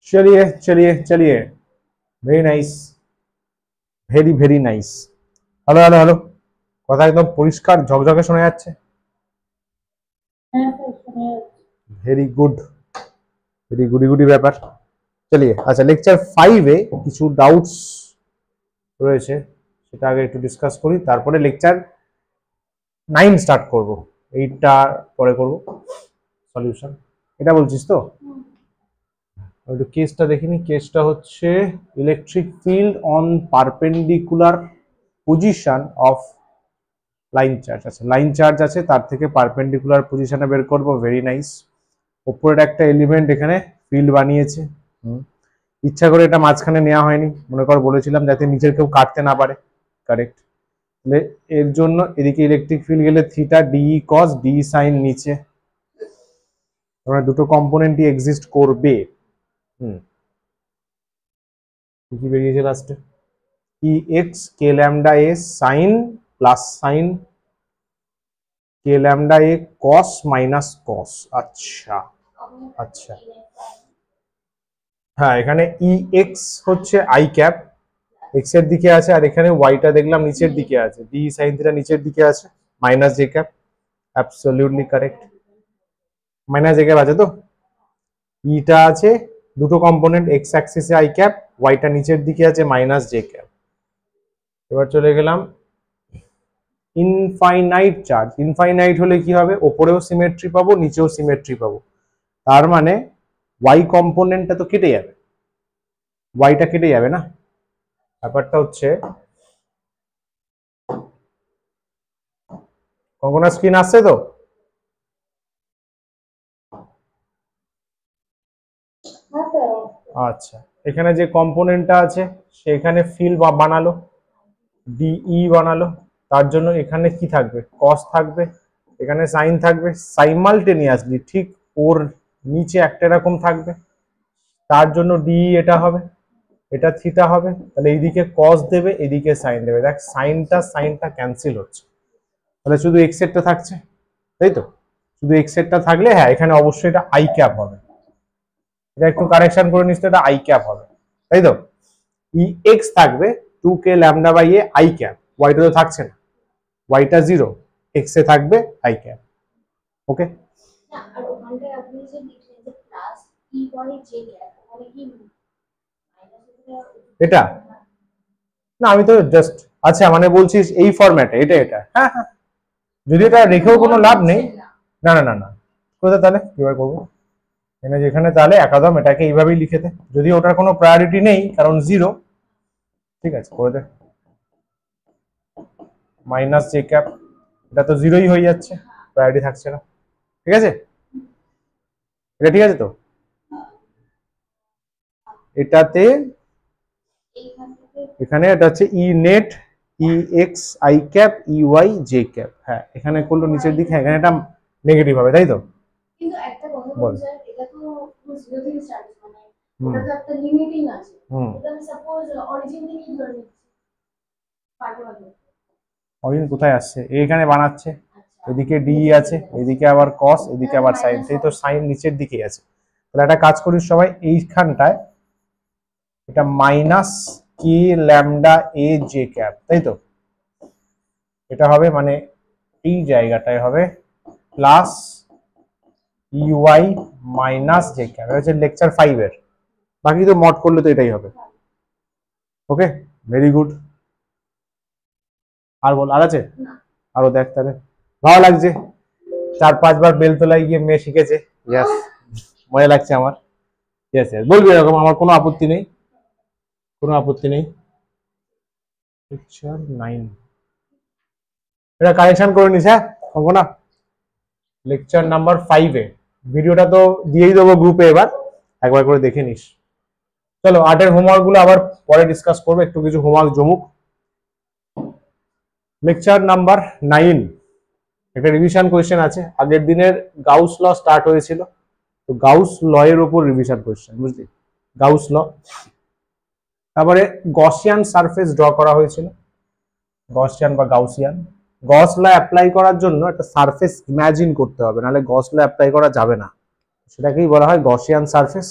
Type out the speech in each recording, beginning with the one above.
चलिए चलिए चलिए, very nice, very very nice. Hello hello hello, কথা একদম পরিষ্কার ঝকঝকে শোনা যাচ্ছে। ভেরি গুড, ভেরি গুডি গুডি ব্যাপার। চলিয়ে আচ্ছা, লেকচার 5-এ কিছু ডাউটস রয়েছে, সেটা আগে একটু ডিসকাস করি, তারপরে লেকচার 9 স্টার্ট করব। এইটা পরে করব সলিউশন। এটা বলছিস তো? একটু কেসটা দেখিনি। কেসটা হচ্ছে electric field on perpendicular position of line charge. আচ্ছা, লাইন চার্জ আছে, তার থেকে পারপেন্ডিকুলার পজিশনে বের করব। Very nice. উপরের একটা এলিমেন্ট এখানে ফিল্ড বানিয়েছে, ইচ্ছা করে এটা মাঝখানে নেওয়া হয়নি, মনে কর বলেছিলাম যাতে নিচের কেউ কাটতে না পারে। কারেক্ট। তাহলে এর জন্য এদিকে ইলেকট্রিক ফিল্ড গেলে theta D E cos D sine নিচে, তোমরা দুটো কম্পোনেন্টই এক্সিস্ট করবে। কি বেরিয়েছে লাস্টে? E X K lambda A sine plus sine K lambda A cos minus cos. আচ্ছা আচ্ছা, হ্যাঁ, এখানে ই এক্স হচ্ছে আই ক্যাপ, এক্স এর দিকে আছে, আর এখানে ওয়াইটা দেখলাম নিচের দিকে আছে, ডি সাইন থিটা নিচের দিকে আছে, minus J cap. Absolutely correct, minus J cap আছে তো। ইটা আছে দুটো কম্পোনেন্ট, এক্স অ্যাক্সিসে আই ক্যাপ, ওয়াইটা নিচের দিকে আছে মাইনাস জে ক্যাপ। এবার চলে গেলাম ইনফাইনাইট চার্জ। ইনফাইনাইট হলে কি হবে? ওপরেও সিমেট্রি পাবো, নিচেও সিমেট্রি পাবো, তার মানে ওয়াই কম্পোনেন্টটা তো কেটে যাবে, ওয়াইটা কেটে যাবে না। ব্যাপারটা হচ্ছে, কখনো স্ক্রিন আসছে তো? আচ্ছা, এখানে যে কম্পোনেন্টটা আছে সেখানে ফিল্ড বানালো, ডিই বানালো, তার জন্য এখানে কি থাকবে? কস থাকবে, এখানে সাইন থাকবে, সাইমালটেনিয়াসলি ঠিক ওর নিচে একটা এরকম থাকবে, তার জন্য ডিই এটা হবে, এটা থিটা হবে, তাহলে এইদিকে কস দেবে, এদিকে সাইন দেবে। দেখ, সাইনটা ক্যান্সেল হচ্ছে, তাহলে শুধু এক্স এরটা থাকছে, তাই তো? শুধু এক্স এরটা থাকলে, হ্যাঁ, এখানে অবশ্যই এটা আই ক্যাপ হবে। এটা একটু কারেকশন করে নিস তো, এটা আই ক্যাপ হবে, তাই তো? ই এক্স থাকবে 2k lambda by A I cap, ওয়াইটা তো থাকছে না, ওয়াইটা 0, এক্স এ থাকবে আই ক্যাপ। ওকে, এটা না, আমি তো জাস্ট, আচ্ছা মানে বলছিস এই ফরম্যাটে, এটা এটা, হ্যাঁ হ্যাঁ, যদি এটা রেখেও কোনো লাভ নেই। না না না না, কোথায় তাহলে কিভাবে করবো? এখানে যেখানে তাহলে একাদম এটাকে এইভাবেই লিখে দে, যদি ওটার কোনো প্রায়োরিটি নেই কারণ 0। ঠিক আছে, করে দে মাইনাস জে ক্যাপ, এটা তো 0ই হয়ে যাচ্ছে, প্রায়োরিটি থাকছে না। ঠিক আছে, এটা ঠিক আছে তো? এটাতে এখানে এটা হচ্ছে E net E X I cap E Y J cap. হ্যাঁ, এখানে করলো নিচের দিকে, হ্যাঁ, এখানে এটা নেগেটিভ হবে, তাই তো? কিন্তু একটা কথা বলতে চাই, এটা তো পুরো জিরো থেকে স্টার্ট, মানে এটা তো একটা লিমিটিং আছে। এটা আমি সাপোজ অরিজিন থেকে ধরে নিচ্ছি, পারবো না। অরিজিন কোথায় আসছে? এখানে বানাচ্ছে, এদিকে ডি আছে, এদিকে আবার কস, এদিকে আবার সাইন, সেই তো সাইন নিচের দিকেই আছে। তাহলে একটা কাজ করিস সবাই, এইখানটায় এটা minus K lambda A J cap, তাই তো? এটা হবে মানে এই জায়গাটায় হবে plus UI minus J cap. এটা হচ্ছে লেকচার 5 এর, বাকি তো মড করলে তো এটাই হবে। ওকে, ভেরি গুড। আর বল, আর আছে? আরো দেখ তাহলে, ভালো লাগছে 4-5 বার বেলতলায় গিয়ে মেয়ে শিখেছে। ইয়েস, মজা লাগছে আমার। ইয়েস ইয়েস, বলবি এরকম, আমার কোনো আপত্তি নেই, কোনো আপত্তি নেই। লেকচার 9 এটা কারেকশন করে নিস, হ্যাঁ না? লেকচার নাম্বার 5-এ ভিডিওটা তো দিয়েই দেবো গ্রুপে, এবার একবার করে দেখে নিস। চলো, আর্টের হোমওয়ার্ক গুলো আবার পরে ডিসকাস করবো, একটু কিছু হোমওয়ার্ক জমুক। লেকচার নাম্বার 9 একটা রিভিশন কোয়েশ্চেন আছে, আগের দিনের গাউস ল স্টার্ট হয়েছিল, তো গাউস ল এর উপর রিভিশন কোয়েশ্চেন, বুঝলি? গাউস ল, তারপরে গসিয়ান সারফেস ড্র করা হয়েছিল, গসিয়ান বা গাউসিয়ান। গস ল অ্যাপ্লাই করার জন্য একটা সারফেস ইমাজিন করতে হবে, নাহলে গস ল অ্যাপ্লাই করা যাবে না, সেটাকেই বলা হয় গসিয়ান সারফেস।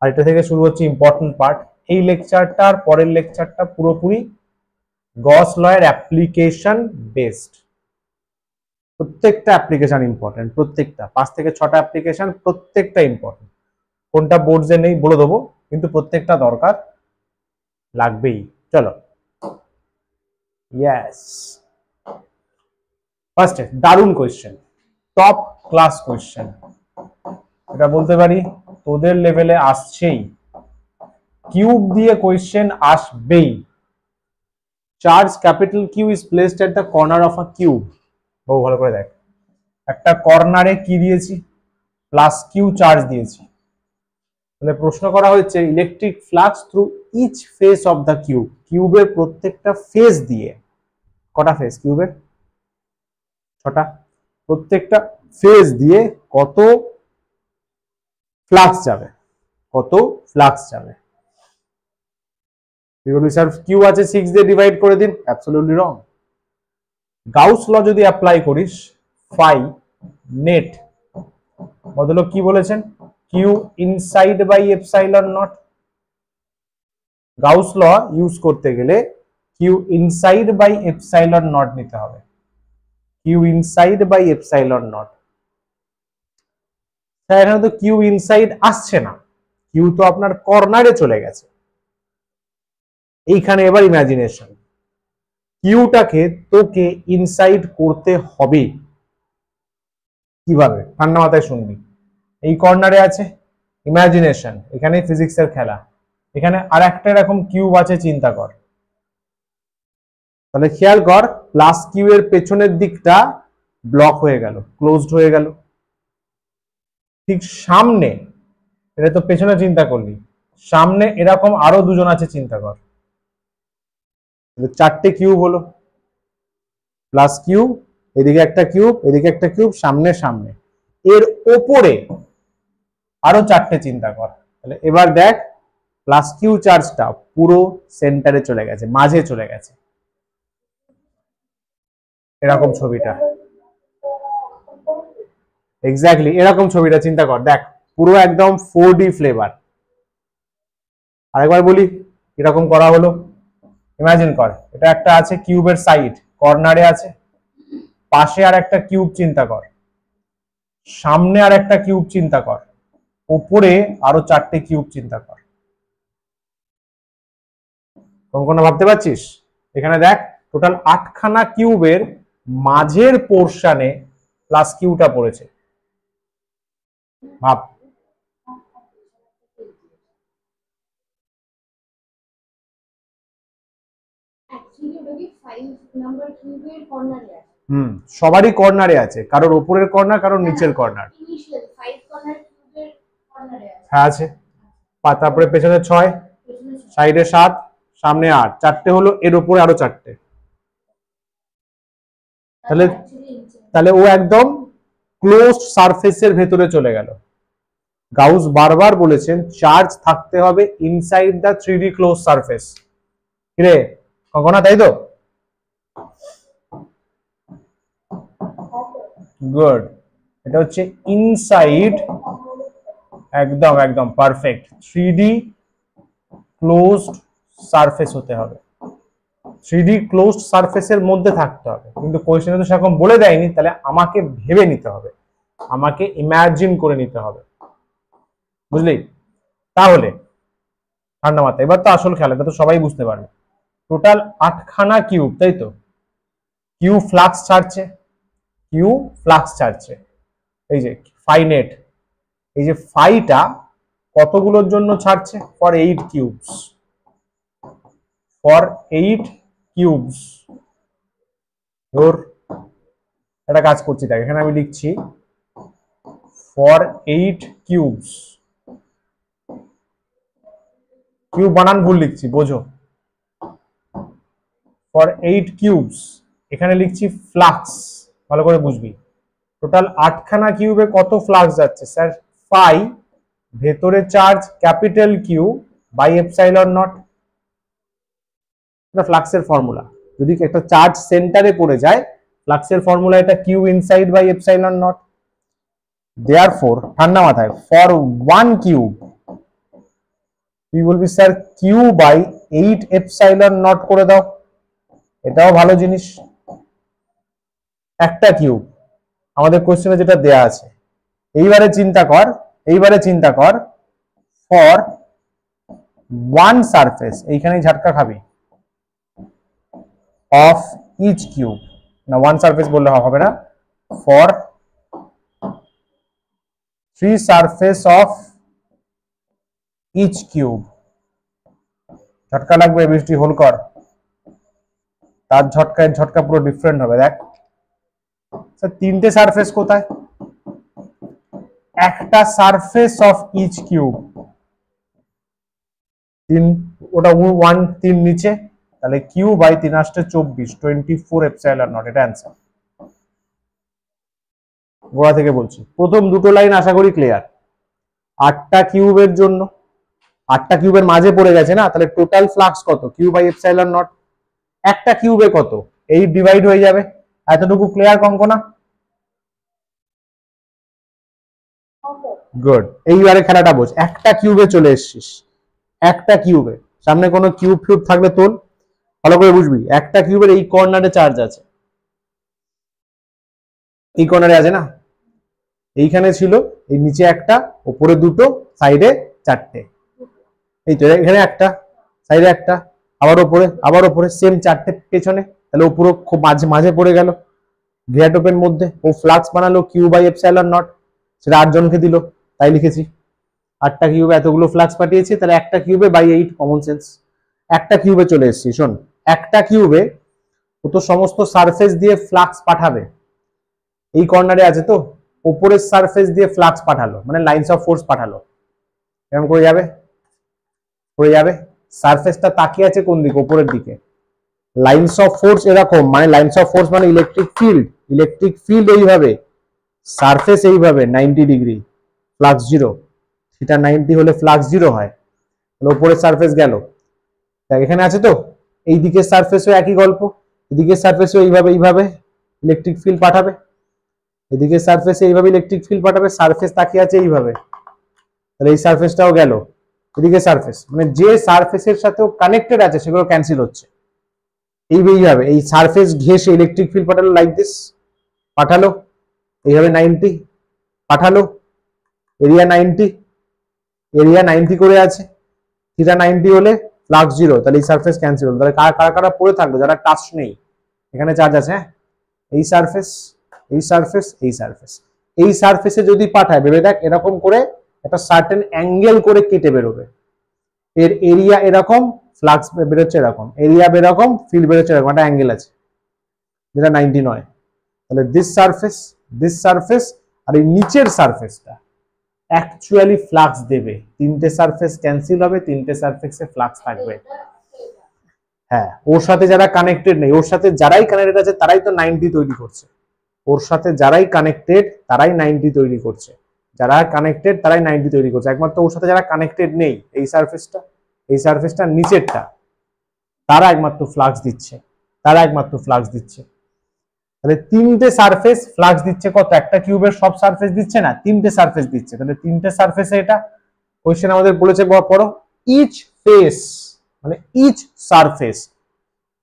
আর এটা থেকে শুরু হচ্ছে ইম্পর্টেন্ট পার্ট। এই লেকচারটা আর পরের লেকচারটা পুরোপুরি গস লয়ের অ্যাপ্লিকেশন বেসড। প্রত্যেকটা অ্যাপ্লিকেশন ইম্পর্টেন্ট, প্রত্যেকটা 5 থেকে 6টা অ্যাপ্লিকেশন, প্রত্যেকটা ইম্পর্টেন্ট। কোনটা বোর্ডসে নেই বলে দেবো, কিন্তু প্রত্যেকটা দরকার লাগবেই। চলো, ইয়েস, ফার্স্টে দারুণ কোয়েশ্চেন, টপ ক্লাস কোয়েশ্চেন। এটা বলতে পারি তোদের লেভেলে আসছেই, কিউব দিয়ে কোয়েশ্চেন আসবেই। Charge capital Q is placed at the corner of a cube. বহু ভালো করে দেখ, একটা কর্নারে কি দিয়েছি, প্লাস কিউ চার্জ দিয়েছি। তাহলে প্রশ্ন করা হচ্ছে electric flux through each face of the cube. কিউবের প্রত্যেকটা ফেস দিয়ে, কটা ফেস কিউবের? 6টা। প্রত্যেকটা ফেস দিয়ে কত ফ্লাক্স যাবে, কত ফ্লাক্স যাবে। স্যার কিউ আছে 6 দিয়ে ডিভাইড করে দিন, অ্যাবসলিউটলি রং। গাউস ল যদি অ্যাপ্লাই করিস, ফাই নেট বদলো কি বলেছেন, Q inside by epsilon naught. Gauss law use করতে গেলে Q inside by epsilon naught নিতে হবে, Q inside by epsilon naught. এখানে তো কিউ ইনসাইড আসছে না, কিউ তো আপনার কর্নারে চলে গেছে। এইখানে এবার ইমাজিনেশন, কিউটাকে তোকে ইনসাইড করতে হবে। কিভাবে? ঠান্ডা মাথায় শুনবি। এই কর্নারে আছে ইমাজিনেশন, এখানে ফিজিক্সের খেলা। এখানে আর একটা এরকম কিউব আছে, চিন্তা কর। তাহলে খেয়াল কর, প্লাস কিউ এর পেছনের দিকটা ব্লক হয়ে গেল, ক্লোজড হয়ে গেল। ঠিক সামনে, এটা তো পেছনে চিন্তা করলি, সামনে এরকম আরো দুজন আছে, চিন্তা কর। 4টে কিউব হলো, প্লাস কিউ, এদিকে একটা কিউব, এদিকে একটা কিউব, সামনে সামনে। এর ওপরে আরো 4টে চিন্তা কর। তাহলে এবার দেখ, প্লাস কিউ চার্জটা পুরো সেন্টারে চলে গেছে, মাঝে চলে গেছে। এরকম ছবিটা, এক্স্যাক্টলি এরকম ছবিটা চিন্তা কর, দেখ পুরো একদম 4D ফ্লেভার। আরেকবার বলি, এরকম করা হলো। ইমাজিন কর, এটা একটা আছে কিউবের সাইড, কর্নারে আছে, পাশে আর একটা কিউব চিন্তা কর, সামনে আর একটা কিউব চিন্তা কর, উপরে আরো 4টে কিউব চিন্তা কর। কোন ভাবতে পারছিস? এখানে দেখ, টোটাল 8খানা কিউবের মাঝের পোর্শনে প্লাস কিউটা পড়েছে। ভাব, সবারই কর্নারে আছে, কারোর উপরের কর্নার, কারোর নিচের কর্নার। হ্যাঁ আছে। তারপরে পেছনে 6, সাইডে 7, সামনে 8, 4টে হলো, এর উপরে আরো 4টে। তাহলে ও একদম ক্লোজড সারফেসের ভেতরে চলে গেল। গাউস বারবার বলেছেন চার্জ থাকতে হবে inside the 3D close surface. কিরে কখনো, তাই তো? গুড, এটা হচ্ছে ইনসাইড, একদম একদম পারফেক্ট। 3D ক্লোজড সারফেস হতে হবে, 3D ক্লোজড সারফেসের মধ্যে থাকতে হবে। কিন্তু কোয়েশ্চেনে তো সেরকম বলে দেয়নি, তাহলে আমাকে ভেবে নিতে হবে, আমাকে ইমাজিন করে নিতে হবে, বুঝলি? তাহলে ঠান্ডা মাথা, এবার তো আসল খেলা, এটা তো সবাই বুঝতে পারবে। টোটাল 8খানা কিউব, তাই তো? কিউ ফ্লাক্স ছাড়ছে, কিউ ফ্লাক্স ছাড়ছে। এই যে ফাইনেট, এই যে ফাইটা কতগুলোর জন্য ছাড়ছে? For 8 cubes, for 8 cubes. ধর একটা কাজ করছি, দেখ এখানে আমি লিখছি ফর 8 কিউবস। কিউব বানান ভুল লিখছি, বোঝো। ফর 8 কিউবস, এখানে লিখছি ফ্লাক্স, ভালো করে বুঝবি। টোটাল 8খানা কিউবে কত ফ্লাক্স যাচ্ছে? স্যার ফাই ভেতরে charge capital Q by epsilon naught. এটা ফ্লাক্সের ফর্মুলা। যদি একটা চার্জ সেন্টারে পড়ে যায়, ফ্লাক্সের ফর্মুলা এটা Q inside by epsilon naught. Therefore ঠান্ডা মাথায়, ফর 1 কিউব, তুই বলবি sir Q by 8 epsilon naught করে দাও, এটাও ভালো জিনিস। একটা কিউব আমাদের কোশ্চেনে যেটা দেয়া আছে, এইবারে চিন্তা কর ফর ওয়ান সারফেস, এইখানেই ঝাটকা খাবি, অফ ইচ কিউব, না ওয়ান সারফেস বললে হবে না, for 3 surface of each cube, ঝটকা লাগবে বৃষ্টি হোল কর, তার ঝটকা পুরো ডিফারেন্ট হবে। দেখ স্যার তিনটে সারফেস কোথায়, একটা সারফেস অফ ইচ কিউব, ওটা 1 3 নিচে, তাহলে কিউ বাই 3 আসছে 24 এপসাইলন নট, এটা অ্যান্সার। গোড়া থেকে বলছি, প্রথম দুটো লাইন আশা করি ক্লিয়ার। 8টা কিউবের জন্য 8টা কিউবের মাঝে পড়ে গেছে না, তাহলে টোটাল ফ্লাক্স কত, কিউ বাই এপসাইলন নট। একটা কিউবে কত, 8 ডিভাইড হয়ে যাবে। এতটুকু ক্লিয়ার কঙ্কনা? গুড। এইবারে খেলাটা বোঝ, একটা কিউবে চলে এসছিস, একটা কিউবে, সামনে কোনো কিউব ফিউব থাকলে তোল, ভালো করে বুঝবি। একটা কিউবের এই কর্নারে চার্জ আছে, এই কর্নারে আছে না, এইখানে ছিল, এই নিচে একটা, উপরে দুটো, সাইডে চারটে, এই তো এখানে একটা, সাইডে একটা, আবার উপরে সেম চারটে পেছনে, তাহলে ও পুরো খুব মাঝে পড়ে গেল গ্রেট ওপেন মধ্যে। ও ফ্লাক্স বানালো কিউ বাই এপসাইলন নট, সেটা 8 জনকে দিল, তাই লিখেছি। 8টা কিউবে এতগুলো ফ্লাক্স পাঠিয়েছি, তাহলে একটা কিউবে বাই 8, কমন সেন্স। একটা কিউবে চলে এসেছি, শোন, একটা কিউবে ও তো সমস্ত সারফেস দিয়ে ফ্লাক্স পাঠাবে, এই কর্নারে আছে তো, উপরের সারফেস দিয়ে ফ্লাক্স পাঠালো, মানে লাইন্স অফ ফোর্স পাঠালো, এরকম করে যাবে, সারফেসটা তাকিয়ে আছে কোন দিকে, উপরের দিকে। লাইন্স অফ ফোর্স এরকম, মানে লাইন্স অফ ফোর্স মানে ইলেকট্রিক ফিল্ড এইভাবে, সারফেস এইভাবে 90 ডিগ্রি, ফ্লাক্স 0, থিটা 90 হলে ফ্লাক্স 0 হয়, তাহলে উপরের সারফেস গেল, এখানে আছে তো, এই দিকের সারফেসও একই গল্প, এদিকের সারফেসও এইভাবে ইলেকট্রিক ফিল্ড পাঠাবে, এদিকের সারফেসে এইভাবে ইলেকট্রিক ফিল্ড পাঠাবে, সারফেস তাকিয়ে আছে এইভাবে, তাহলে এই সারফেসটাও গেল, এদিকে সারফেস, মানে যে সারফেসের সাথেও কানেক্টেড আছে সেগুলো ক্যান্সেল হচ্ছে, এইভাবে এই সারফেস ঘেসে ইলেকট্রিক ফিল্ড পাঠালো, লাইক দিস, পাঠালো এইভাবে 90, পাঠালো এরিয়া 90 করে আছে, থিটা 90 হলে ফ্লাক্স 0, তাহলে এই সারফেস ক্যান্সেল হলো, তাহলে কারা পড়ে থাকলো, যারা টাচ নেই, এখানে চার্জ আছে, হ্যাঁ, এই সারফেসে যদি পাঠায়, ভেবে দেখ, এরকম করে একটা সার্টেন অ্যাঙ্গেল করে কেটে বেরোবে, এর এরিয়া এরকম, ফ্লাক্স বেরোচ্ছে এরকম, এরিয়া বেরকম, ফিল্ড বেরোচ্ছে এরকম, একটা অ্যাঙ্গেল আছে যেটা 90 নয়, তাহলে দিস সারফেস আর এই নিচের সারফেসটা অ্যাকচুয়ালি ফ্লাক্স দেবে, তিনটে সারফেস ক্যান্সেল হবে, তিনটে সারফেসে ফ্লাক্স থাকবে। হ্যাঁ, ওর সাথে যারা কানেক্টেড নেই, ওর সাথে যারাই কানেক্টেড আছে তারাই তো 90 তৈরি করছে, ওর সাথে যারাই কানেক্টেড তারাই 90 তৈরি করছে, যারা কানেক্টেড তারাই 90 তৈরি করছে, একমাত্র ওর সাথে যারা কানেক্টেড নেই, এই সারফেসটা নিচেরটা, তারা একমাত্র ফ্লাক্স দিচ্ছে, তাহলে তিনটে সারফেস ফ্লাক্স দিচ্ছে, কত, একটা কিউবের সব সারফেস দিচ্ছে না, তিনটে সারফেস দিচ্ছে, তাহলে তিনটে সারফেসে এটা কোশ্চেন আমাদের বলেছে পড়ো, ইচ ফেস মানে ইচ সারফেস,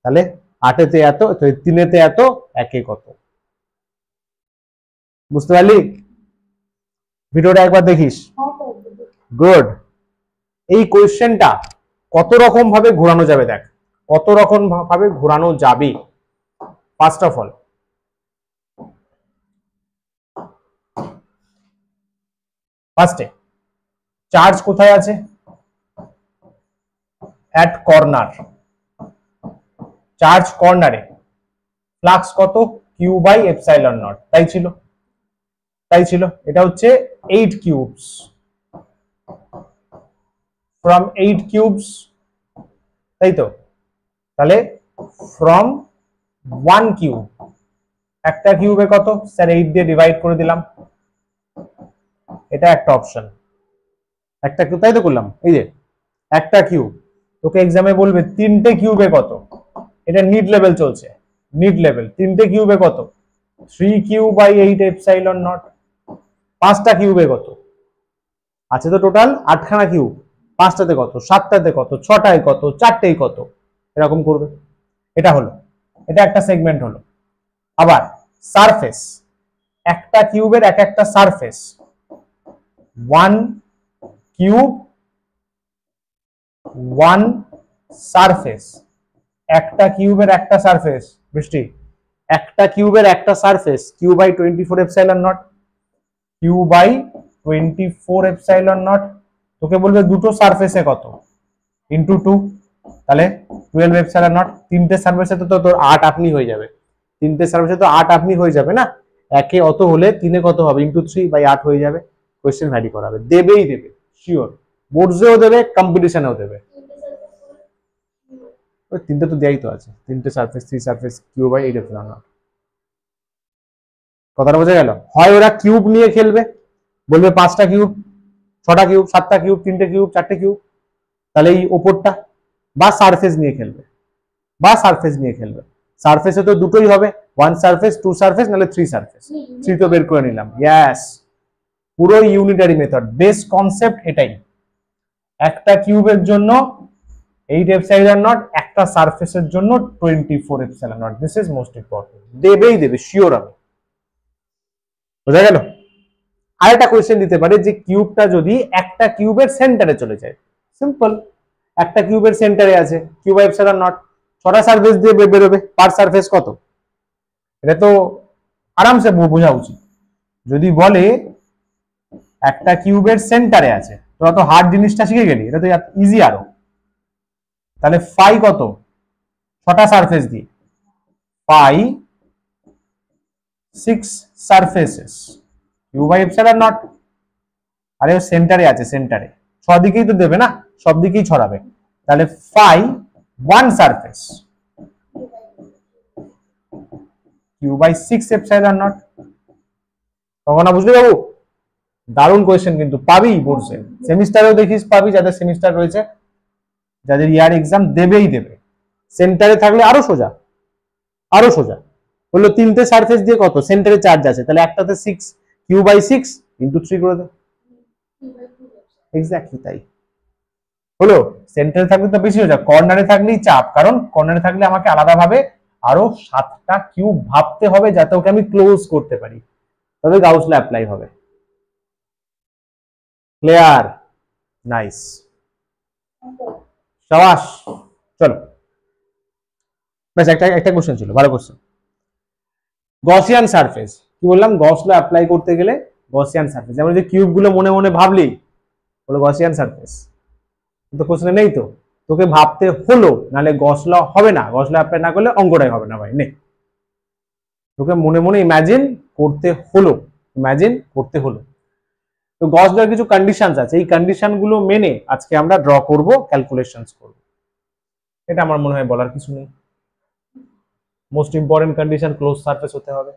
তাহলে 8-এতে এত, 3-এতে এত, 1-এ কত, বুঝতে পারলি? ভিডিওটা একবার দেখিস। গুড। এই কোশ্চেনটা কত রকম ভাবে ঘোরানো যাবে, দেখ কত রকম ভাবে ঘোরানো যাবে। ফার্স্ট অফ অল, ফার্স্টে চার্জ কোথায় আছে, অ্যাট কর্নার, চার্জ কর্নারে, ফ্লাক্স কত, কিউ বাই এপসাইলন নট, তাই ছিল, এটা হচ্ছে 8 কিউবস, ফ্রম 8 কিউবস, তাই তো, তাহলে ফ্রম 1 কিউব, একটা কিউবে কত, স্যার 8 দিয়ে ডিভাইড করে দিলাম, এটা একটা অপশন, একটা কিউব, তাই তো করলাম, এই যে একটা কিউব, তোকে এক্সামে বলবে তিনটে কিউবে কত, এটা নিট লেভেল চলছে, তিনটে কিউবে কত, 3 কিউব বাই 8 এপসাইলন নট, 5টা কিউবে কত আছে, তো টোটাল 8খানা কিউব, 5টাতে কত, 7টাতে কত, 6টায় কত, 4টেই কত, এরকম করবে। এটা হলো, এটা একটা সেগমেন্ট হলো। আবার সারফেস, একটা কিউবের এক একটা সারফেস, 1 কিউব 1 সারফেস, একটা কিউবের একটা সারফেস, বৃষ্টি একটা কিউবের একটা surface Q by 24 epsilon naught, Q by 24 epsilon naught. তোকে বলবে দুটো সারফেসে কত, ইন্টু 2, তাহলে 12 এপসাইলন নট। তিনটে সারফেসে তো তোর 8 আপনি হয়ে যাবে, তিনটে সারফেসে তো 8 আপনি হয়ে যাবে না, একে অত হলে 3 কত হবে, ইন্টু 3 বাই 8 হয়ে যাবে। কোয়েশ্চেন ভ্যারি করাবে, দেবেই দেবে শিওর, বোর্ডসেও দেবে, কম্পিটিশনেও দেবে। ওই তিনটে তো দেয়াই তো আছে, তিনটে surface, 3 surface, Q by 8 epsilon naught. কথাটা বোঝা গেল? হয় ওরা কিউব নিয়ে খেলবে, বলবে 5টা কিউব, 6টা কিউব, 7টা কিউব, 3টে কিউব, 4টে কিউব, তাহলে এই ওপরটা, বা সারফেস নিয়ে খেলবে, বা সারফেস নিয়ে খেলবে। সারফেসে তো দুটোই হবে, 1 সারফেস, 2 সারফেস, নাহলে 3 সারফেস। 3 তো বের করে নিলাম, ইয়েস, পুরো ইউনিটারি মেথড, বেস কনসেপ্ট এটাই। একটা কিউবের জন্য 8 এপসাইলন নট, একটা সারফেসের জন্য 24 epsilon naught. This is most important, দেবেই দেবে শিওর আমি। বোঝা গেল? আরেকটা কোয়েশ্চেন দিতে পারে যে কিউবটা যদি একটা কিউবের সেন্টারে চলে যায়, সিম্পল, একটা কিউবের সেন্টারে আছে, কিউ বাই এপসাইলন নট, 6টা সারফেস দিয়ে বেরোবে, পার সারফেস কত, এটা তো আরামসে বোঝা উচিত। যদি বলে একটা কিউবের সেন্টারে আছে, তোরা তো হার্ড জিনিসটা শিখে গেলি, এটা তো ইজি আরো। তাহলে ফাই কত, 6টা সারফেস দিয়ে, phi 6 surfaces, Q by epsilon naught. আরে ও সেন্টারে আছে, সেন্টারে 6 দিকেই তো দেবে না, সব দিকেই ছড়াবে, তাহলে phi 1 surface, Q by 6 epsilon naught. কখনো বুঝলি বাবু? দারুণ কোয়েশ্চেন কিন্তু, পাবি বোর্ডসে, সেমিস্টারেও দেখিস পাবি, যাদের সেমিস্টার রয়েছে, যাদের ইয়ার এক্সাম দেবেই দেবে। সেন্টারে থাকলে আরো সোজা, আরো সোজা হলো, 3টে সারফেস দিয়ে কত, সেন্টারে চার্জ আছে, তাহলে একটাতে 6, কিউ বাই 6 ইন্টু 3 করে দে, এক্স্যাক্টলি তাই হলো। সেন্টারে থাকলে তো বেশি হয়ে যায়, কর্নারে থাকলেই চাপ, কারণ কর্নারে থাকলে আমাকে আলাদাভাবে আরো 7টা কিউব ভাবতে হবে যাতে ওকে আমি ক্লোজ করতে পারি, তবে গাউস ল অ্যাপ্লাই হবে। ক্লিয়ার? নাইস, শাবাশ। চলো, ব্যাস একটা কোশ্চেন ছিল, ভালো কোশ্চেন। গসিয়ান সারফেস, কি বললাম, গস ল অ্যাপ্লাই করতে গেলে গসিয়ান সারফেস, যেমন যে কিউব গুলো মনে মনে ভাবলি, বলো গসিয়ান সারফেস, তো কোশ্চেনে নেই তো, তোকে ভাবতে হলো, নাহলে গস ল হবে না, গস ল অ্যাপ্লাই না করলে অঙ্কটাই হবে না ভাই, নে, তোকে মনে মনে ইমাজিন করতে হলো, ইমাজিন করতে হলো। তো গস লর কিছু কন্ডিশনস আছে, এই কন্ডিশন গুলো মেনে আজকে আমরা ড্র করব, ক্যালকুলেশনস করব, এটা আমার মনে হয় বলার কিছু নেই। Most important condition, close surface হতে হবে,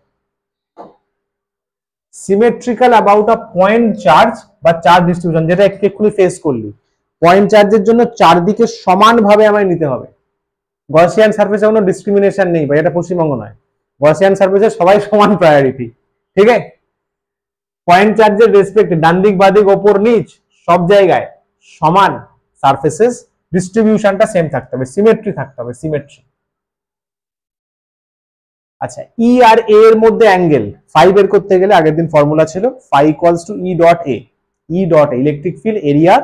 symmetrical about a point charge বা চার্জ ডিস্ট্রিবিউশন, যেটা এক্ষুনি ফেস করলি, পয়েন্ট চার্জের জন্য চারদিকে সমানভাবে আমায় নিতে হবে। গসিয়ান সারফেসে কোনো ডিসক্রিমিনেশন নেই ভাই, এটা পশ্চিমবঙ্গ নয়, গসিয়ান সারফেসে সবাই সমান প্রায়োরিটি, ঠিক আছে? পয়েন্ট চার্জের রেসপেক্ট, ডান দিক বাদিক ওপর নিচ সব জায়গায় সমান সারফেসেস, ডিস্ট্রিবিউশনটা সেম থাকতে হবে, সিমেট্রি থাকতে হবে, সিমেট্রি। আচ্ছা, ই আর এ এর মধ্যে অ্যাঙ্গেল ফাই বের করতে গেলে আগের দিন ফর্মুলা ছিল phi equals to E dot A, E dot electric field area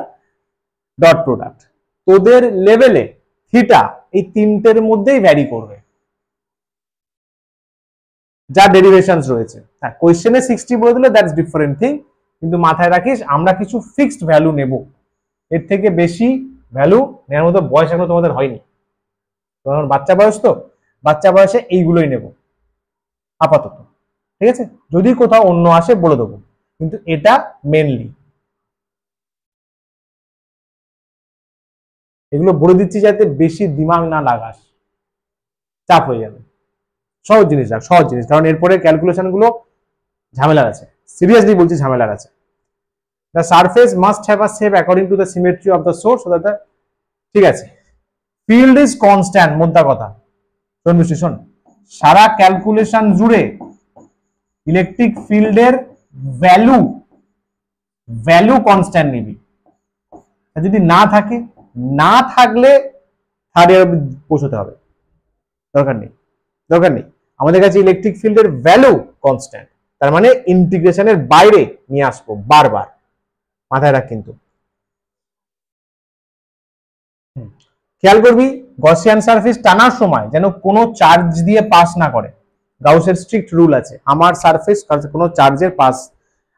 dot product. তোদের লেভেলে থিটা এই তিনটের মধ্যেই ভ্যারি করবে, যা ডেরিভেশনস রয়েছে। হ্যাঁ, কোয়েশ্চেনে 60 বলে দিলে দ্যাটস ডিফারেন্ট থিং, কিন্তু মাথায় রাখিস আমরা কিছু ফিক্সড ভ্যালু নেব, এর থেকে বেশি ভ্যালু নেওয়ার মতো বয়স এখনো তোমাদের হয়নি, তখন বাচ্চা বয়স, তো বাচ্চা বয়সে এইগুলোই নেব আপাতত, ঠিক আছে? যদি কোথাও অন্য আসে বলে দেবো, কিন্তু এটা মেনলি এগুলো বলে দিচ্ছি যাতে বেশি দিমাগ না লাগাস, চাপ হয়ে যাবে। সহজ জিনিস রাখ, সহজ জিনিস, কারণ এরপরে ক্যালকুলেশন গুলো ঝামেলার আছে, সিরিয়াসলি বলছি ঝামেলার আছে। The surface must have a shape according to the symmetry of the source, ঠিক আছে? ফিল্ড ইজ কনস্ট্যান্ট, মোদ্দা কথা শোন মিষ্টি শোন, সারা ক্যালকুলেশন জুড়ে ইলেকট্রিক ফিল্ডের ভ্যালু কনস্ট্যান্ট নিবি, আর যদি না থাকে, না থাকলে থার্ড ইয়ার পৌঁছতে হবে, দরকার নেই, দরকার নেই। আমাদের কাছে ইলেকট্রিক ফিল্ডের ভ্যালু কনস্ট্যান্ট, তার মানে ইন্টিগ্রেশনের বাইরে নিয়ে আসবো বারবার, মাথায় রাখ। কিন্তু খেয়াল করবি গসিয়ান সারফেস টানার সময় যেন কোনো চার্জ দিয়ে পাস না করে। গাউসের স্ট্রিক্ট রুল আছে, আমার সারফেস কোনো চার্জের পাস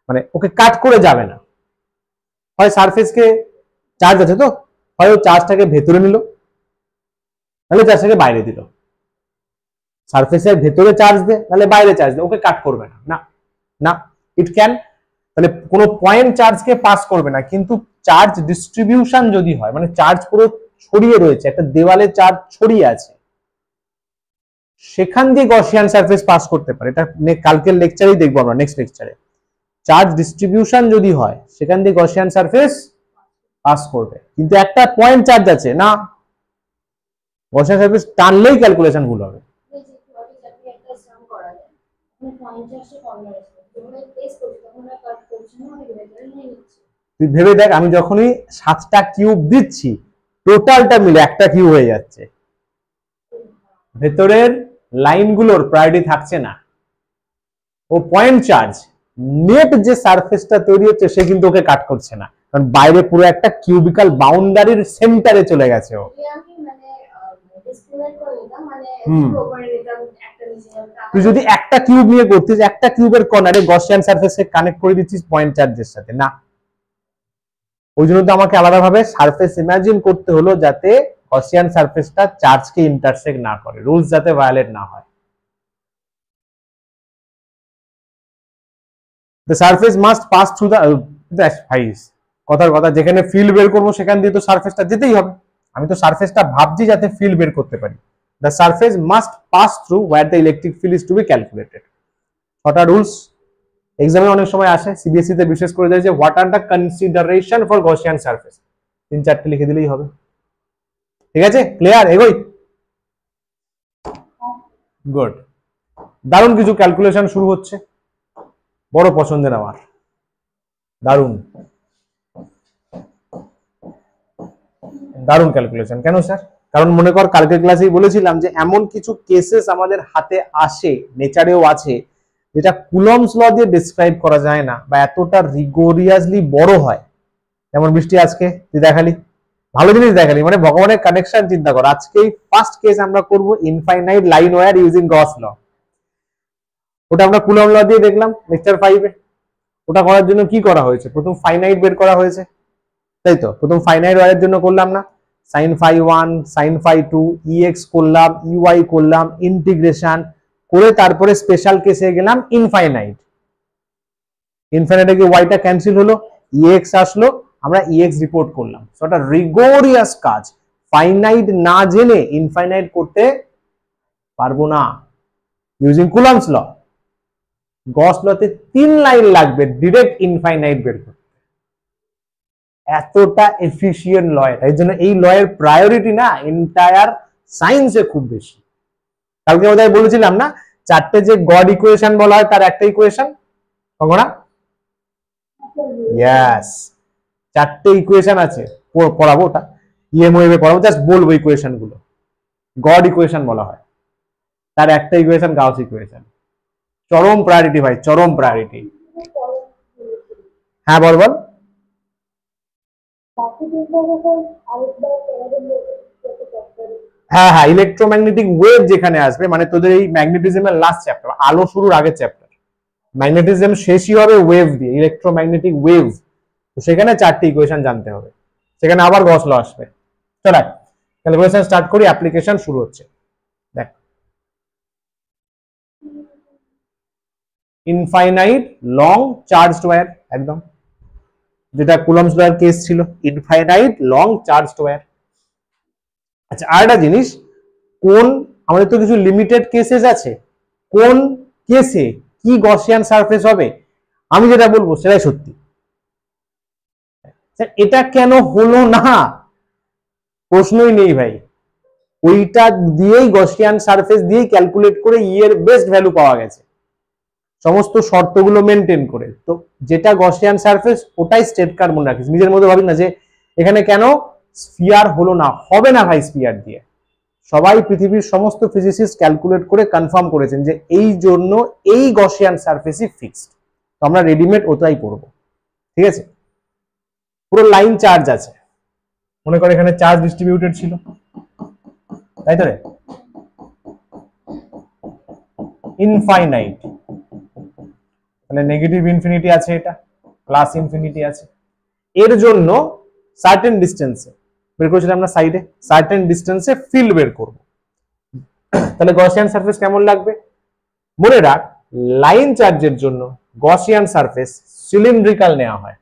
মানে ওকে কাট করে যাবে না। হয় সারফেসকে চার্জ আছে তো, হয় ও চার্জটাকে ভেতরে নিল, নাহলে চার্জটাকে বাইরে দিল। সারফেসের ভেতরে চার্জ দে, নাহলে বাইরে চার্জ দে, ওকে কাট করবে না। না না, ইট ক্যান, তাহলে কোনো পয়েন্ট চার্জকে পাস করবে না। কিন্তু চার্জ ডিস্ট্রিবিউশন যদি হয়, মানে চার্জ পুরো ছড়িয়ে রয়েছে, একটা দেওয়ালে চার্জ ছড়িয়ে আছে, সেখান দিয়ে গসিয়ান সারফেস পাস করতে পারে। এটা কালকের লেকচারেই দেখবো আমরা, নেক্সট লেকচারে। চার্জ ডিস্ট্রিবিউশন যদি হয়, সেখান দিয়ে গসিয়ান সারফেস পাস করবে। কিন্তু একটা পয়েন্ট চার্জ আছে না, গসিয়ান সারফেস টানলেই ক্যালকুলেশন ভুল হবে। তুই ভেবে দেখ, আমি যখনই 7টা কিউব দিচ্ছি, টোটালটা মিলে একটা কিউব হয়ে যাচ্ছে, ভেতরের লাইনগুলোর প্রায়োরিটি থাকছে না। ও পয়েন্ট চার্জ, নেট যে সারফেসটা তৈরি হচ্ছে সে কিন্তু ওকে কাট করছে না, কারণ বাইরে পুরো একটা কিউবিক্যাল বাউন্ডারির সেন্টারে চলে গেছে ও। তুই যদি একটা কিউব নিয়ে করতিস, একটা কিউবের কর্নারে গসিয়ান সারফেসকে কানেক্ট করে দিচ্ছিস পয়েন্ট চার্জের সাথে, না। ওই জন্য তো আমাকে আলাদাভাবে সারফেস ইমাজিন করতে হলো, যাতে গসিয়ান সারফেসটা চার্জকে ইন্টারসেক্ট না করে, রুলস যাতে ভায়োলেট না হয়। The surface must pass through the কথার কথা, যেখানে ফিল্ড বের করবো সেখান দিয়ে তো সারফেসটা যেতেই হবে। আমি তো সারফেসটা ভাবছি যাতে ফিল্ড বের করতে পারি। The surface must pass through where the electric field is to be calculated. ছটা রুলস এক্সামে অনেক সময় আসে, সিবিএসই তে বিশেষ করে যায় যে what are the consideration for Gaussian surface, 3-4টে লিখে দিলেই হবে। ঠিক আছে, ক্লিয়ার? এগোই। গুড, দারুণ কিছু ক্যালকুলেশন শুরু হচ্ছে, বড় পছন্দের আমার, দারুণ দারুণ ক্যালকুলেশন। কেন স্যার? কারণ মনে কর কালকের ক্লাসেই বলেছিলাম যে এমন কিছু কেসেস আমাদের হাতে আসে, নেচারেও আছে, যেটা কুলম্বস ল দিয়ে ডেসক্রাইব করা যায় না, বা এতটা রিগোরিয়াসলি বড় হয়। যেমন বৃষ্টি আজকে তুই দেখালি, ভালো জিনিস দেখালি, মানে ভগবানের কানেকশন চিন্তা কর। আজকেই ফার্স্ট কেস আমরা করব ইনফাইনাইট লাইন ওয়্যার ইউজিং গস ল। ওটা আমরা কুলম্ব ল দিয়ে দেখলাম লেকচার 5-এ। ওটা করার জন্য কি করা হয়েছে? প্রথম ফাইনাইট বের করা হয়েছে, তাই তো? প্রথম ফাইনাইট ওয়্যারের জন্য করলাম না, sin phi 1 sin phi 2 ex করলাম, ey করলাম, ইন্টিগ্রেশন করে তারপরে স্পেশাল কেসে গেলাম ইনফাইনাইট। ইনফাইনাইটে গিয়ে ওয়াইটা ক্যান্সেল হলো, ex আসলো, আমরা ex রিপোর্ট করলাম। সো এটা রিগোরিয়াস কাজ, ফাইনাইট না জেনে ইনফাইনাইট করতে পারবো না ইউজিং কুলম্বস ল। গস লতে 3 লাইন লাগবে ডিরেক্ট ইনফাইনাইট বের করতে, এতটা এফিশিয়েন্ট ল এটা। এই জন্য এই লয়ের প্রায়োরিটি না এন্টায়ার সায়েন্সে খুব বেশি। কালকে বোধহয় বলেছিলাম না, 4টে যে গড ইকুয়েশন বলা হয় তার একটা ইকুয়েশন, কখনো? ইয়েস, 4টে ইকুয়েশন আছে, পড়াবো ওটা ইএমওএ পড়াবো, জাস্ট বলবো ইকুয়েশন গুলো। গড ইকুয়েশন বলা হয়, তার একটা ইকুয়েশন গাউস ইকুয়েশন। চরম প্রায়োরিটি ভাই, চরম প্রায়োরিটি। হ্যাঁ বল বল। হ্যাঁ হ্যাঁ, ইলেকট্রোম্যাগনেটিক ওয়েভ যেখানে আসবে, মানে তোদের এই ম্যাগনেটিজমের লাস্ট চ্যাপ্টার, আলো শুরুর আগের চ্যাপ্টার, ম্যাগনেটিজম শেষই হবে ওয়েভ দিয়ে, ইলেকট্রোম্যাগনেটিক ওয়েভ। তো সেখানে 4টে ইকুয়েশন জানতে হবে, সেখানে আবার গস ল আসবে। চল ক্যালকুলেশন স্টার্ট করি, অ্যাপ্লিকেশন শুরু হচ্ছে। দেখ, ইনফাইনাইট লং চার্জড ওয়্যার, একদম যেটা কুলম্বস লয়ের কেস ছিল, ইনফাইনাইট লং চার্জড ওয়্যার। আচ্ছা, আর একটা জিনিস, কোন আমাদের তো কিছু লিমিটেড কেসেস আছে, কোন কেসে কি গসিয়ান সারফেস হবে আমি যেটা বলবো সেটাই সত্যি। এটা কেন হলো না প্রশ্নই নেই ভাই, ওইটা দিয়েই গসিয়ান সারফেস দিয়েই ক্যালকুলেট করে এর বেস্ট ভ্যালু পাওয়া গেছে, সমস্ত শর্তগুলো মেনটেন করে। তো যেটা গসিয়ান সারফেস ওটাই স্টেট কার্ড মনে রাখিস, নিজের মধ্যে ভাবি না যে এখানে কেন স্ফিয়ার হলো না, হবে না ভাই স্ফিয়ার দিয়ে। সবাই পৃথিবীর সমস্ত ফিজিসিস্ট ক্যালকুলেট করে কনফার্ম করেছেন যে এই জন্য এই গসিয়ান সারফেসই ফিক্সড। তো আমরা রেডিমেড ওটাই করব, ঠিক আছে। পুরো লাইন চার্জ আছে, মনে করে এখানে চার্জ ডিস্ট্রিবিউটেড ছিল, তাই তো রে, ইনফাইনাইট, মানে নেগেটিভ ইনফিনিটি আছে, এটা প্লাস ইনফিনিটি আছে। এর জন্য সার্টেন ডিস্টেন্সে বের করেছিলাম না সাইডে, সার্টেন ডিস্টেন্সে ফিল্ড বের করব। তাহলে গসিয়ান সারফেস কেমন লাগবে? মনে রাখ, লাইন চার্জের জন্য গসিয়ান সারফেস সিলিন্ড্রিক্যাল নেওয়া হয়।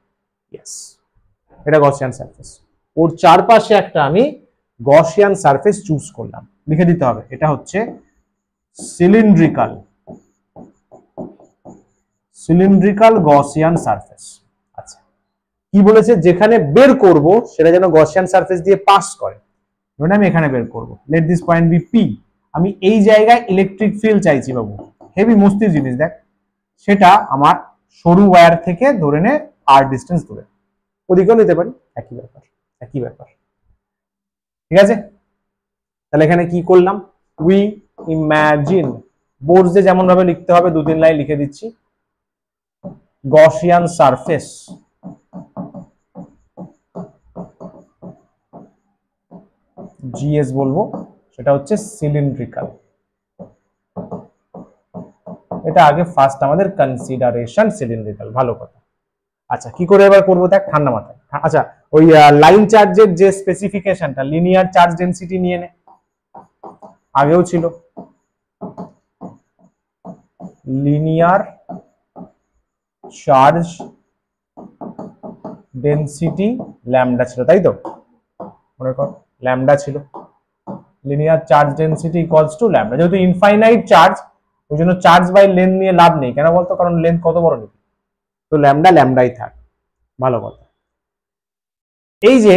ইয়েস, এটা গসিয়ান সারফেস। ওর চারপাশে একটা আমি গসিয়ান সারফেস চুজ করলাম, লিখে দিতে হবে এটা হচ্ছে সিলিন্ড্রিক্যাল, সিলিন্ড্রিক্যাল গসিয়ান সারফেস। আচ্ছা, কি বলেছে? যেখানে বের করব সেটা যেন গসিয়ান সারফেস দিয়ে পাস করে। মানে আমি এখানে বের করব, let this point B P. আমি এই জায়গায় ইলেকট্রিক ফিল্ড চাইছি বাবু, হেভি মস্তির জিনিস দেখ। সেটা আমার সরু ওয়্যার থেকে ধরে নে আর ডিস্টেন্স ধরে, ওদিকেও নিতে পারি, একই ব্যাপার, একই ব্যাপার, ঠিক আছে। তাহলে এখানে কি করলাম? উই ইমাজিন, বোর্ডে যেমন ভাবে লিখতে হবে 2-3 লাইন লিখে দিচ্ছি। গসিয়ান সারফেস জিএস বলবো, সেটা হচ্ছে সিলিন্ড্রিক্যাল। এটা আগে ফার্স্ট আমাদের কনসিডারেশন সিলিন্ড্রিক্যাল, ভালো কথা। আচ্ছা, কি করে এবার করবো দেখ ঠান্ডা মাথায়। আচ্ছা, ওই লাইন চার্জের যে স্পেসিফিকেশনটা, লিনিয়ার চার্জ ডেনসিটি নিয়ে নে, আগেও ছিল লিনিয়ার চার্জ ডেনসিটি ল্যামডা ছিল, তাই তো? মনে কর ল্যামডা ছিল, linear charge density equals to lambda. যেহেতু ইনফাইনাইট চার্জ, ওই জন্য চার্জ বাই লেন্থ নিয়ে লাভ নেই, কেন বলতো? কারণ লেন্থ কত বড় নেই, তো ল্যামডা ল্যামডাই থাক, ভালো কথা। এই যে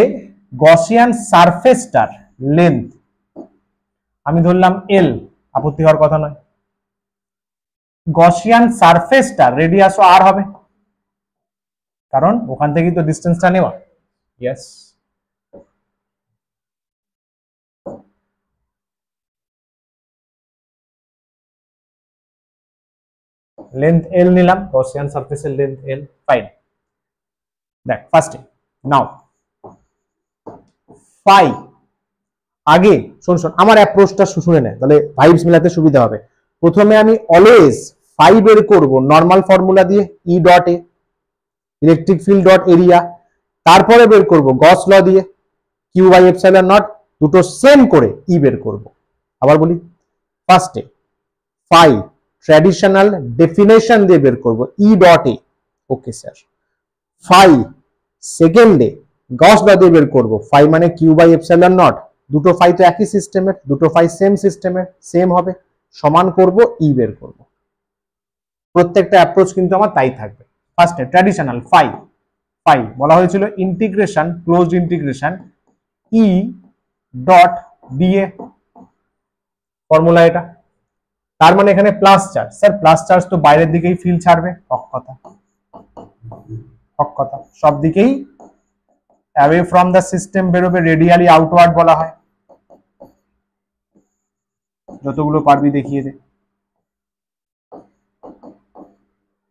গসিয়ান সারফেসটার লেন্থ আমি ধরলাম এল, আপত্তি হওয়ার কথা নয়। গসিয়ান সারফেসটার রেডিয়াসও আর হবে, কারণ ওখান থেকেই তো ডিস্টেন্সটা নেওয়া। ইয়েস, লেন্থ এল নিলাম, গসিয়ান সারফেসের লেন্থ এল, ফাইন। দেখ ফার্স্টে নাও ফাই, আগে শোন শোন আমার অ্যাপ্রোচটা শুনে নে, তাহলে ভাইবস মেলাতে সুবিধা হবে। প্রথমে আমি অলওয়েজ ফাই বের করব নর্মাল ফর্মুলা দিয়ে, ই ডট এ, ইলেকট্রিক ফিল্ড ডট এরিয়া। তারপরে বের করব গস ল দিয়ে, কিউ বাই এপসাইলন নট, দুটো সেম করে ই বের করব। আবার বলি, ফার্স্টে ফাই ট্র্যাডিশনাল ডেফিনেশন দিয়ে বের করব, E dot A, okay sir. Phi সেকেন্ডে গস ল দিয়ে বের করব, ফাই মানে কিউ বাই এপসাইলন নট, দুটো ফাই তো একই সিস্টেমের, দুটো ফাই সেম সিস্টেমের, সেম হবে, সমান করব, ই বের করব। প্রত্যেকটা অ্যাপ্রোচ কিন্তু আমার তাই থাকবে। ফার্স্টে ট্র্যাডিশনাল ফাই, ফাই বলা হয়েছিল integration, closed integration E dot DA, formula এটা। তার মানে এখানে plus charge, sir plus charge তো বাইরের দিকেই ফিল্ড ছাড়বে, হক কথা, হক কথা, সব দিকেই অ্যাওয়ে ফ্রম দ্য সিস্টেম বেরোবে, রেডিয়ালি আউটওয়ার্ড বলা হয়। যতগুলো পারবি দেখিয়ে দে।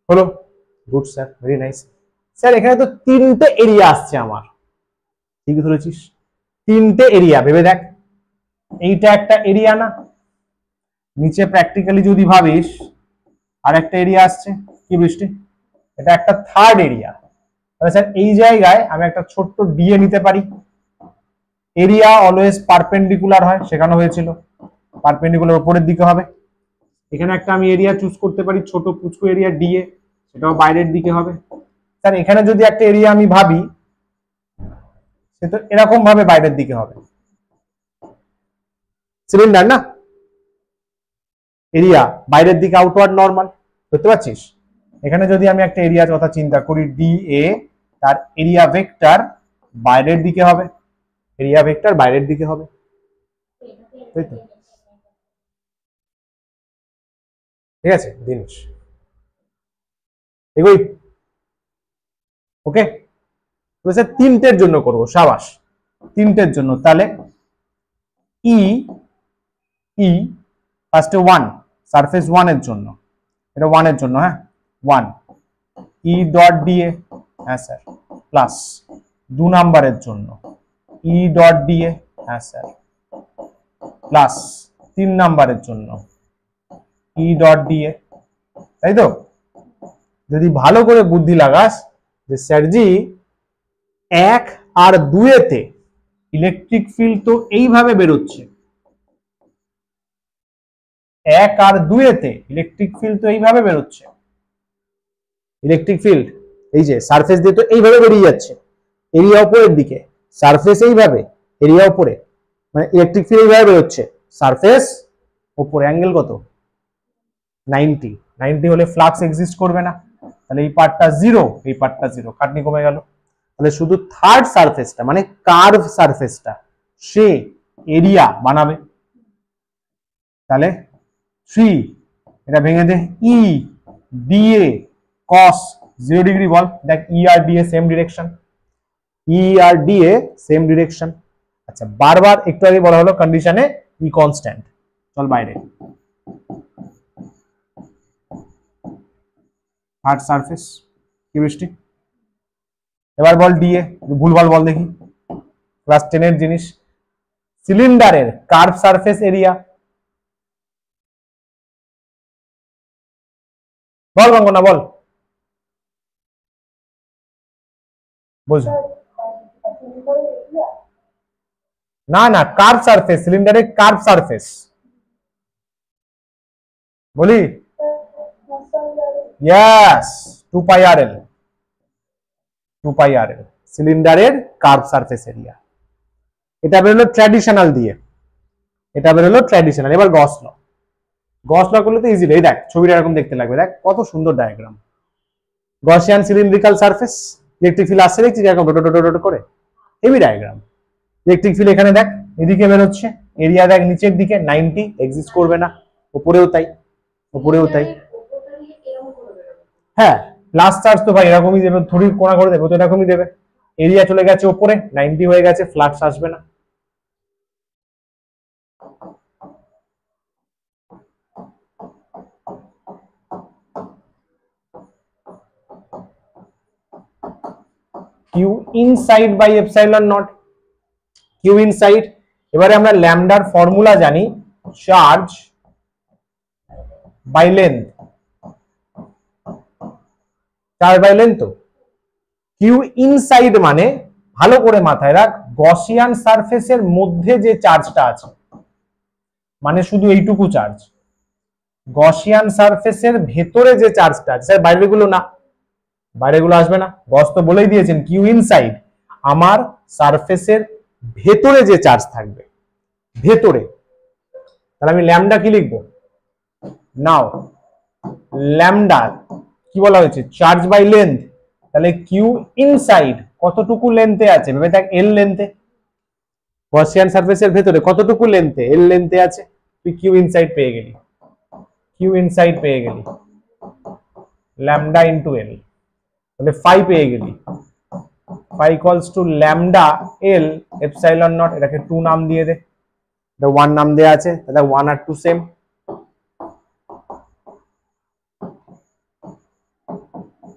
হলো, good sir, very nice. Sir এখানে তো তিনটে এরিয়া আসছে আমার, ঠিকই ধরেছিস, তিনটে এরিয়া, ভেবে দেখ। এইটা একটা এরিয়া না, নিচে প্র্যাকটিক্যালি যদি ভাবিস আর একটা এরিয়া আসছে, কি বৃষ্টি, এটা একটা থার্ড এরিয়া। তাহলে স্যার এই জায়গায় আমি একটা ছোট্ট ডিএ নিতে পারি। এরিয়া অলওয়েজ পারপেন্ডিকুলার হয়, শেখানো হয়েছিল, পারপেন্ডিকুলার উপরের দিকে হবে। এখানে একটা আমি এরিয়া চুজ করতে পারি, ছোট পুচকু এরিয়া ডিএ, সেটাও বাইরের দিকে হবে। স্যার এখানে যদি একটা এরিয়া আমি ভাবি, সে তো এরকম ভাবে বাইরের দিকে হবে, সিলিন্ডার না, এরিয়া বাইরের দিকে আউটওয়ার্ড নরমাল, বুঝতে পারছিস? এখানে যদি আমি একটা এরিয়ার কথা চিন্তা করি ডি এ, তার এরিয়া ভেক্টর বাইরের দিকে হবে, এরিয়া ভেক্টর বাইরের দিকে হবে, ঠিক আছে জিনিস এগুই, ওকে। বলেছে তিনটের জন্য করব, সাবাস, তিনটের জন্য। তাহলে ই ই ফার্স্টে 1 সারফেস 1 এর জন্য, এটা 1 এর জন্য, হ্যাঁ 1 ই ডট ডিএ, হ্যাঁ স্যার, প্লাস 2 নাম্বারের জন্য ই ডট ডিএ, হ্যাঁ স্যার, প্লাস 3 নাম্বারের জন্য ই ডট ডিএ, তাই তো? যদি ভালো করে বুদ্ধি লাগাস যে স্যারজি 1 আর 2 এতে ইলেকট্রিক ফিল্ড তো এইভাবে বেরোচ্ছে, 1 আর 2 এতে ইলেকট্রিক ফিল্ড তো এইভাবে বেরোচ্ছে, ইলেকট্রিক ফিল্ড এই যে সারফেস দিয়ে তো এইভাবে বেরিয়ে যাচ্ছে, এরিয়া উপরের দিকে, সারফেস এইভাবে, এরিয়া উপরে, মানে ইলেকট্রিক ফিল্ড এইভাবে বেরোচ্ছে, সারফেস উপরে, অ্যাঙ্গেল কত 90, 90 হলে ফ্লাক্স এক্সিস্ট করবে না, তাহলে এই পার্টটা 0, এই পার্টটা 0, খাটনি কমে গেল। তাহলে শুধু থার্ড সারফেসটা মানে কার্ভ সারফেসটা সে এরিয়া বানাবে। তাহলে 3, এটা ভেঙে দে, ই ডিএ কস 0 ডিগ্রি বল, দেখ ই আর ডিএ সেম ডিরেকশন, ই আর ডিএ সেম ডিরেকশন। আচ্ছা, বারবার একটু আগে বলা হলো কন্ডিশনে ই কনস্ট্যান্ট, চল বাইরে, থার্ড সারফেস কেমিস্ট্রি। এবার বল ডিএ, ভুলভাল বল দেখি, ক্লাস 10 এর জিনিস, সিলিন্ডারের কার্ভ সারফেস এরিয়া, বল গঙ্গনা বল, বুঝ না না, কার্ভ সারফেস, সিলিন্ডারের কার্ভ সারফেস বলি, ইয়েস 2 পাই আর এল, 2 পাই আর এল সিলিন্ডারের কার্ভ সারফেস এরিয়া। এটা বেরোলো ট্র্যাডিশনাল দিয়ে, এটা বেরোলো ট্র্যাডিশনাল। এবার গস ল, গস ল করলে তো ইজি, এই দেখ ছবিটা এরকম দেখতে লাগবে, দেখ কত সুন্দর diagram, Gaussian cylindrical surface, electric field আসছে দেখছিস এরকম ডট ডট ডট করে, হেভি ডায়াগ্রাম। ইলেকট্রিক ফিল্ড এখানে দেখ এদিকে বেরোচ্ছে, এরিয়া দেখ নিচের দিকে 90, এক্সিস্ট করবে না, উপরেও তাই, উপরেও তাই, হ্যাঁ প্লাস চার্জ তো ভাই এরকমই দেবে, থোড়ি কোণা করে দেবে তো এরকমই দেবে, এরিয়া চলে গেছে উপরে 90 হয়ে গেছে, ফ্লাক্স আসবে না। Q inside by epsilon naught, Q inside. এবারে আমরা ল্যামডার ফর্মুলা জানি, charge by length, charge by length. তো কিউ ইনসাইড মানে ভালো করে মাথায় রাখ, গসিয়ান সারফেসের মধ্যে যে চার্জটা আছে, মানে শুধু এইটুকু চার্জ, গসিয়ান সারফেসের ভেতরে যে চার্জটা আছে, স্যার বাইরেগুলো না, বাইরেগুলো আসবে না, গস তো বলেই দিয়েছেন কিউ ইনসাইড, আমার সারফেসের ভেতরে যে চার্জ থাকবে, ভেতরে। তাহলে আমি ল্যামডা কি লিখবো, নাও ল্যামডা কি বলা হয়েছে, চার্জ বাই লেন্থ। তাহলে কিউ ইনসাইড কতটুকু লেন্থে আছে ভেবে দেখ, এল লেন্থে, গসিয়ান সারফেসের ভেতরে কতটুকু লেন্থে, এল লেন্থে আছে, তুই কিউ ইনসাইড পেয়ে গেলি, কিউ ইনসাইড পেয়ে গেলি, ল্যামডা ইনটু এল, তাহলে 5 পেয়ে গেলি, 5 equals to lambda L epsilon not, এটাকে 2 নাম দিয়ে দে, এটা 1 নাম দেয়া আছে, তাহলে 1 আর 2 সেম।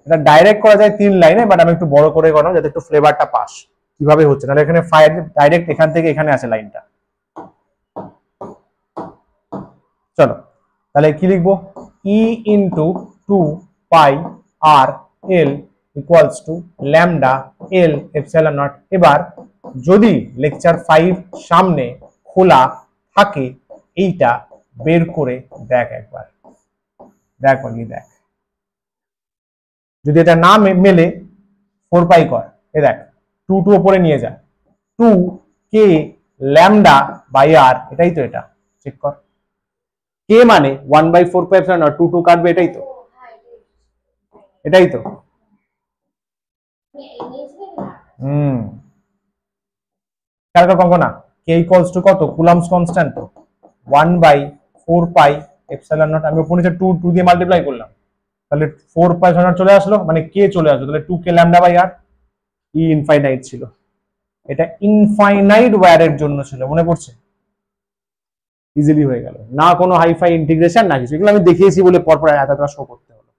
এটা ডাইরেক্ট করা যায় 3 লাইনে, বাট আমি একটু বড় করে করলাম যাতে একটু ফ্লেভারটা পাস কিভাবে হচ্ছে, নাহলে এখানে ফায়ার ডাইরেক্ট এখান থেকে এখানে আসে লাইনটা। চলো তাহলে কি লিখবো, E into 2 pi R L equals to lambda L epsilon naught. এবার যদি লেকচার 5 সামনে খোলা থাকে, এইটা বের করে দেখ একবার, দেখ অনলি দেখ, যদি এটা না মেলে 4 পাই কর, এ দেখ 2 2 উপরে নিয়ে যা, 2 কে ল্যামডা বাই আর, এটাই তো, এটা চেক কর, কে মানে 1/4 পাই এপসাইলন নট, 2 2 কাটবে, এটাই তো, এটাই তো। কার কঙ্কনা, কে ইকুয়ালস টু কত, কুলাম্বস কনস্ট্যান্ট তো 1/4 পাই এপসাইলন নট, আমি উপর নিচে 2 2 দিয়ে মাল্টিপ্লাই করলাম, তাহলে 4 পাই এপসাইলন নট চলে আসলো, মানে কে চলে আসলো, তাহলে 2 K lambda by R, E infinite ছিল, এটা ইনফাইনাইট ওয়্যারের জন্য ছিল, মনে পড়ছে? ইজিলি হয়ে গেল, না কোনো হাইফাই ইন্টিগ্রেশন না কিছু, এগুলো আমি দেখিয়েছি বলে পরপর এতটা শো করতে হলো।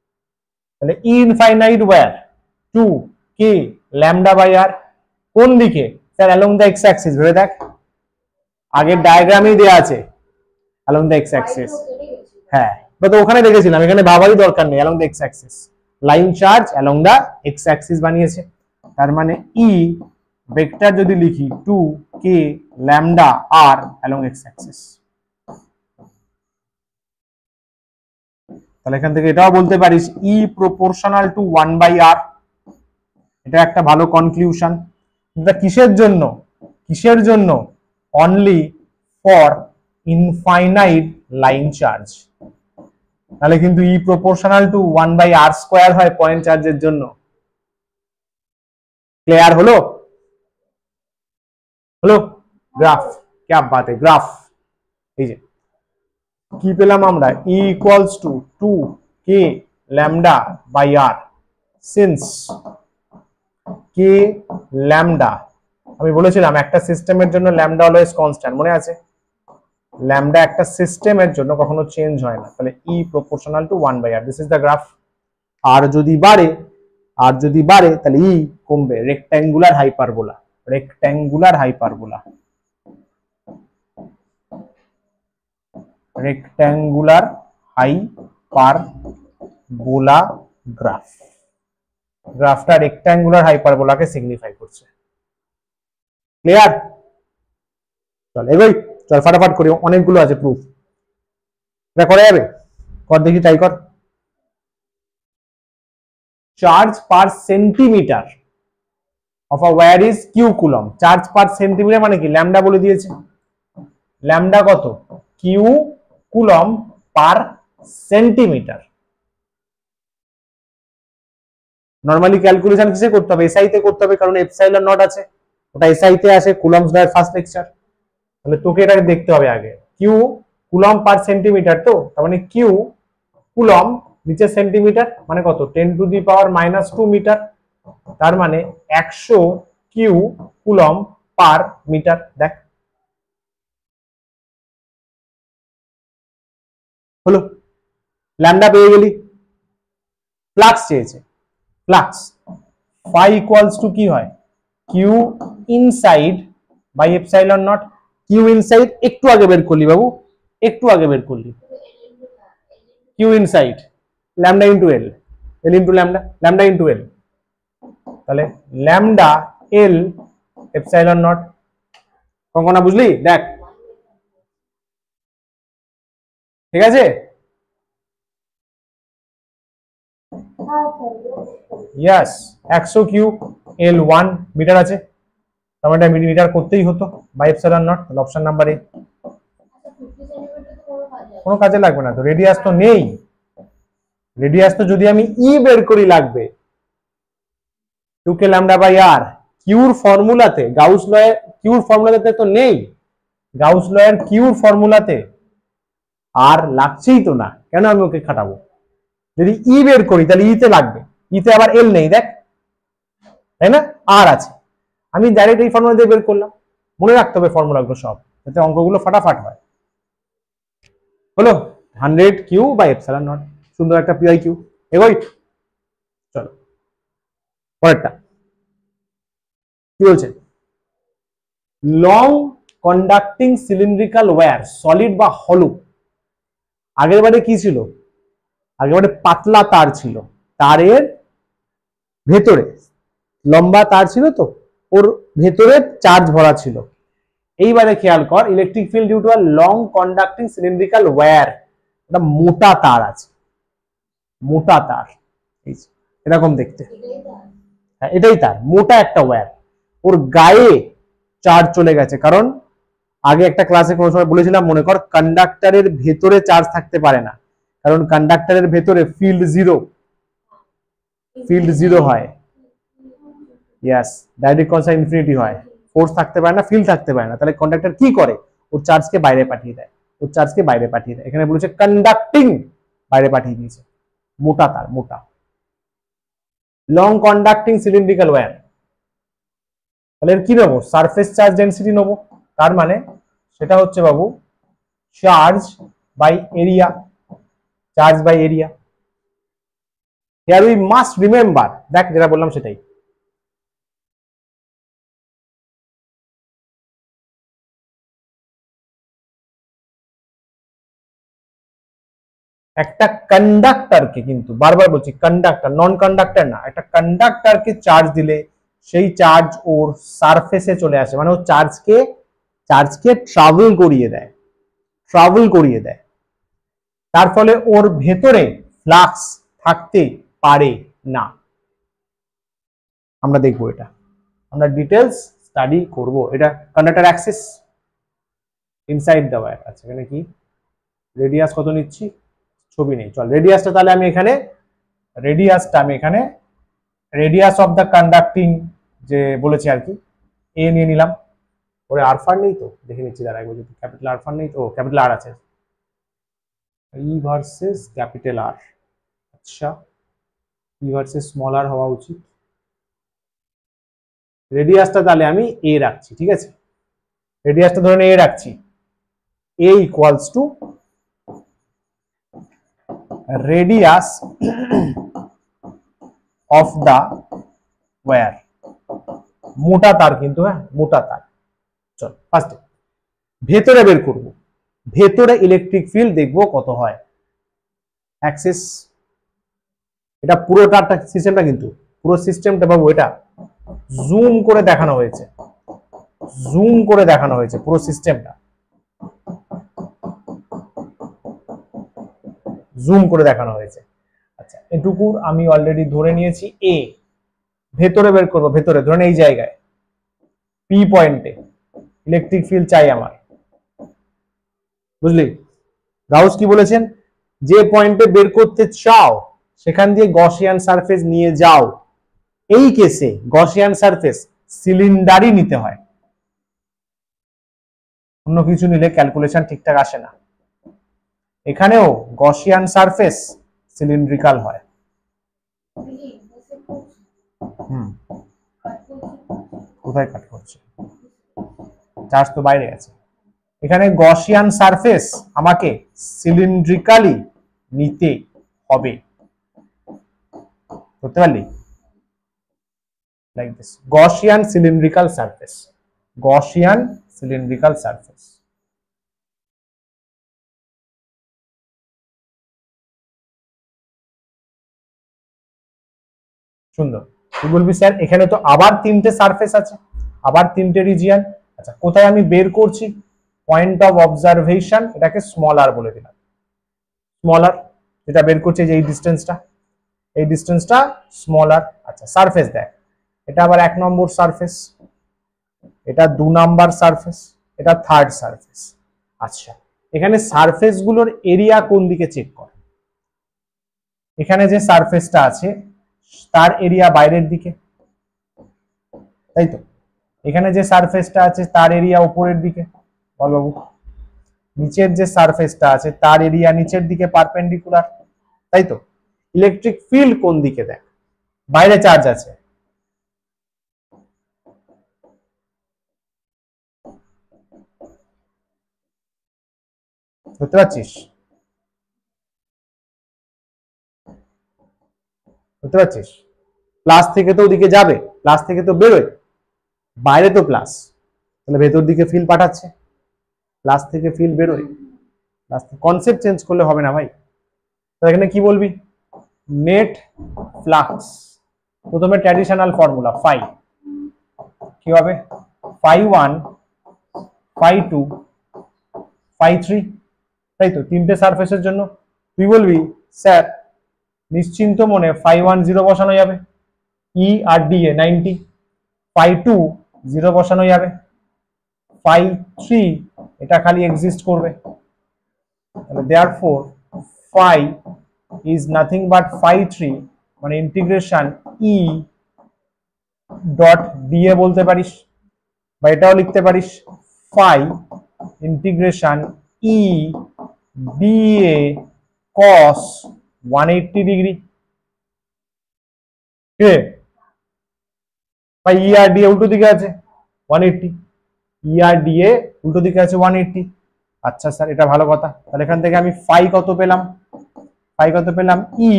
তাহলে infinite wire 2k lambda by R, কোন দিকে sir? Along the X axis, ভেবে দেখ, আগের ডায়াগ্রামেই দেয়া আছে অ্যালং দ্য এক্স অ্যাক্সিস। হ্যাঁ, তো ওখানে দেখেছিলাম, এখানে ভাবারই দরকার নেই, along the X Axis, line charge along the X Axis বানিয়েছে। তার মানে ই ভেক্টর যদি লিখি 2k ল্যামডা আর অ্যালং এক্স অ্যাক্সিস, তাহলে এখান থেকে এটাও বলতে পারিস ই প্রপোর্শনাল টু 1/r, এটা একটা ভালো কনক্লুশন। এটা কিসের জন্য? কিসের জন্য? Only for infinite line charge. তাহলে কিন্তু ই প্রপোর্শনাল টু 1/r স্কয়ার হয় পয়েন্ট চার্জের জন্য। ক্লিয়ার হলো? হলো? গ্রাফ, क्या बात है, গ্রাফ। এই যে কি পেলাম আমরা, E equals to 2k lambda by R, since K lambda, আমি বলেছিলাম একটা সিস্টেমের জন্য ল্যামডা অলওয়েজ কনস্ট্যান্ট, মনে আছে? ল্যামডা একটা সিস্টেমের জন্য কখনো চেঞ্জ হয় না, তাহলে E proportional to 1/r, this is the graph. R যদি বাড়ে তাহলে ই কমবে, rectangular hyperbola, rectangular hyperbola, rectangular hyperbola graph. গ্রাফটা রেক্ট্যাঙ্গুলার হাইপারবোলাকে সিগনিফাই করছে। ক্লিয়ার? চল এগোই, চল ফাটাফাট করি, অনেকগুলো আছে প্রুফ। এটা করা যাবে? কর দেখি, ট্রাই কর। Charge per centimetre of a wire is Q coulomb. Charge per centimetre মানে কি? ল্যামডা বলে দিয়েছে, ল্যামডা কত? Q coulomb per centimetre. Normally calculation কিসে করতে হবে? এসআই তে করতে হবে, কারণ এপসাইলন নট আছে, ওটা এসআই তে আসে, কুলমস লয়ের ফার্স্ট লেকচার। তাহলে তোকে এটাকে দেখতে হবে আগে, কিউ কুলম পার সেন্টিমিটার, তো তার মানে কিউ কুলম নিচে সেন্টিমিটার মানে কত? 10⁻⁻² মিটার, তার মানে 100 কিউ কুলম পার মিটার। দেখ হলো, ল্যামডা পেয়ে গেলি। ফ্লাক্স চেয়েছে, ফ্লাক্স ফাই ইকুয়ালস টু কি হয়? Q inside by epsilon naught. Q inside একটু আগে বের করলি বাবু, একটু আগে বের করলি, Q inside lambda into L, L into lambda, lambda into L, তাহলে lambda L epsilon naught. Kankana বুঝলি? দেখ, ঠিক আছে? ইয়াস, 100 কিউ এল 1 মিটার আছে, তার মানে মিটার করতেই হতো বাই এপসাইলন নট। তাহলে অপশন নাম্বার এ। কোনো কাজে লাগবে না তো, রেডিয়াস তো নেই, রেডিয়াস তো যদি আমি ই বের করি লাগবে 2k ল্যামডা বাই আর, কিউর ফর্মুলাতে, গাউস লয়ের কিউর ফর্মুলাতে তো নেই, গাউস লয়ের কিউর ফর্মুলাতে আর লাগছেই তো না, কেন আমি ওকে খাটাবো? যদি ই বের করি তাহলে ইতে লাগবে, ইতে আবার এল নেই, দেখ, তাই না? আর আছে, আমি ডাইরেক্ট এই ফর্মুলা দিয়ে বের করলাম। মনে রাখতে হবে ফর্মুলাগুলো সব, যাতে অঙ্কগুলো ফাটাফাট হয়। হলো 100 কিউ বাই এপসাইলন নট, সুন্দর একটা পিআই কিউ। এগোই, চলো পরেরটা কি বলছে? Long conducting cylindrical wire, solid বা হলো। আগের বারে কি ছিল? আগের বারে পাতলা তার ছিল, তারের ভেতরে লম্বা তার ছিল, তো ওর ভেতরে চার্জ ভরা ছিল। এইবারে খেয়াল কর, electric field due to a long conducting cylindrical wire, একটা মোটা তার আছে, মোটা তার, এরকম দেখতে, হ্যাঁ এটাই তার, মোটা একটা ওয়্যার, ওর গায়ে চার্জ চলে গেছে। কারণ আগে একটা ক্লাসে কোনো সময় বলেছিলাম, মনে কর, কন্ডাক্টরের ভেতরে চার্জ থাকতে পারে না, কারণ কন্ডাক্টরের ভেতরে ফিল্ড জিরো হয়। ইয়াস, ডাইরেক্ট কনস্ট্যান্ট ইনফিনিটি হয়, ফোর্স থাকতে পারে না, ফিল্ড থাকতে পারে না। তাহলে কন্ডাক্টর কি করে? ওর চার্জকে বাইরে পাঠিয়ে দেয়, ওর চার্জকে বাইরে পাঠিয়ে দেয়। এখানে বলেছে কন্ডাক্টিং, বাইরে পাঠিয়ে দিয়েছে, মোটা তার, মোটা। লং কন্ডাক্টিং সিলিন্ড্রিক্যাল ওয়্যার, তাহলে এর কি নেবো, সারফেস চার্জ ডেন্সিটি নেবো। তার মানে সেটা হচ্ছে বাবু charge by area, charge by area. Here we must remember, দেখ যেটা বললাম সেটাই, একটা কন্ডাক্টরকে, কিন্তু বারবার বলছি কন্ডাক্টর, নন কন্ডাক্টর না, একটা কন্ডাক্টরকে চার্জ দিলে সেই চার্জ ওর সারফেসে চলে আসে, মানে ও চার্জকে ট্রাভেল করিয়ে দেয়, ট্রাভেল করিয়ে দেয়। তার ফলে ওর ভেতরে ফ্লাক্স থাকতে পারে না। আমরা দেখবো এটা, আমরা ডিটেলস স্টাডি করব। এটা conductor axis inside the wire. আচ্ছা এখানে কি রেডিয়াস কত নিচ্ছি, ছবি নেই, চল রেডিয়াসটা তাহলে আমি এখানে, রেডিয়াস অফ দ্য কন্ডাক্টিং যে বলেছি আর কি, এ নিয়ে নিলাম। ওরে আরফার নেই তো, দেখে নিচ্ছি দাঁড়া একবার, যদি ক্যাপিটাল আরফার নেই তো, ক্যাপিটাল আর আছে, ই ভার্সেস ক্যাপিটাল আর। আচ্ছা ই ভার্সেস স্মল আর হওয়া উচিত। রেডিয়াসটা তাহলে আমি এ রাখছি, ঠিক আছে, রেডিয়াসটা ধরে এ রাখছি, A equals to radius of the wire, মোটা তার কিন্তু, হ্যাঁ মোটা তার। চল ফার্স্টে ভেতরে বের করব, ভেতরে ইলেকট্রিক ফিল্ড দেখবো কত হয়। অ্যাক্সিস, এটা পুরো তারটা সিস্টেমটা, কিন্তু পুরো সিস্টেমটা বাবু এটা জুম করে দেখানো হয়েছে, জুম করে দেখানো হয়েছে পুরো সিস্টেমটা, জুম করে দেখানো হয়েছে। আচ্ছা এটুকু আমি অলরেডি ধরে নিয়েছি এ, ভেতরে বের করবো, ভেতরে ধরেন এই জায়গায় পি পয়েন্টে ইলেকট্রিক ফিল্ড চাই আমার, বুঝলি? গাউস কি বলেছেন, যে পয়েন্টে বের করতে চাও সেখান দিয়ে গসিয়ান সারফেস নিয়ে যাও। এই কেসে গসিয়ান সারফেস সিলিন্ডারই নিতে হয়, অন্য কিছু নিলে ক্যালকুলেশন ঠিকঠাক আসে না। এখানেও গসিয়ান সারফেস সিলিন্ড্রিক্যাল হয়। কোথায় কাট করছে, চার্জ তো বাইরে গেছে। এখানে গসিয়ান সারফেস আমাকে সিলিন্ড্রিক্যালি নিতে হবে, করতে পারলি? Like this, Gaussian cylindrical surface, Gaussian cylindrical surface. সুন্দর। তুই বলবি স্যার এখানে তো আবার তিনটে সারফেস আছে, আবার তিনটে রিজিয়ন। আচ্ছা কোথায় আমি বের করছি, পয়েন্ট অফ অবজারভেশন, এটাকে স্মল আর বলে দিলাম, স্মল আর যেটা বের করছে যে এই ডিস্টেন্সটা স্মল আর। আচ্ছা সারফেস দেখ, এটা আবার 1 নম্বর সারফেস, এটা 2 নাম্বার সারফেস, এটা 3rd সারফেস। আচ্ছা এখানে সারফেস গুলোর এরিয়া কোন দিকে চেক কর, এখানে যে সারফেসটা আছে তার এরিয়া বাইরের দিকে, তাই তো? এখানে যে সারফেসটা আছে তার এরিয়া উপরের দিকে, বল বাবু। নিচের যে সারফেসটা আছে তার এরিয়া নিচের দিকে পারপেন্ডিকুলার, তাই তো? ইলেকট্রিক ফিল্ড কোন দিকে, দেখ বাইরে চার্জ আছে, বুঝতে পারছিস? বুঝতে পারছিস? প্লাস থেকে তো ওদিকে যাবে, প্লাস থেকে তো বেরোয়, বাইরে তো প্লাস, তাহলে ভেতর দিকে ফিল্ড পাঠাচ্ছে, প্লাস থেকে ফিল্ড বেরোয়, প্লাস কনসেপ্ট চেঞ্জ করলে হবে না ভাই। তো এখানে কি বলবি, নেট ফ্লাক্স, প্রথমে ট্র্যাডিশনাল ফর্মুলা ফাই, কি হবে φ1 φ2 φ3, তাই তো? তিনটে সারফেসের জন্য তুই বলবি স্যার নিশ্চিন্ত মনে φ1 0 বসানো যাবে, ই আর ডি এ 90, φ2 0 বসানো যাবে, φ3 এটা খালি এক্সিস্ট করবে, তাহলে therefore phi is nothing but φ3, মানে ইন্টিগ্রেশন ই ডট ডিএ বলতে পারিস, বা এটাও লিখতে পারিস ফাই ইন্টিগ্রেশন ই ডিএ কস 180 ডিগ্রি। ঠিক আছে ভাই, ই আর ডি উল্টো দিকে আছে, 180, ই আর ডি এ উল্টো দিকে আছে 180। আচ্ছা স্যার, এটা ভালো কথা। তাহলে এখান থেকে আমি ফাই কত পেলাম? ফাই কত পেলাম? ই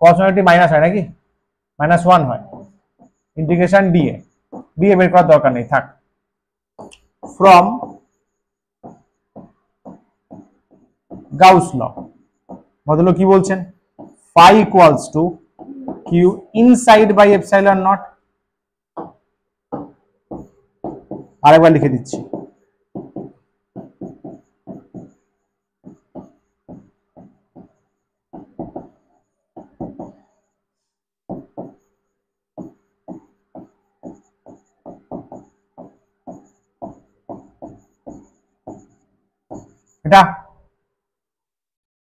cos 180 মাইনাস হয় নাকি? -1 হয়। ইন্টিগ্রেশন ডিএ, ডিএ বের করার দরকার নেই, থাক। ফ্রম গাউস ল, বদলো কি বলছেন? Phi equals to Q inside by epsilon naught. আরেকবার লিখে দিচ্ছি, এটা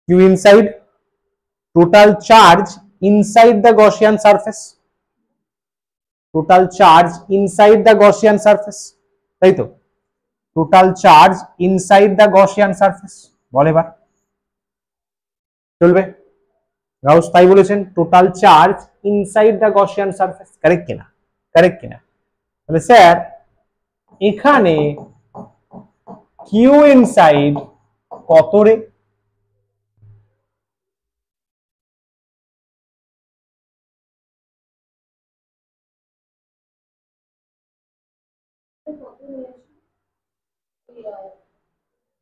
q inside total charge inside the Gaussian surface, total charge inside the Gaussian surface, তাই তো? total charge inside the Gaussian surface, বল এবার চলবে? গাউস তাই বলেছেন, total charge inside the Gaussian surface, correct কিনা? কারেক্ট কিনা? তাহলে স্যার এখানে কিউ ইনসাইড কত রে?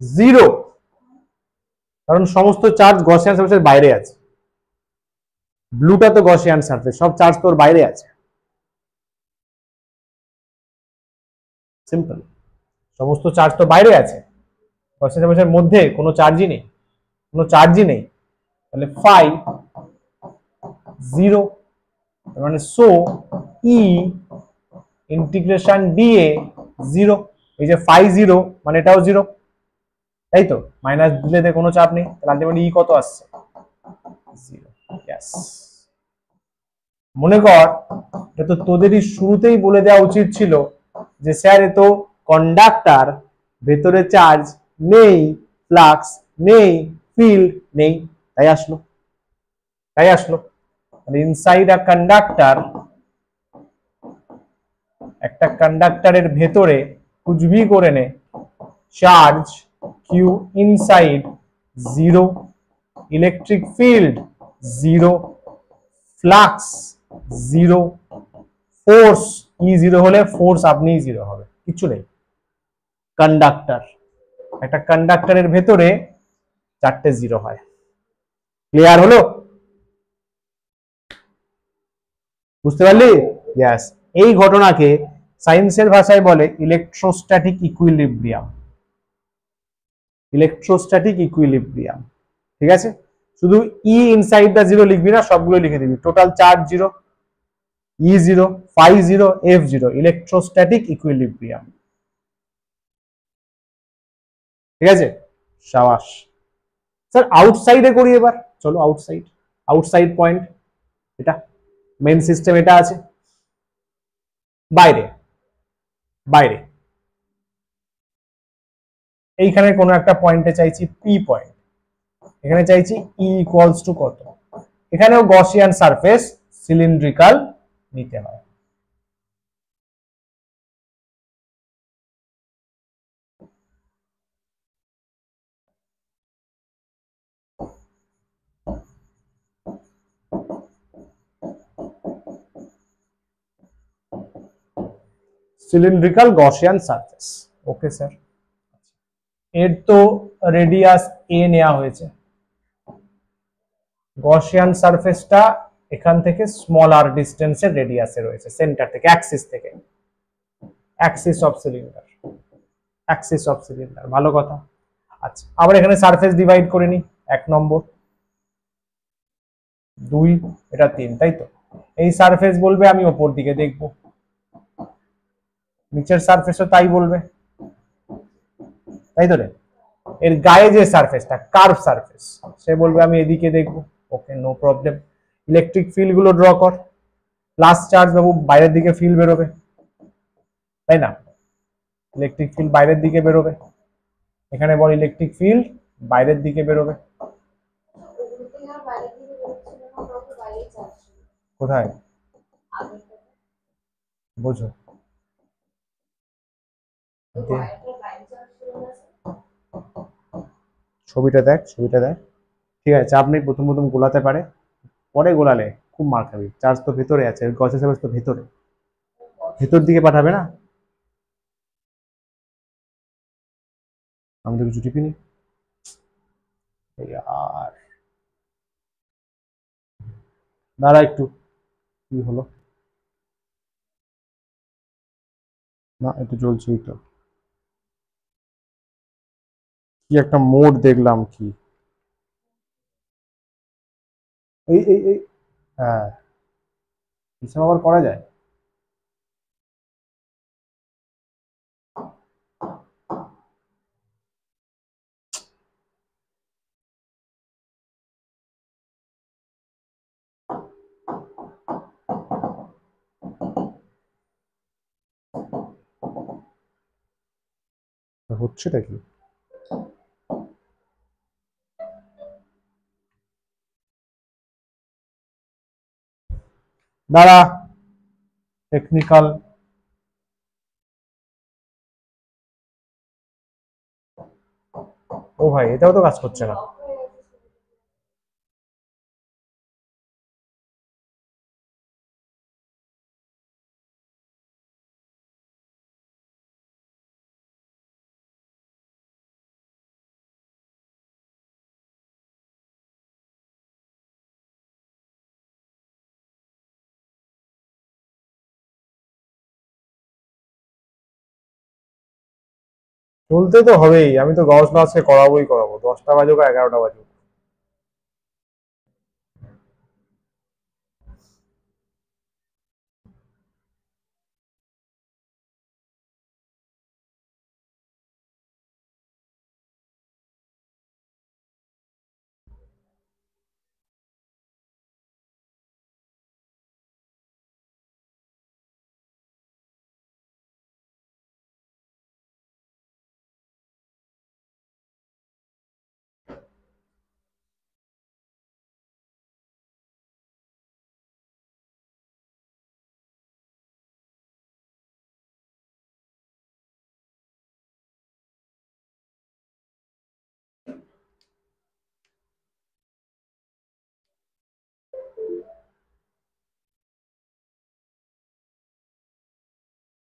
জিরো, কারণ সমস্ত চার্জ গসিয়ান সারফেসের বাইরে আছে। ব্লুটা তো গসিয়ান সারফেস, সব চার্জ তোর বাইরে আছে। সিম্পল, সমস্ত চার্জ তো বাইরে আছে, গসিয়ান সারফেসের মধ্যে কোনো চার্জই নেই, কোনো চার্জই নেই। তাহলে ফাই জিরো, মানে সো ই ইন্টিগ্রেশন ডিএ জিরো। এই যে ফাই জিরো মানে এটাও জিরো, তাই তো? মাইনাস দিলে কোনো চাপ নেই, তাহলে আলটিমেটলি ই কত আসছে? জিরো। ইয়েস, মনে কর এটা তো তোদেরই শুরুতেই বলে দেওয়া উচিত ছিল যে স্যার এ তো কন্ডাক্টর, ভেতরে চার্জ নেই, ফ্লাক্স নেই, ফিল্ড নেই, তাই আসলো, তাই আসলো। ইনসাইড আ কন্ডাক্টর, একটা কন্ডাক্টরের ভেতরে कुछ भी করে নে, charge Q inside zero, electric field zero, flux zero, force E zero হলে ফোর্স আপনি জিরো হবে, কিছু নেই। কন্ডাক্টর, একটা কন্ডাক্টরের ভেতরে চারটে জিরো হয়। ক্লিয়ার হলো? বুঝতে পারলি? ইয়েস, এই ঘটনাকে সায়েন্সের ভাষায় বলে ইলেকট্রোস্ট্যাটিক ইকুইলিব্রিয়াম। ইলেকট্রোস্ট্যাটিক ইকুইলিব্রিয়াম, ঠিক আছে? শুধু ই ইনসাইড দা জিরো লিখবি না, সবগুলো লিখে দিবি। Total charge zero, E zero, phi zero, F zero, electrostatic equilibrium. ঠিক আছে, সাবাস। স্যার আউটসাইডে করি এবার, চলো আউটসাইড, আউটসাইড পয়েন্ট, এটা মেন সিস্টেম, এটা আছে বাইরে, বাইরে এইখানে কোনো একটা পয়েন্টে চাইছি পি পয়েন্ট, এখানে চাইছি ই ইকুয়ালস টু কত। এখানেও গসিয়ান সারফেস, সিলিন্ড্রিক্যাল নিতে হয়। Cylindrical Gaussian surface, okay sir. এর তো রেডিয়াস এ নেওয়া হয়েছে, গসিয়ান সারফেসটা এখান থেকে স্মলার ডিস্টেন্সের রেডিয়াসে রয়েছে, সেন্টার থেকে, অ্যাক্সিস থেকে, Axis of cylinder, Axis of cylinder, ভালো কথা। আচ্ছা, আবার এখানে সারফেস ডিভাইড করে নি, 1 নম্বর, 2, এটা 3, তাই তো? এই সারফেস বলবে আমি ওপর দিকে দেখব, নিচের সারফেসও তাই বলবে, তাই তো রে? এর গায়ে যে সারফেসটা কার্ভ সারফেস, সে বলবে আমি এদিকে দেখব, okay no problem. Electric field গুলো ড্র কর, প্লাস চার্জ বাবু বাইরের দিকে ফিল্ড বেরোবে, তাই না? ইলেকট্রিক ফিল্ড বাইরের দিকে বেরোবে, এখানে বল ইলেকট্রিক ফিল্ড বাইরের দিকে বেরোবে। কোথায় বোঝো? ছবিটা দেখ, ছবিটা দেখ। ঠিক আছে, চাপ নেই, প্রথম প্রথম গোলাতে পারে, পরে গোলালে খুব মার খাবি। চার্জ তো ভেতরে আছে, গসের সার্ভিস তো ভেতরে, ভেতর দিকে পাঠাবে না। আমি তো কিছু টিপিনি আর। দাঁড়া একটু, কি হলো? না এটা চলছেই তো, কি একটা মোড দেখলাম কি। এই হ্যাঁ, এসব আবার করা যায়? হচ্ছেটা কি? দাঁড়া, টেকনিক্যাল। ও ভাই, এটাও তো কাজ করছে না। চলতে তো হবেই, আমি তো গস আজকে করাবোই করাবো, 10টা বাজুক আর 11টা বাজুক।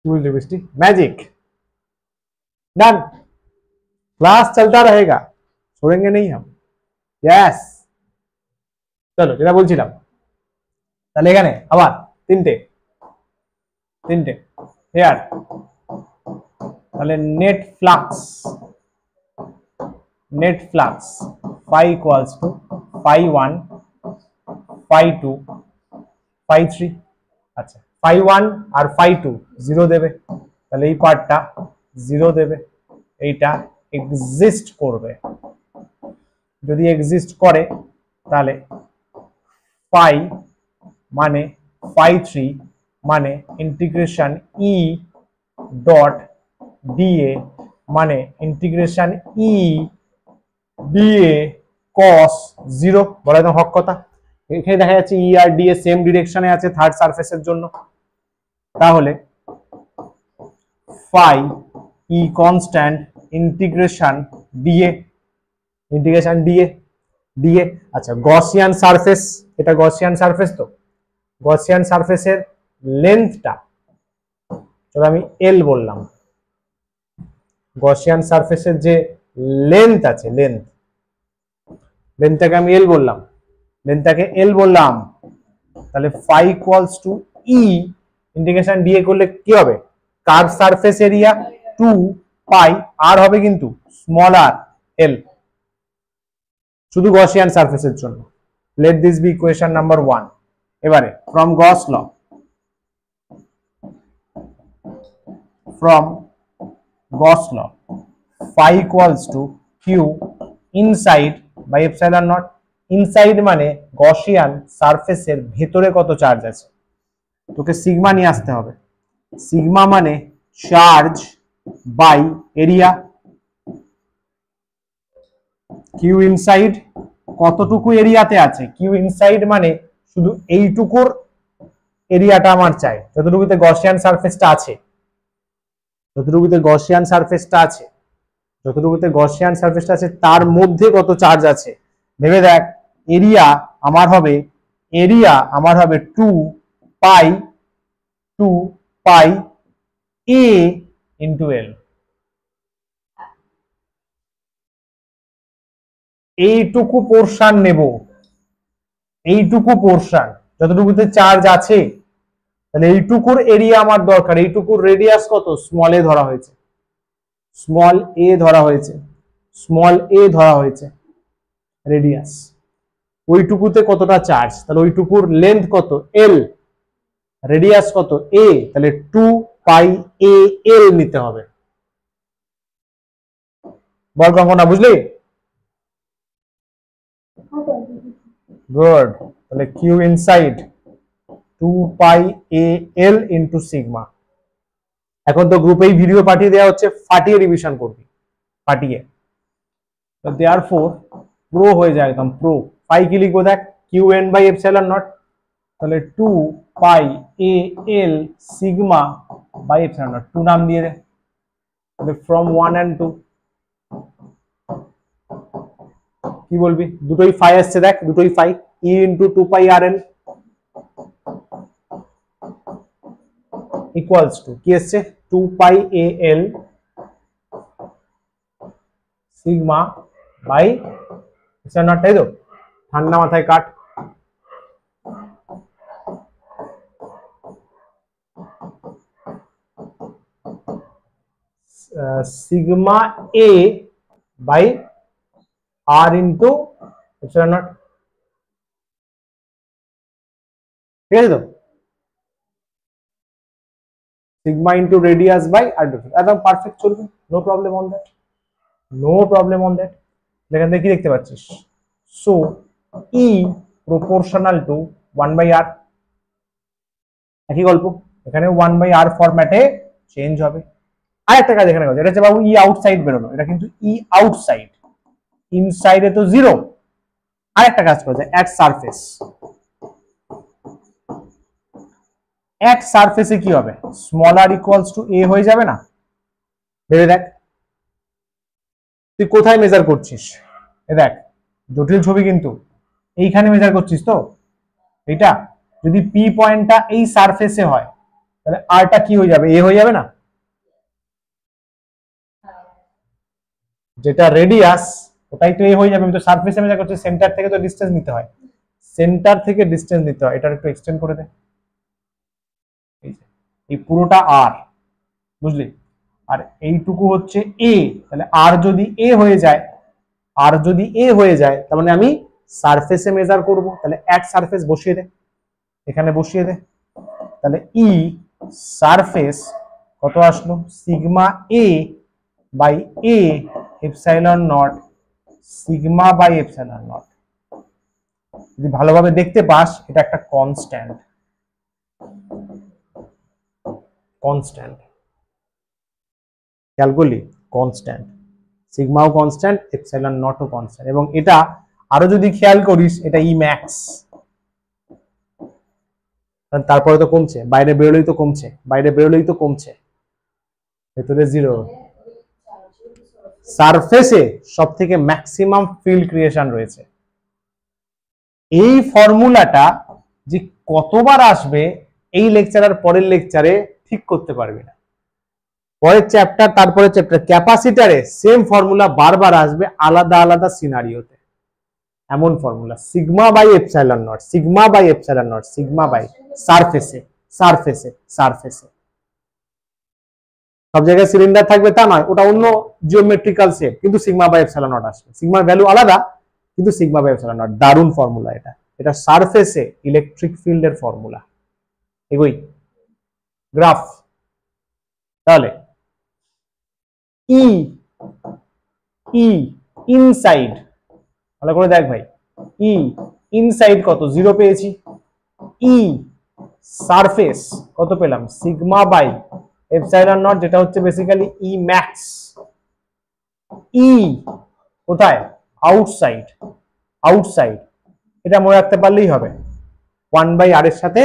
কি বলছি বৃষ্টি? मैजिक डन, क्लास चलता रहेगा, छोड़ेंगे नहीं हम। यस, চলো যেটা বলছিলাম, তাহলে এখানে আবার তিনটে তিনটে হেয়ার, তাহলে net flux phi equals to phi1 phi2 phi3। আচ্ছা, phi1 আর phi2 জিরো দেবে, তাহলে এই পার্টটা জিরো দেবে, এইটা এক্সিস্ট করবে। যদি এক্সিস্ট করে তাহলে phi মানে phi3 মানে ইন্টিগ্রেশন ই ডট ডিএ মানে ইন্টিগ্রেশন ই ডিএ cos 0। বলা একদম হক কথা। এখানে দেখা যাচ্ছে ই আর ডিএ সেম ডিরেকশনে আছে থার্ড সারফেসের জন্য, তাহলে phi ই কনস্ট্যান্ট ইন্টিগ্রেশন ডিএ ডিএ। আচ্ছা, গসিয়ান সারফেস, এটা গসিয়ান সারফেস তো, গসিয়ান সারফেসের লেন্থটা, চলো আমি এল বললাম, গসিয়ান সারফেসের যে লেন্থ আছে, লেন্থটাকে আমি এল বললাম, তাহলে phi equals to E integration D A করলে কি হবে? Curve surface area 2 pi R হবে কিন্তু স্মল আর এল, শুধু গসিয়ান সারফেসের জন্য। Let this be equation number 1। এবারে from Gauss law, phi equals to q inside by epsilon naught. Inside মানে গসিয়ান সারফেসের ভেতরে কত চার্জ আছে, তোকে সিগমা নিয়ে আসতে হবে। সিগমা মানে charge by area, Q inside কতটুকু এরিয়াতে আছে, কিউ ইনসাইড মানে শুধু এইটুকুর এরিয়াটা আমার চাই, যতটুকুতে গসিয়ান সারফেসটা আছে। যতটুকুতে গসিয়ান সারফেসটা আছে, যতটুকুতে গসিয়ান সারফেসটা আছে তার মধ্যে কত চার্জ আছে ভেবে দেখ। এরিয়া আমার হবে 2 পাই a ইন্টু এল। এইটুকু পোর্শন নেব, এইটুকু পোর্শন যতটুকুতে চার্জ আছে, তাহলে এইটুকুর এরিয়া আমার দরকার। এইটুকুর রেডিয়াস কত, স্মল এ ধরা হয়েছে, স্মল এ ধরা হয়েছে, স্মল এ ধরা হয়েছে রেডিয়াস। ওইটুকুতে কতটা চার্জ, তাহলে ওইটুকুর লেন্থ কত এল, রেডিয়াস কত এ, তাহলে 2 পাই এ এল নিতে হবে। বল কঙ্কনা, বুঝলি? গুড। তাহলে Q inside 2 pi A L into sigma. এখন তো গ্রুপেই ভিডিও পাঠিয়ে দেওয়া হচ্ছে, ফাটিয়ে রিভিশন করবি, ফাটিয়ে। তো দেয়ারফর প্রো হয়ে যায় একদম প্রো। পাই কি লিখবো দেখ, Q N by epsilon naught, তাহলে 2 pi A L sigma by epsilon naught. 2 নাম দিয়ে দে, তাহলে ফ্রম 1 and 2 কি বলবি, দুটোই ফাই আসছে দেখ, দুটোই phi, E into 2 pi R L equals to কি এসছে 2 pi A L sigma by epsilon naught, তাই তো? ঠান্ডা মাথায় কাট। Sigma A by R into epsilon naught, ঠিক আছে তো? Sigma into radius by R, একদম পারফেক্ট চলবে, no problem on that, no problem on that. এখান থেকে কি দেখতে পাচ্ছিস, so E proportional to 1 by R, একই গল্প, এখানে 1 বাই আর ফরম্যাটে চেঞ্জ হবে। আর একটা কাজ এখানে এটা হচ্ছে বাবু ই আউটসাইড বেরোলো, এটা কিন্তু ই আউটসাইড, ইনসাইডে তো 0। আর একটা কাজ করা যায়, অ্যাট সারফেস, অ্যাট সারফেসে কি হবে, স্মল আর ইকুয়ালস টু এ হয়ে যাবে না? ভেবে দেখ, তুই কোথায় মেজার করছিস, এ দেখ জটিল ছবি কিন্তু, এইখানে মেজার করছিস তো, এইটা যদি পি পয়েন্টটা এই সারফেসে হয় তাহলে আরটা কি হয়ে যাবে, এ হয়ে যাবে না? যেটা রেডিয়াস ওটাই তো এ হয়ে যাবে, তো সারফেসে মেজার করছিস, সেন্টার থেকে তো ডিসটেন্স নিতে হয়, সেন্টার থেকে ডিসটেন্স নিতে হয়, এটা একটু এক্সটেন্ড করে দে, এই পুরোটা আর, বুঝলি? আর এইটুকু হচ্ছে এ, তাহলে আর যদি এ হয়ে যায়, আর যদি এ হয়ে যায় তার মানে আমি সারফেসে মেজার করব, তাহলে অ্যাট সারফেস বসিয়ে দে, এখানে বসিয়ে দে, তাহলে ই সারফেস কত আসলো, sigma A by A epsilon naught sigma by epsilon naught. যদি ভালোভাবে দেখতে পাস এটা একটা কনস্ট্যান্ট, কনস্ট্যান্ট খেয়াল করলি, কনস্ট্যান্ট, সিগমাও কনস্ট্যান্ট, এপসাইলন নটও কনস্ট্যান্ট, এবং এটা আরো যদি খেয়াল করিস এটা ই ম্যাক্স, তারপরে তো কমছে, বাইরে বেরোলেই তো কমছে, বাইরে বেরোলেই তো কমছে, ভেতরে 0। সারফেসে সব থেকে ম্যাক্সিমাম ফিল্ড ক্রিয়েশন রয়েছে। এই ফর্মুলাটা যে কতবার আসবে এই লেকচার আর পরের লেকচারে ঠিক করতে পারবি না, পরের চ্যাপ্টার তারপরে চ্যাপ্টার ক্যাপাসিটারে সেম ফর্মুলা বারবার আসবে আলাদা আলাদা সিনারিওতে, এমন formula sigma by epsilon naught, sigma by epsilon naught, sigma by সারফেসে, সারফেসে, সারফেসে, সব জায়গায় সিলিন্ডার থাকবে তা নয়, ওটা অন্য জিওমেট্রিক্যাল শেপ, কিন্তু সিগমা বাই এপসাইলন নট আসবে, সিগমার ভ্যালু আলাদা কিন্তু সিগমা বাই এপসাইলন নট। দারুণ ফর্মুলা এটা, এটা সারফেসে ইলেকট্রিক ফিল্ডের ফর্মুলা। এগোই গ্রাফ, তাহলে ই ই ইনসাইড, ভালো করে দেখ ভাই, ই ইনসাইড কত 0 পেয়েছি, ই সারফেস কত পেলাম সিগমা বাই এপসাইলন নট, যেটা হচ্ছে বেসিক্যালি ই ম্যাক্স, ই কোথায় আউটসাইড, আউটসাইড, এটা মনে রাখতে পারলেই হবে 1 বাই আর এর সাথে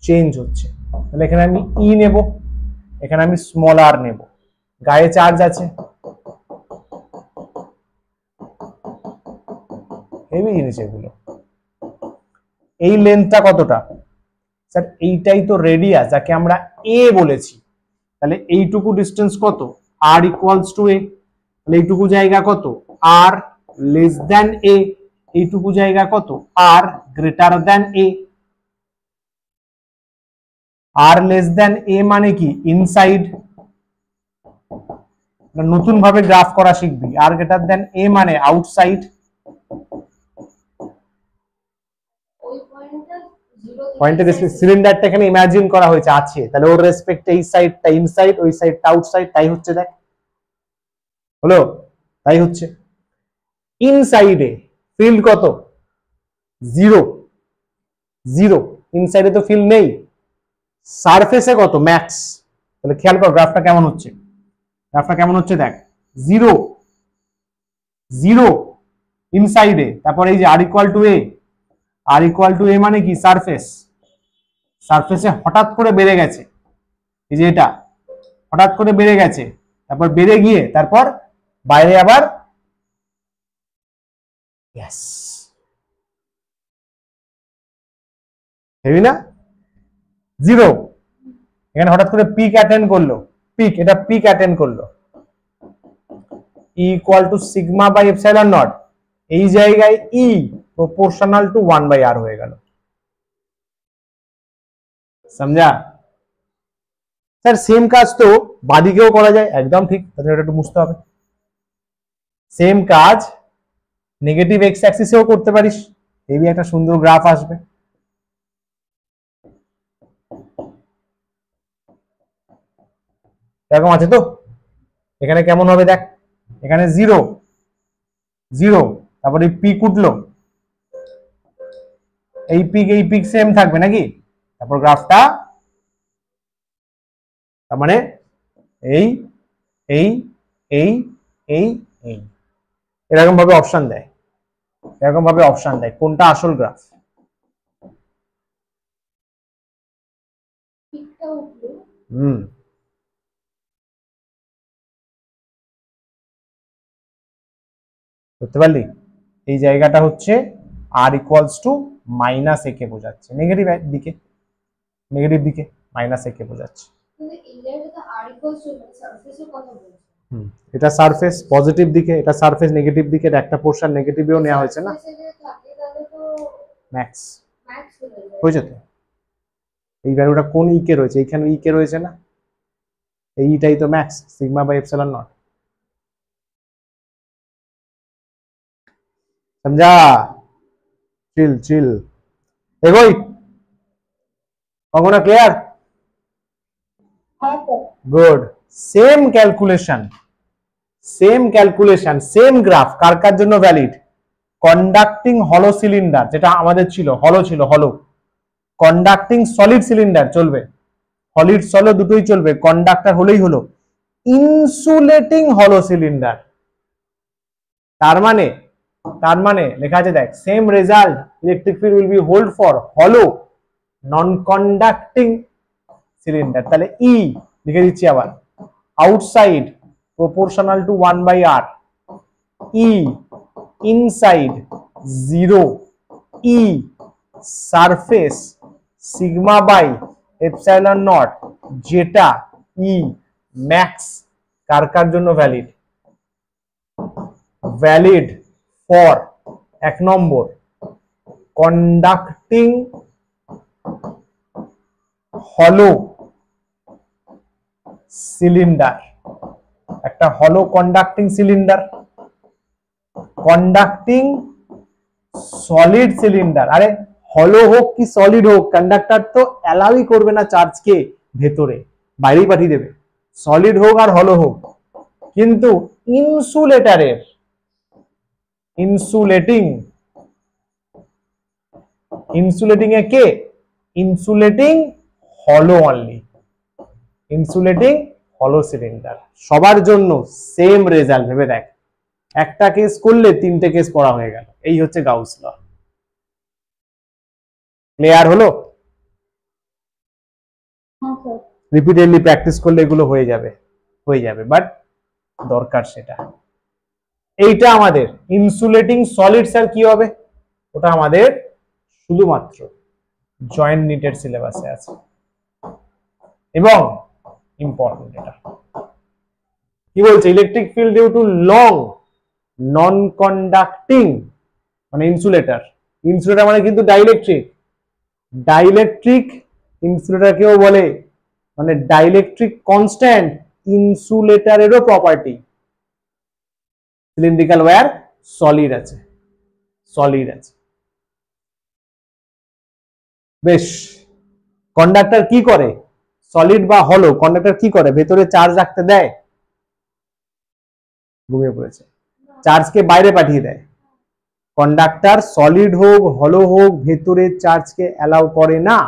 চেঞ্জ হচ্ছে, তাহলে এখানে আমি ই নেব, এখানে আমি স্মল আর নেব, গায়ে চার্জ আছে, হেভি জিনিস এগুলো। এই লেন্থটা কতটা? স্যার এইটাই তো রেডিয়াস, যাকে আমরা এ বলেছি। তাহলে এইটুকু ডিস্টেন্স কত? আর ইকুয়ালস টু এ। তাহলে এইটুকু জায়গা কত? আর লেস দ্যান এ। এইটুকু জায়গা কত? আর greater than a. R less than a মানে কি? ইনসাইড। নতুন ভাবে গ্রাফ করা শিখবি। আর গ্রেটার দ্যান এ মানে আউটসাইড। পয়েন্টের সিলিন্ডারটা এখানে ইমাজিন করা হয়েছে আছে, তাহলে ওর রেসপেক্টে এই সাইডটা ইনসাইড, ওই সাইডটা আউটসাইড, তাই হচ্ছে। দেখ হলো, তাই হচ্ছে। ইনসাইডে ফিল্ড কত? জিরো। জিরো, ইনসাইডে তো ফিল্ড নেই। সারফেসে কত? ম্যাক্স। তাহলে খেয়াল কর গ্রাফটা কেমন হচ্ছে। গ্রাফটা কেমন হচ্ছে দেখ, জিরো জিরো ইনসাইডে, তারপর এই যে R equal to A. R equal to A মানে কি? সারফেস। সারফেসে হঠাৎ করে বেড়ে গেছে, এই যে এটা হঠাৎ করে বেড়ে গেছে, তারপর বেড়ে গিয়ে তারপর বাইরে আবার ইয়েস, হেভি না? জিরো, এখানে হঠাৎ করে পিক অ্যাটেন্ড করলো, পিক, এটা পিক অ্যাটেন্ড করলো। Equal to sigma by epsilon naught, এই জায়গায় ই প্রপোর্শনাল টু 1/r হয়ে গেল। সমঝা? স্যার সেম কাজ তো বাদিকেও করা যায়, একদম ঠিক, তাহলে এটা একটু বুঝতে হবে। সেম কাজ নেগেটিভ এক্স অ্যাক্সিসেও করতে পারিস, এই একটা সুন্দর গ্রাফ আসবে। এরকম আছে তো? এখানে কেমন হবে দেখ, এখানে জিরো জিরো, তারপরে পিক উঠলো, এই পিক সেম থাকবে নাকি? তারপর গ্রাফটা, তার মানে এই এই এই এই এই এরকম ভাবে অপশন দেয়, এরকম ভাবে অপশন দেয় কোনটা আসল গ্রাফ। বুঝতে পারলি? এই জায়গাটা হচ্ছে আর ইকুয়ালস টু মাইনাস এ কে বোঝাচ্ছে, নেগেটিভ দিকে, নেগেটিভ দিকে মাইনাস এ কে বোঝাচ্ছে। এটা সারফেস পজিটিভ দিকে, এটা সারফেস নেগেটিভ দিকে, একটা পোরশন নেগেটিভেও নেওয়া হয়েছে না, ম্যাক্স হয়েছে তো। এই ভ্যালুটা কোন ই কে রয়েছে? এইখানে ই কে রয়েছে না, এইটাই তো max, sigma by epsilon naught. समझा? चिल चिल, देखो कौन clear? Good. Same calculation, same calculation, same graph कार कार জন্য ভ্যালিড। কন্ডাক্টিং হলো সিলিন্ডার, যেটা আমাদের ছিল হলো, ছিল হলো। কন্ডাক্টিং সলিড সিলিন্ডার চলবে, সলিড সলো দুটোই চলবে, কন্ডাক্টর হলেই হলো। ইনসুলেটিং হলো সিলিন্ডার, তার মানে লেখা আছে দেখ, same result electric field will be hold for হলো নন কন্ডাক্টিং সিলিন্ডার। তাহলে ই লিখে দিচ্ছি আবার, outside proportional to 1/r, E inside 0, E surface sigma by epsilon naught, যেটা ই ম্যাক্স কার কার জন্য valid? Valid for 1 number conducting হলো সিলিন্ডার, একটা হলো conducting cylinder, conducting solid cylinder. আরে হলো হোক কি সলিড হোক, কন্ডাক্টর তো অ্যালাউই করবে না চার্জকে ভেতরে, বাইরেই পাঠিয়ে দেবে, সলিড হোক আর হলো হোক। কিন্তু ইনসুলেটরের, ইনসুলেটিং, ইনসুলেটিং এ কে? ইনসুলেটিং হলো অনলি, ইনসুলেটিং হলো সিলিন্ডার। সবার জন্য সেম রেজাল্ট, ভেবে দেখ, একটা কেস করলে 3টে কেস পড়া হয়ে গেল। এই হচ্ছে গাউস ল। ক্লিয়ার হলো? রিপিটেডলি প্র্যাকটিস করলে এগুলো হয়ে যাবে, হয়ে যাবে, বাট দরকার সেটা। এইটা আমাদের ইনসুলেটিং সলিডস আর কি হবে, ওটা আমাদের শুধুমাত্র জয়েন্ট নিটের সিলেবাসে আছে এবং ইম্পর্টেন্ট। এটা কি বলছে, electric field due to long non conducting মানে ইনসুলেটর। ইনসুলেটর মানে কিন্তু ডাইইলেকট্রিক, ডাইইলেকট্রিক ইনসুলেটরকেও বলে, মানে ডাইইলেকট্রিক কনস্ট্যান্ট ইনসুলেটরেরও প্রপার্টি। সিলিন্ড্রিক্যাল ওয়্যার সলিড আছে, সলিড আছে। বেশ, কন্ডাক্টর কি করে, সলিড বা হলো কন্ডাক্টর কি করে, ভেতরে চার্জ রাখতে দেয়, ঘুমিয়ে পড়েছে, চার্জকে বাইরে পাঠিয়ে দেয়। কন্ডাক্টর সলিড হোক হলো হোক ভেতরে চার্জকে অ্যালাউ করে না,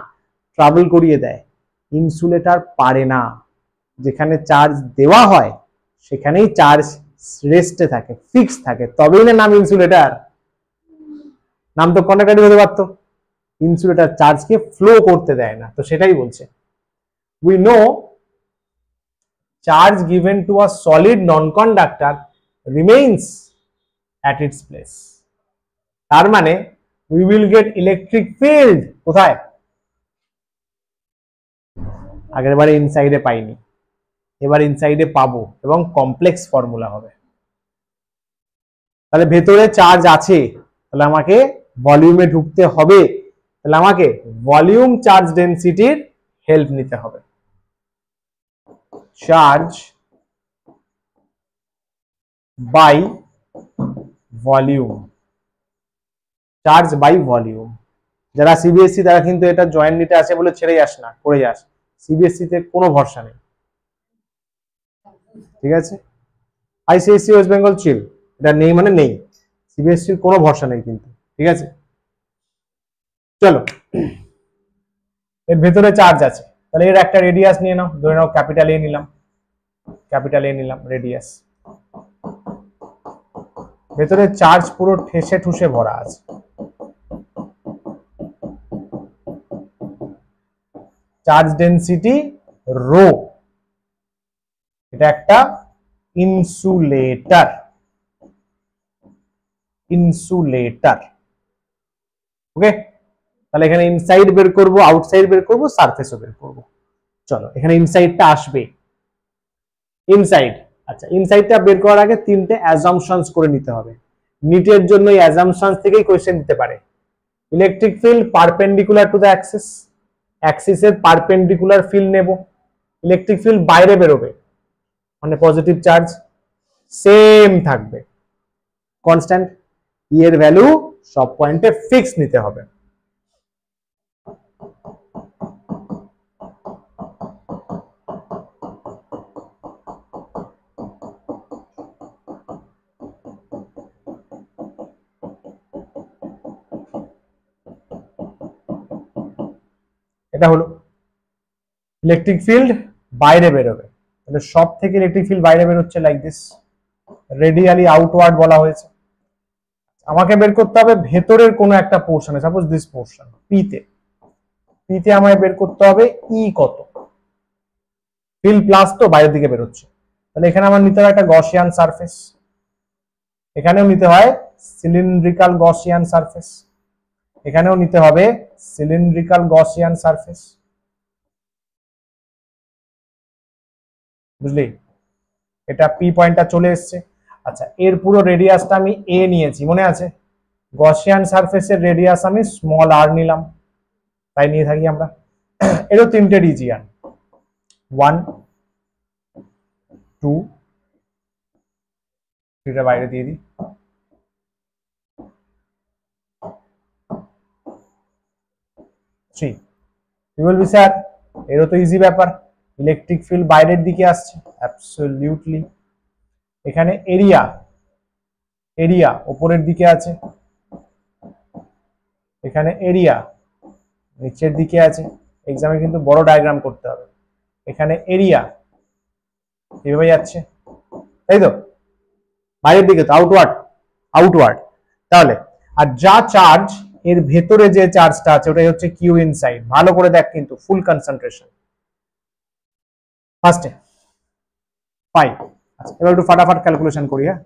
ট্রাভেল করিয়ে দেয়। ইনসুলেটর পারে না, যেখানে চার্জ দেওয়া হয় সেখানেই চার্জ রেস্টে থাকে, ফিক্স থাকে, তবেই না নাম ইনসুলেটর। নাম তো কন্ডাক্টরই হতে পারতো। ইনসুলেটর চার্জকে ফ্লো করতে দেয় না, তো সেটাই বলছে। We know charge given to a solid non conductor remains at its place। তার মানে we will get electric field কোথায়, আগের বারে ইনসাইডে পাইনি, এবার ইনসাইডে পাবো এবং কমপ্লেক্স ফর্মুলা হবে। তাহলে ভেতরে চার্জ আছে, তাহলে আমাকে ভলিউমে ঢুকতে হবে, তাহলে আমাকে ভলিউম চার্জ ডেনসিটির হেল্প নিতে হবে। Charge by volume, charge by volume. যারা সিবিএসসি তারা কিন্তু এটা জয়েন্ট নিতে আছে বলে ছেড়ে যাস না, করে যাস, সিবিএসসি তে কোনো ভরসা নেই, ঠিক আছে। আইসিএসসি ওয়েস্ট বেঙ্গল চিল, এটা নেই মানে নেই, সিবিএসসির কোনো ভরসা নেই কিন্তু, ঠিক আছে। চলো, এর ভেতরে চার্জ আছে, তাহলে এর একটা রেডিয়াস নিয়ে নাও, ধরে নাও ক্যাপিটাল এ নিলাম, ক্যাপিটাল এ নিলাম রেডিয়াস। ভেতরে চার্জ পুরো ঠেসে ঠুসে ভরা আছে, চার্জ ডেনসিটি রো, এটা একটা ইনসুলেটর, ইনসুলেটর, ওকে। তাহলে এখানে ইনসাইড বের করব, আউটসাইড বের করব, সারফেসও বের করব। চলো এখানে ইনসাইডটা আসবে, ইনসাইড। আচ্ছা, ইনসাইডটা বের করার আগে তিনটে অ্যাজাম্পশনস করে নিতে হবে। নিটের জন্য এই অ্যাজাম্পশনস থেকেই কোশ্চেন দিতে পারে। Electric field perpendicular to the axis, অ্যাক্সিসের পারপেন্ডিকুলার ফিল্ড নেব, ইলেকট্রিক ফিল্ড বাইরে বেরোবে, মানে পজিটিভ চার্জ সেম থাকবে, কনস্ট্যান্ট, ই এর ভ্যালু সব পয়েন্টে ফিক্স নিতে হবে। এটা হলো ইলেকট্রিক ফিল্ড বাইরে বেরোবে, তাহলে সব থেকে ইলেকট্রিক ফিল্ড বাইরে বেরোচ্ছে লাইক দিস, রেডিয়ালি আউটওয়ার্ড বলা হয়েছে। আমাকে বের করতে হবে ভেতরের কোনো একটা পোর্শনে, সাপোজ দিস পোর্শন পি তে আমায় বের করতে হবে ই কত, ফিল্ড প্লাস তো বাইরের দিকে বেরোচ্ছে, তাহলে এখানে আমার নিতে হয় একটা গসিয়ান সারফেস, এখানেও নিতে হয় সিলিন্ড্রিক্যাল গসিয়ান সারফেস, এখানেও নিতে হবে সিলিন্ড্রিক্যাল গসিয়ান সারফেস, বুঝলি, এটা পি পয়েন্টটা চলে এসছে। আচ্ছা, এর পুরো রেডিয়াসটা আমি এ নিয়েছি, মনে আছে, গসিয়ান সারফেসের রেডিয়াস আমি স্মল আর নিলাম, তাই নিয়ে থাকি আমরা। এরও তিনটে রিজিয়ন, 1 2 3টা বাইরে দিয়ে দিই, 3। ইউ উইল বি স্যার, এরও তো ইজি ব্যাপার, ইলেকট্রিক ফিল্ড বাইরের দিকে আসছে, অ্যাবসলিউটলি। এখানে এরিয়া, এরিয়া উপরের দিকে আছে, এখানে এরিয়া নিচের দিকে আছে, এক্সামে কিন্তু বড় ডায়াগ্রাম করতে হবে। এখানে এরিয়া এভাবে যাচ্ছে, তাই তো, বাইরের দিকে তো, আউটওয়ার্ড, আউটওয়ার্ড। তাহলে আর যা চার্জ এর ভেতরে যে চার্জটা আছে ওটাই হচ্ছে কিউ ইনসাইড। ভালো করে দেখ কিন্তু, ফুল কনসেন্ট্রেশন। ফার্স্টে ফাই। আচ্ছা এবার একটু ফাটাফাট ক্যালকুলেশন করি। হ্যাঁ,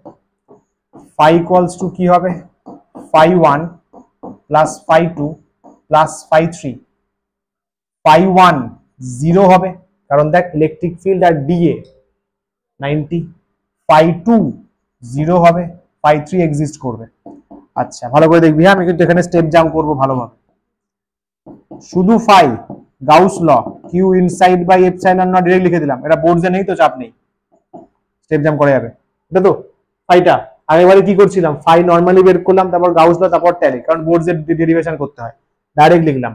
ফাই ইকুয়ালস টু কি হবে, phi 1 plus phi 2 plus phi 3। Phi 1 0 হবে, কারণ দেখ ইলেকট্রিক ফিল্ড আর ডিএ 90। ফাই 2 0 হবে, ফাই 3 এক্সিস্ট করবে। আচ্ছা ভালো করে দেখবি, আমি কিন্তু এখানে স্টেপ জাম্প করবো ভালোভাবে। শুধু phi, Gauss law, Q inside by epsilon naught direct লিখে দিলাম, এটা বোর্ডে নেই তো চাপ নেই, স্টেপ জাম্প করা যাবে। এটা তো ফাইটা আগেবারে কি করছিলাম, ফাই নরমালি বের করলাম, তারপর গাউস ল, তারপর ট্যালি, কারণ বোর্ডের ডেরিভেশন করতে হয়। ডাইরেক্ট লিখলাম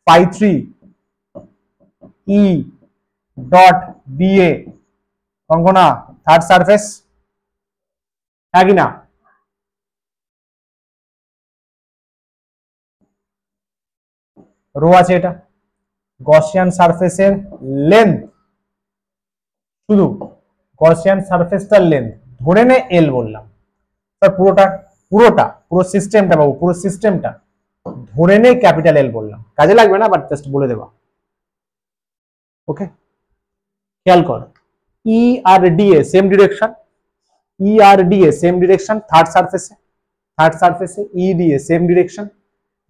phi 3 E dot D A Kankana third surface, হ্যাঁ কি না? রো আছে, এটা গসিয়ান সারফেসের লেন্থ, শুধু গসিয়ান সারফেসটার লেন্থ ধরে নে এল বললাম, স্যার পুরোটা পুরোটা পুরো সিস্টেমটা বাবু, পুরো সিস্টেমটা ধরে নে ক্যাপিটাল এল বললাম, কাজে লাগবে না বাট জাস্ট বলে দেবা। ওকে খেয়াল কর, ই আর ডিএ সেম ডিরেকশন, ই আর ডিএ সেম ডিরেকশন, থার্ড সারফেসে ই ডিএ সেম ডিরেকশন।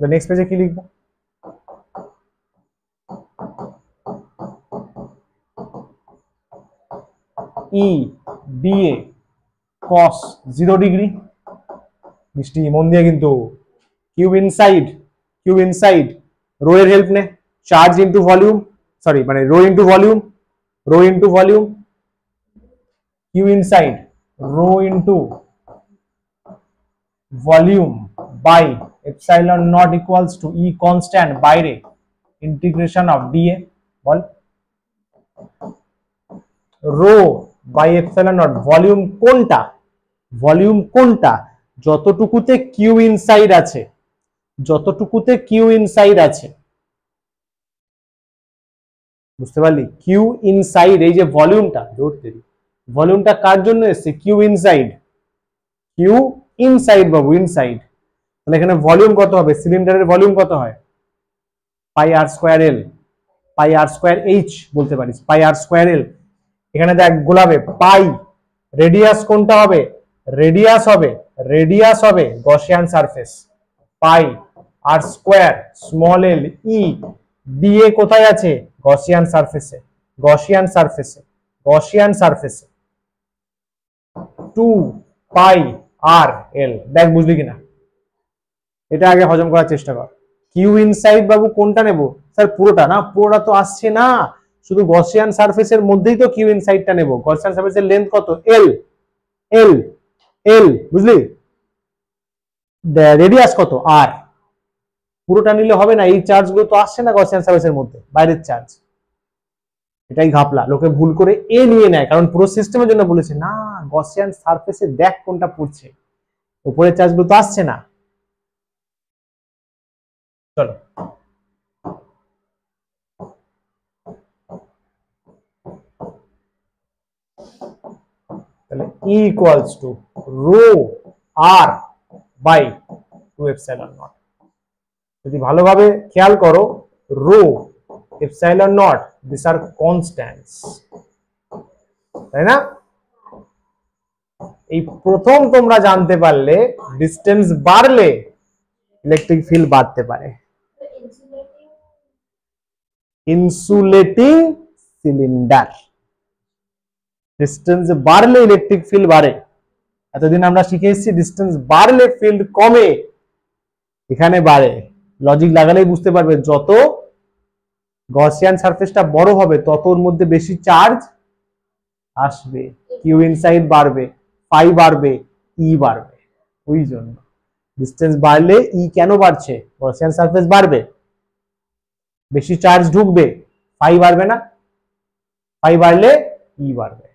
নেক্সট পেজে কি লিখবো, ই ডিএ cos 0 ডিগ্রি। মিষ্টি মন দিয়ে কিন্তু, কিউব ইনসাইড রো এর হেল্প নে, চার্জ ইনটু ভলিউম, সরি মানে rho into volume, Q inside rho into volume by epsilon naught equals to E constant বাইরে ইন্টিগ্রেশন অফ ডিএ। বল rho by epsilon naught, volume কোনটা যতটুকুতে Q inside আছে, বুঝতে পারলি? কিউ ইনসাইড, এই যে ভলিউমটা কার জন্য এসছে, কিউ ইনসাইড বাবু, ইনসাইড। তাহলে এখানে ভলিউম কত হবে, সিলিন্ডারের ভলিউম কত হয়, পাই আর স্কোয়ার এল, পাই আর স্কোয়ার এইচ বলতে পারিস, পাই আর স্কোয়ার এল। এখানে দেখ গোলাবে পাই, রেডিয়াস কোনটা হবে, রেডিয়াস হবে গসিয়ান সারফেস, পাই আর স্কোয়ার স্মল এল ই, ডিএ কোথায় আছে, গসিয়ান সারফেসে 2 পাই আর এল। দেখ বুঝলি কিনা, এটা আগে হজম করার চেষ্টা কর। কিউ ইনসাইড বাবু কোনটা নেব, স্যার পুরোটা না, পুরোটা তো আসছে না, শুধু গসিয়ান সারফেসের মধ্যেই তো কিউ ইনসাইডটা নেব। গসিয়ান সারফেসের লেন্থ কত, এল বুঝলি, রেডিয়াস কত আর, পুরোটা নিলে হবে না, এই চার্জ গুলো তো আসছে না গসিয়ান সারফেসের মধ্যে, বাইরের চার্জ। এটাই ঘাপলা, লোকে ভুল করে এ নিয়ে নেয়, কারণ পুরো সিস্টেমের জন্য বলেছে না, গসিয়ান সারফেসে দেখ কোনটা পড়ছে, উপরের চার্জ গুলো তো আসছে না। চলো তাহলে E equals to rho r by 2 epsilon naught। যদি ভালোভাবে খেয়াল করো, rho epsilon naught these are constants, তাই না? এই প্রথম তোমরা জানতে পারলে ডিসটেন্স বাড়লে ইলেকট্রিক ফিল্ড বাড়তে পারে। ইনসুলেটিং সিলিন্ডার, ডিসটেন্স বাড়লে ইলেকট্রিক ফিল্ড বাড়ে। এতদিন আমরা শিখে এসেছি ডিসটেন্স বাড়লে ফিল্ড কমে, এখানে বাড়ে। লজিক লাগালেই বুঝতে পারবে, যত গসিয়ান সারফেসটা বড় হবে তত ওর মধ্যে বেশি চার্জ আসবে, কিউ ইনসাইড বাড়বে, ফাই বাড়বে, ই বাড়বে। ওই জন্য ডিসটেন্স বাড়লে ই কেন বাড়ছে, গসিয়ান সারফেস বাড়বে, বেশি চার্জ ঢুকবে, ফাই বাড়বে না, ফাই বাড়লে ই বাড়বে।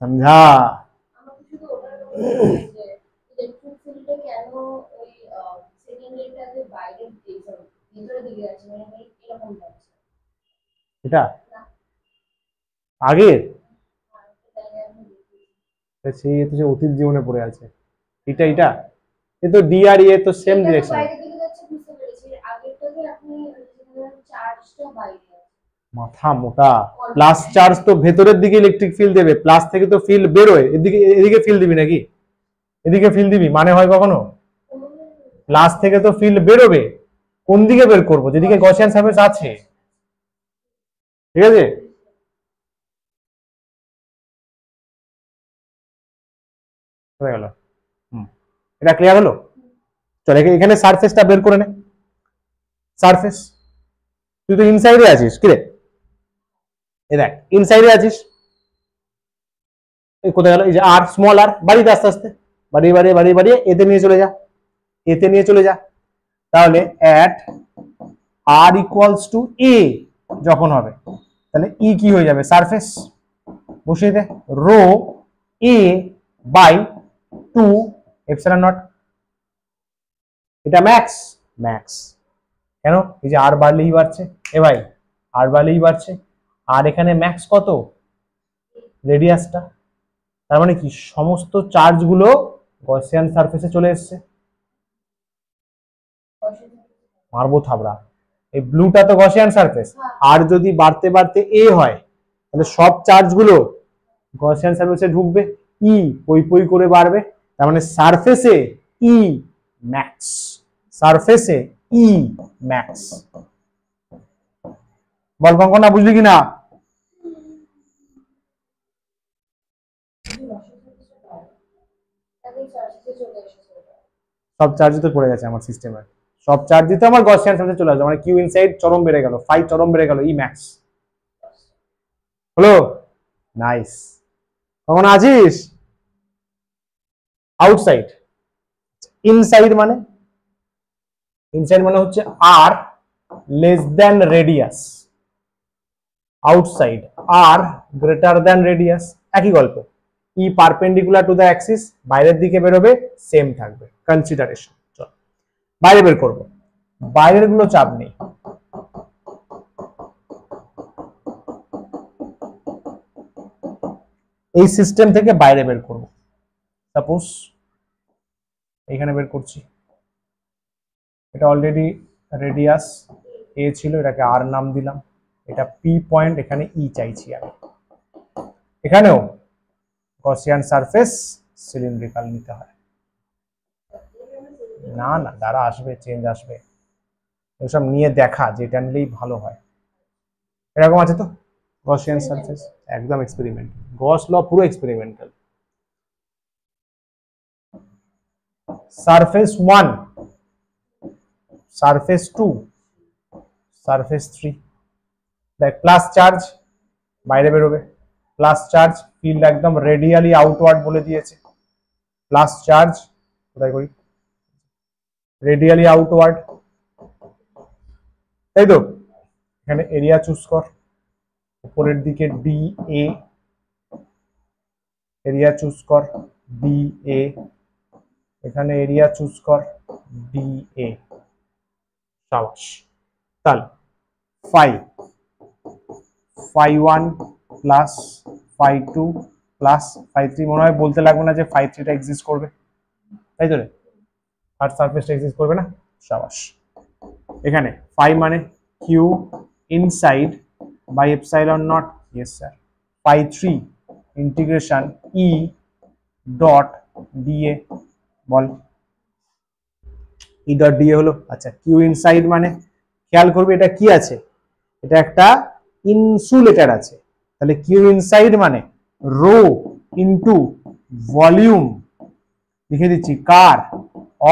समझा? এটা আগে সেই তো যে অতীত জীবনে পড়ে আছে, এটা এ তো ডি আর এ তো সেম ডিরেকশন। মাথা মোটা। প্লাস চার্জ তো ভেতরের দিকে ইলেকট্রিক ফিল্ড দেবে, প্লাস থেকে তো ফিল্ড বেরোয়, এদিকে এদিকে ফিল্ড দিবি নাকি? এদিকে ফিল্ড দিবি মানে হয় কখনো? প্লাস থেকে তো ফিল্ড বেরোবে, কোন দিকে বের করবো? যেদিকে গসিয়ান সারফেস আছে, ঠিক আছে? হয়ে গেল। এটা ক্লিয়ার হলো? চল এখানে সারফেসটা বের করে নে। সারফেস, তুই তো ইনসাইডে আছিস, কি রে? এই দেখ ইনসাইডে আছিস, এই কোথায় গেল? এই যে আর, স্মল আর, বাড়িতে আস্তে আস্তে বাড়িয়ে বাড়িয়ে বাড়িয়ে বাড়িয়ে এতে নিয়ে চলে যা, এতে নিয়ে চলে যা। তাহলে at R equals to A যখন হবে, তাহলে ই কি হয়ে যাবে? সারফেস। বসিয়ে দে, rho A by 2 epsilon naught. এটা ম্যাক্স, ম্যাক্স কেন? এই যে আর বাড়লেই বাড়ছে, এ ভাই আর বাড়লেই বাড়ছে, আর এখানে ম্যাক্স কত? রেডিয়াসটা। তার মানে কি সমস্ত চার্জ গুলো গসিয়ান সারফেসে চলে এসছে। মারবো থাবড়া, এই ব্লুটা তো গসিয়ান সারফেস, আর যদি বাড়তে বাড়তে এ হয় তাহলে সব চার্জ গুলো গসিয়ান সারফেসে ঢুকবে, ই পই পই করে বাড়বে। তার মানে সারফেসে ই ম্যাক্স, সারফেসে ই ম্যাক্স। বল কঙ্কনা, বুঝলি কিনা? সব চার্জ তো পড়ে গেছে আমার সিস্টেমে, সব চার্জ তো আমার গসিয়ান সারফেসে চলে আসবে, মানে কিউ ইনসাইড চরম বেড়ে গেল, ফাই চরম বেড়ে গেল, ই ম্যাক্স হলো। নাইস। কখন আছিস? আউটসাইড। ইনসাইড মানে, ইনসাইড মানে হচ্ছে আর লেস দ্যান রেডিয়াস, আউটসাইড আর গ্রেটার দ্যান রেডিয়াস, একই গল্প। ই পারপেন্ডিকুলার টু দ্য অ্যাক্সিস, বাইরের দিকে বেরোবে, সেম থাকবে। কনসিডারেশন, চল বাইরে বের করব, বাইরের গুলো চাপ নেই। এই সিস্টেম থেকে বাইরে বের করব, সাপোজ এখানে বের করছি, এটা অলরেডি রেডিয়াস এ ছিল, এটাকে আর নাম দিলাম, এটা পি পয়েন্ট, এখানে ই চাইছি আমি। এখানেও গসিয়ান সারফেস সিলিন্ড্রিক্যাল নিতে হয়। না না দাঁড়া, আসবে, চেঞ্জ আসবে, এসব নিয়ে দেখা যেটা নিলেই ভালো হয়। এরকম আছে তো গসিয়ান সারফেস, একদম এক্সপেরিমেন্ট, গস ল পুরো এক্সপেরিমেন্টাল। সারফেস 1, সারফেস 2, সারফেস 3, দেখ প্লাস চার্জ বাইরে বেরোবে, প্লাস চার্জ ফিল্ড একদম রেডিয়ালি আউটওয়ার্ড বলে দিয়েছে, প্লাস চার্জ কোথায় করি, রেডিয়ালি আউটওয়ার্ড, তাই তো? এখানে এরিয়া চুজ কর, উপরের দিকে ডি এ, এরিয়া চুজ কর ডি এ, এখানে এরিয়া চুজ কর ডি এ, সাবাস। তাহলে phi, phi 1 plus phi 2 plus phi 3, মনে হয় বলতে লাগবে না যে ফাই 3টা এক্সিস্ট করবে, তাই তো রে? আর সারফেসটা এক্সিস্ট করবে না, সাবাস। এখানে ফাই মানে Q inside by epsilon naught, yes sir, phi 3 integration E dot D A, বল ই ডট ডিএ হলো। আচ্ছা কিউ ইনসাইড মানে খেয়াল করবে এটা কি আছে, এটা একটা ইনসুলেটর আছে, তাহলে কিউ ইনসাইড মানে রো ইনটু ভলিউম, লিখে দিচ্ছি কার,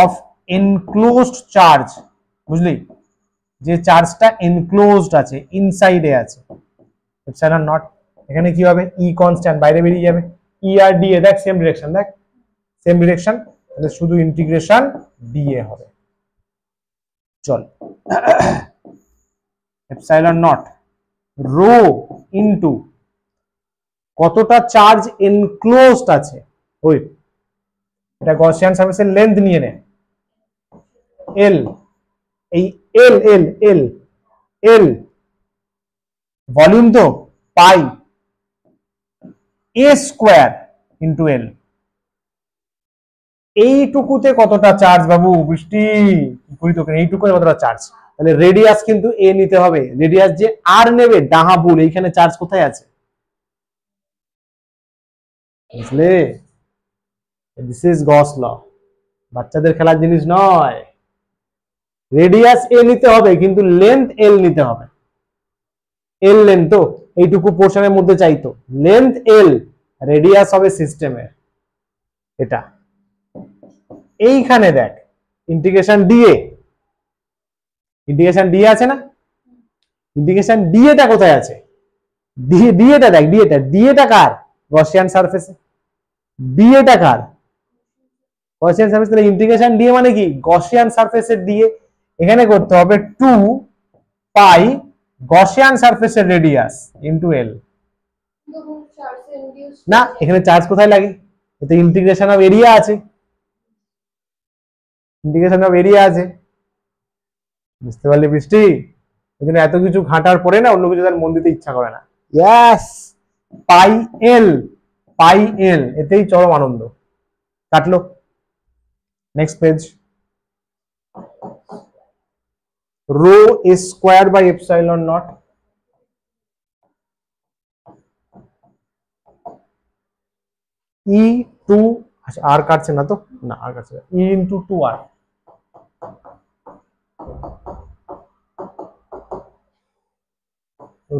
অফ এনক্লোজড চার্জ, বুঝলি? যে চার্জটা এনক্লোজড আছে, ইনসাইডে আছে, এপসাইলন নট। এখানে কি হবে, ই কনস্ট্যান্ট, বাইরে বেরিয়ে যাবে, ই আর ডিএ দেখ সেম ডিরেকশন, দেখ সেম ডিরেকশন, তাহলে শুধু ইন্টিগ্রেশন ডিএ হবে। চল এপসাইলন নট রো ইনটু কতটা চার্জ এনক্লোজড আছে, ওই এটা গসিয়ান সারফেসের লেন্থ নিয়ে নে, এল, এই এল এল এল এল ভলিউম তো পাই এ স্কোয়ার ইন্টু এল, এইটুকুতে কতটা চার্জ বাবু বৃষ্টি, কি করি তোকে, এইটুকুতে কতটা চার্জ? তাহলে রেডিয়াস কিন্তু এ নিতে হবে, রেডিয়াস যে আর নেবে ডাহা ভুল, এইখানে চার্জ কোথায় আছে বুঝলে? দিস ইজ গস ল, বাচ্চাদের খেলার জিনিস নয়। রেডিয়াস এ নিতে হবে কিন্তু লেন্থ এল নিতে হবে। এল লেন্থ তো এইটুকু পোর্শনের মধ্যে চাইতো, লেন্থ এল, রেডিয়াস হবে সিস্টেমের এটা। এইখানে দেখ ইন্টিগ্রেশন ডিএ, ইন্টিগ্রেশন ডিএ আছে না, ইন্টিগ্রেশন ডিএটা কোথায় আছে? ডিএটা দেখ, ডিএটা কার? গসিয়ান সারফেসে। ডিএটা কার? Gaussian surface. তাহলে ইন্টিগ্রেশন ডিএ মানে কি? গসিয়ান সারফেসের ডিএ। এখানে করতে হবে 2 পাই গসিয়ান সারফেসের রেডিয়াস ইনটু এল। না, এখানে চার্জ কোথায় লাগে? এতে ইন্টিগ্রেশন অফ এরিয়া আছে, ইন্টিগ্রেশন অফ এরিয়া আছে, বুঝতে পারলি বৃষ্টি? এখানে এত কিছু ঘাটার পরে না অন্য কিছু তার মন দিতে ইচ্ছা করে না। ইয়েস, পাই এল, পাই এল, এতেই চরম আনন্দ। কাটলো। Next page. Rho A square by epsilon naught, E two, আচ্ছা আর কাটছে না তো, না আর কাটছে না, E into 2r,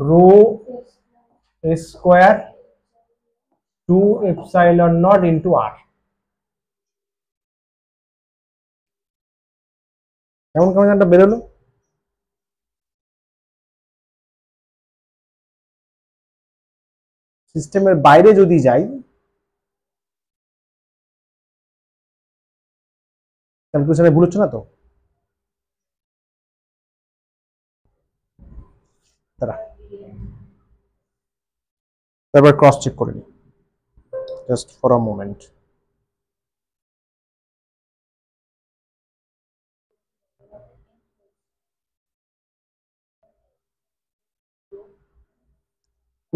rho A square 2 epsilon naught into R. কেমন কেমন একটা বেরোলো। সিস্টেমের বাইরে যদি যাই, ক্যালকুলেশনে ভুল হচ্ছে না তো? তারপর ক্রস চেক করে নিই, জাস্ট ফর আ মোমেন্ট।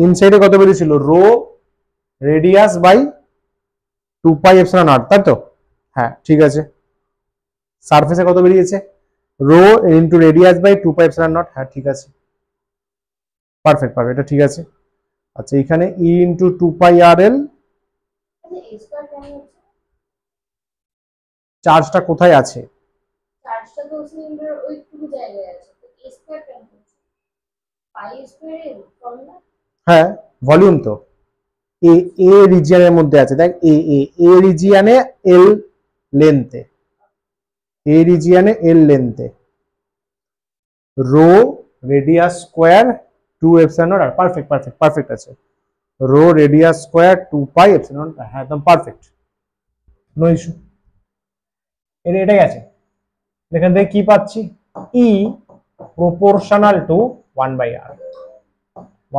ইনসাইডে কত বেরিয়েছিল? Rho radius by 2 pi epsilon naught, তাই তো? হ্যাঁ ঠিক আছে। সারফেসে কত বেরিয়েছে? Rho into radius by 2 pi epsilon naught, হ্যাঁ ঠিক আছে, পারফেক্ট পারফেক্ট, এটা ঠিক আছে। আচ্ছা এখানে ই ইনটু 2 পাই আর এল, চার্জটা কোথায় আছে? চার্জটা তো সিলিন্ডার ওইটুকু জায়গায় আছে, তো এ স্কয়ার কেন হচ্ছে? পাই স্কয়ার এর ফর্মুলা। হ্যাঁ ভলিউম তো এ, এ রিজিয়নের মধ্যে আছে, দেখ এ এ এ রিজিয়নে এল লেন্থে, এ রিজিয়নে এল লেন্থে, rho radius square 2 epsilon naught, perfect perfect perfect আছে। Rho radius square 2 pi epsilon naught, হ্যাঁ একদম পারফেক্ট, নো ইস্যু। এটাই আছে। এখান থেকে কি পাচ্ছি? E proportional to 1 by R,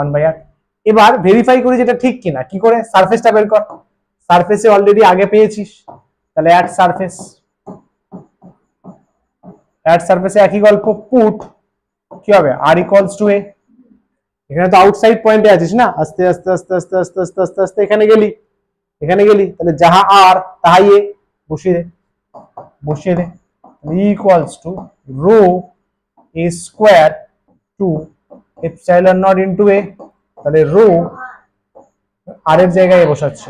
1 by R. এবার ভেরিফাই করি যেটা ঠিক কিনা, কি করে? সারফেসটা বের কর, সারফেসে অলরেডি আগে পেয়েছিস, তাহলে অ্যাড সারফেস, অ্যাড সারফেসে একই গল্প, পুট কি হবে? আর ইকুয়ালস টু এ। এখানে তো আউটসাইড পয়েন্টে আছিস না, আস্তে আস্তে আস্তে আস্তে আস্তে আস্তে আস্তে আস্তে এখানে গেলি, এখানে গেলি, তাহলে যাহা আর তাহাই এ, বসিয়ে দে, বসিয়ে দে, equals to rho A square 2 epsilon naught into A, তাহলে রো আর এর জায়গায় এ বসাচ্ছে।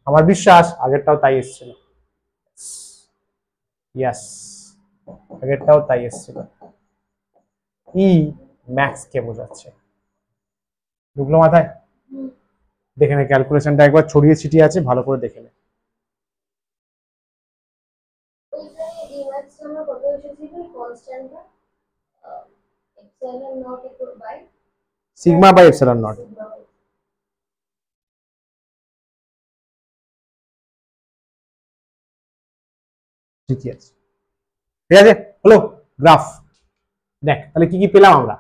আমার বিশ্বাস আগেরটাও তাই এসেছিল, ইয়েস আগেরটাও তাই এসেছিল। ই ম্যাক্স কে বোঝাচ্ছে, ঢুকলো মাথায়? দেখে নে ক্যালকুলেশনটা একবার ছড়িয়ে ছিটিয়ে আছে, ভালো করে দেখে নে। ওইখানে এই ম্যাথসটা আমরা কত এসেছিল কনস্ট্যান্টটা epsilon naught equal by sigma by epsilon naught, ঠিকই আছে, ঠিক আছে হলো। গ্রাফ দেখ তাহলে কি কি পেলাম আমরা।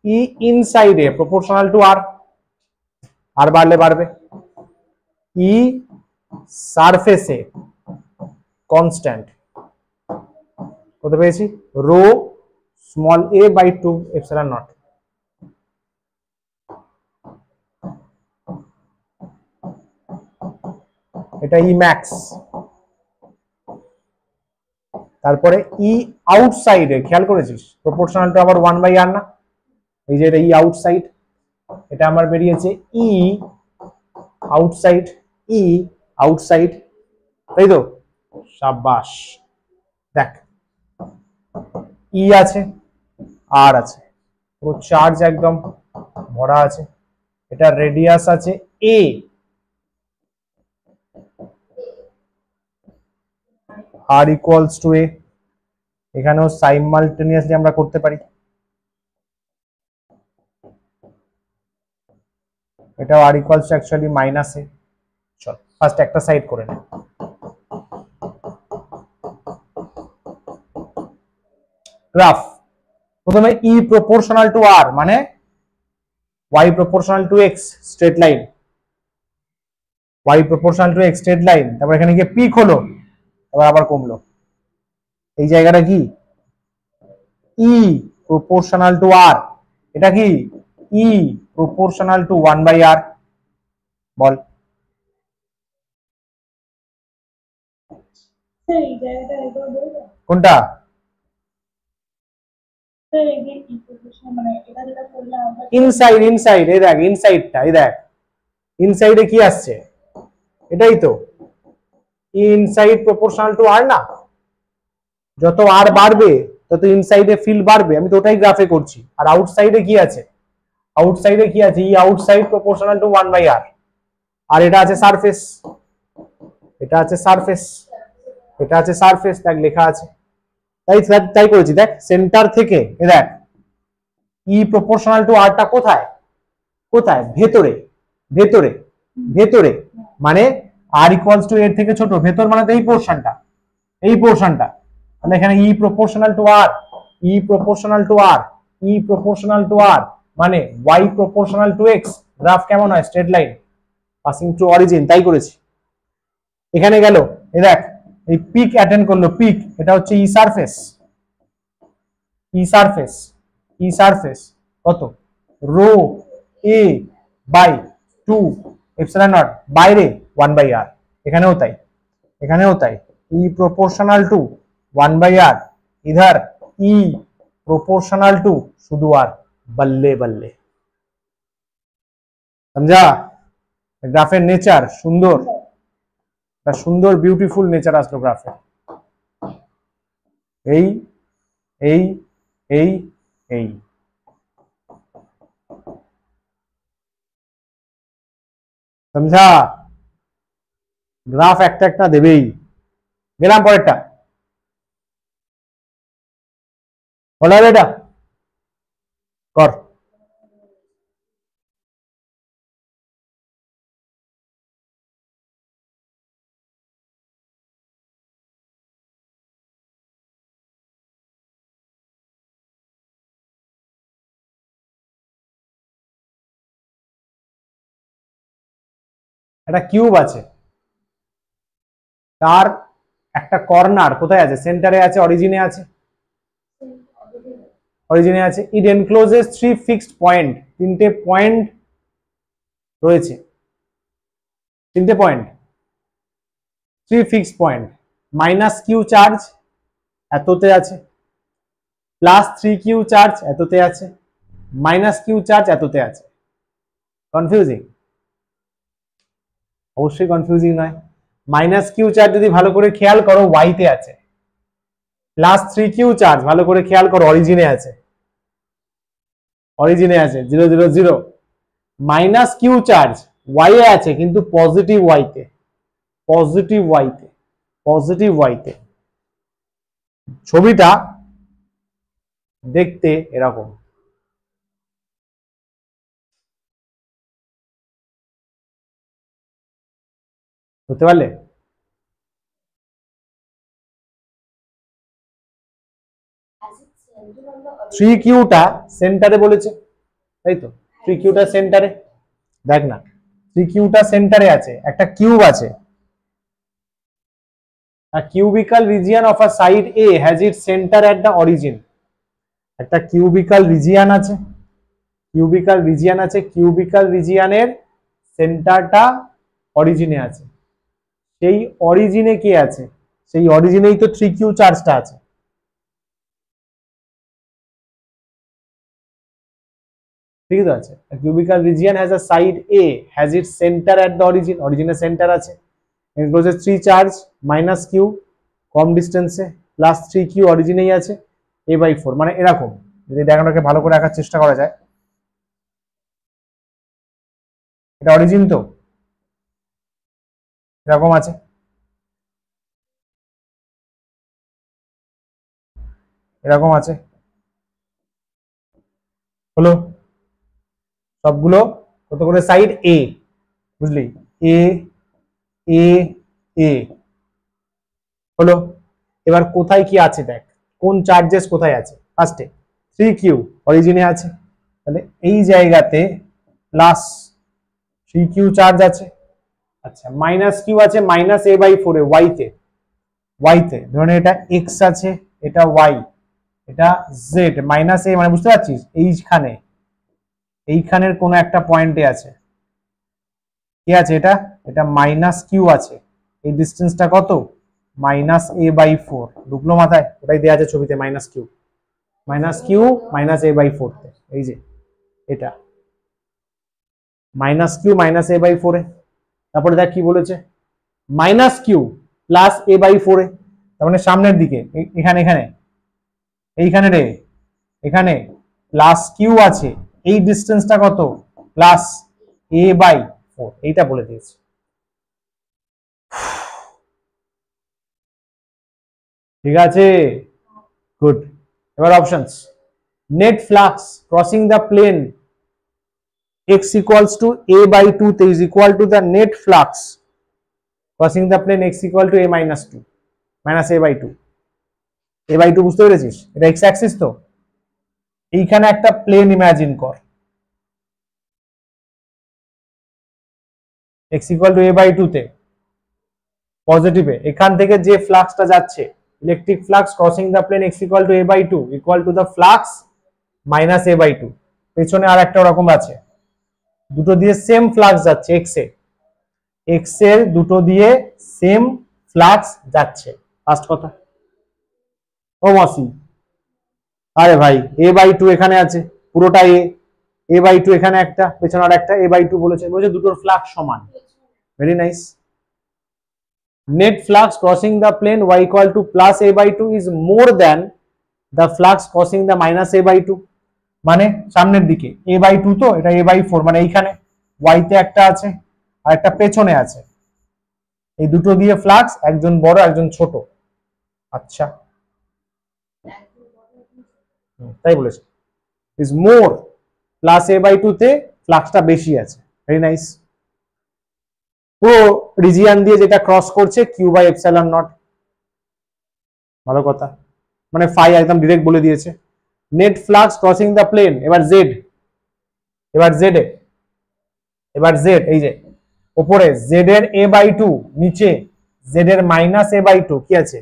ই ইনসাইডে প্রপোর্শনাল টু আর, আর বাড়লে বাড়বে। ই সারফেসে কনস্ট্যান্ট, কত পেয়েছি? Rho small A by 2 epsilon naught. এটা ই ম্যাক্স। তারপরে ই আউটসাইডে খেয়াল করেছিস প্রপোর্শনাল টু আবার 1/r না, এই যে এটা ই আউটসাইড, এটা আমার বেরিয়েছে ই আউটসাইড, ই আউটসাইড, তাই তো? সাবাস, দেখ ই আছে আর আছে, পুরো চার্জ একদম ভরা আছে। এটা রেডিয়াস আছে এ, আর ইকুয়ালস টু এ, এখানেও সাইমালটেনিয়াসলি আমরা করতে পারি। এটাও আর ইকুয়ালস টু অ্যাকচুয়ালি মাইনাস এ। চল ফার্স্ট একটা সাইড করে নে। গ্রাফ প্রথমে ই প্রপোর্শনাল টু আর মানে y proportional to x straight line, y proportional to x straight line, তারপর এখানে গিয়ে পিক হলো, তারপর আবার কমলো। এই জায়গাটা কি ই প্রপোর্শনাল টু আর, এটা কি ই প্রপোর্শনাল টু 1/r। বল কোনটা? ইনসাইড, ইনসাইড, এই দেখ ইনসাইডটা, এই দেখ ইনসাইডে কি আসছে, এটাই তো ইনসাইড প্রপোর্শনাল টু আর না, যত আর বাড়বে তত ইনসাইডে ফিল্ড বাড়বে, আমি তো ওটাই গ্রাফে করছি। আর আউটসাইডে কি আছে, আউটসাইডে কি আছে ই আউটসাইড প্রপোর্শনাল টু 1/r, আর এটা আছে সারফেস, এটা আছে সারফেস, এটা আছে সারফেস, দেখ লেখা আছে, তাই তাই করেছি। দেখ সেন্টার থেকে এ দেখ ই প্রপোর্শনাল টু আরটা কোথায়, কোথায় ভেতরে, ভেতরে, ভেতরে, মানে আর ইকুয়ালস টু এর থেকে ছোট, ভেতর মানে তো এই পোরশনটা, এই পোরশনটা, তাহলে এখানে E proportional to R, E proportional to R, E proportional to R মানে y proportional to x। Graph কেমন হয়, straight line passing through origin, তাই করেছি। এখানে গেল এই দেখ এই পিক অ্যাটেন্ড করলো, পিক এটা হচ্ছে E surface, E surface, E surface কত rho A by 2 epsilon naught, বাইরে 1/r, এখানেও তাই, এখানেও তাই, ই প্রপোর্শনাল টু 1/r, ইধার ই প্রপোর্শনাল টু শুধু আর, बल्ले बल्ले, समझा? গ্রাফের নেচার সুন্দর, একটা সুন্দর বিউটিফুল নেচার আসলো গ্রাফে, এই এই এই এই, समझा? গ্রাফ একটা একটা দেবেই। গেলাম পরেরটা, বলা এটা কর। একটা কিউব আছে, তার একটা কর্নার কোথায় আছে, সেন্টারে আছে, অরিজিনে আছে, অরিজিনে আছে। ইট এনক্লোজেস 3 ফিক্সড পয়েন্ট, তিনটে পয়েন্ট রয়েছে, তিনটে point, 3 fixed point, minus Q charge এততে আছে, প্লাস 3 কিউ চার্জ এততে আছে, মাইনাস কিউ চার্জ এততে আছে। কনফিউজিং? অবশ্যই কনফিউজিং নয়। মাইনাস কিউ চার্জ যদি ভালো করে খেয়াল করো ওয়াইতে আছে, প্লাস 3 কিউ চার্জ ভালো করে খেয়াল করো অরিজিনে আছে, অরিজিনে আছে 0 0 0, minus Q charge Y A আছে কিন্তু পজিটিভ ওয়াইতে, পজিটিভ ওয়াইতে, পজিটিভ ওয়াইতে। ছবিটা দেখতে এরকম, বুঝতে পারলে? থ্রি কিউটা সেন্টারে বলেছে, তাই তো? থ্রি কিউটা সেন্টারে, দেখ না থ্রি কিউটা সেন্টারে আছে, একটা কিউব আছে, a cubical region of a side A has its center at the origin, একটা কিউবিক্যাল রিজিয়ন আছে, কিউবিক্যাল রিজিয়ন আছে, কিউবিক্যাল রিজিয়নের সেন্টারটা অরিজিনে আছে, সেই অরিজিনে কি আছে, সেই অরিজিনেই তো 3q চার্জটা আছে। ঠিক আছে, cubical region has a side A, has it centre at the origin, অরিজিনের সেন্টার আছে, এনক্লোজেস 3 চার্জ মাইনাস কিউ কম ডিস্টেন্সে প্লাস 3q অরিজিনেই আছে a/4, মানে এরকম যদি ডায়াগ্রামটাকে ভালো করে আঁকার চেষ্টা করা যায়, এটা অরিজিন তো এরকম আছে, এরকম আছে, হলো সবগুলো কত করে সাইড এ, বুঝলি, এ এ এ হলো। এবার কোথায় কি আছে দেখ, কোন চার্জেস কোথায় আছে, ফার্স্টে 3q অরিজিনে আছে, তাহলে এই জায়গাতে প্লাস 3q চার্জ আছে। আচ্ছা মাইনাস কিউ আছে মাইনাস a/4 এ ওয়াইতে ধরুন এটা এক্স আছে, এটা ওয়াই, এটা জেড, মাইনাস এ মানে বুঝতে পারছিস এইখানের কোন একটা পয়েন্টে আছে, কি আছে এটা, এটা মাইনাস কিউ আছে, এই ডিস্টেন্সটা কত মাইনাস a/4, ঢুকলো মাথায়, ওটাই দেওয়া আছে ছবিতে মাইনাস কিউ মাইনাস a/4, এই যে এটা মাইনাস কিউ মাইনাস a/4 এ, তারপরে দেখ কি বলেছে মাইনাস কিউ প্লাস a/4 এ, তার মানে সামনের দিকে এখানে এখানে এইখানে রে, এখানে প্লাস কিউ আছে, এই ডিস্টেন্সটা কত প্লাস a/4, এইটা বলে দিয়েছে। ঠিক আছে, গুড। এবার options, net flux crossing the plane x equals to a/2 is equal to the net flux crossing the plane x equal to a minus 2 minus a/2, a/2 বুঝতে পেরেছিস, এটা x অ্যাক্সিস তো, এইখানে একটা প্লেন ইমাজিন কর, x equal to a/2 তে পজিটিভে, এখান থেকে যে ফ্লাক্সটা যাচ্ছে electric flux crossing the plane x equal to a/2 equal to the flux minus a/2, পেছনে আর একটা ওরকম আছে, দুটো দিয়ে সেম ফ্লাক্স যাচ্ছে এক্স এর দুটো দিয়ে সেম ফ্লাক্স যাচ্ছে, ফার্স্ট কথা। ও মাসি, আরে ভাই a/2 এখানে আছে, পুরোটা a/2 এখানে একটা, পেছনে আর একটা a/2 বলেছে দুটোর ফ্লাক্স সমান, very nice. Net flux crossing the plane y equal to plus a/2 is more than the flux crossing the minus a/2, মানে সামনের দিকে a/2 তো, এটা a/4, মানে এইখানে y তে একটা আছে আর একটা পেছনে আছে, এই দুটো দিয়ে ফ্লাক্স, একজন বড় একজন ছোট। আচ্ছা তাই বলেছে, ইজ মোর, প্লাস a/2 তে ফ্লাক্সটা বেশি আছে, ভেরি নাইস। পুরো রিজিয়ান দিয়ে যেটা ক্রস করছে q/ε0, ভালো কথা, মানে ফাই একদম ডিরেক্ট বলে দিয়েছে। Net flux crossing the plane, এবার জেড, এই যে উপরে জেড এর a/2, নিচে জেড এর মাইনাস a/2, কি আছে,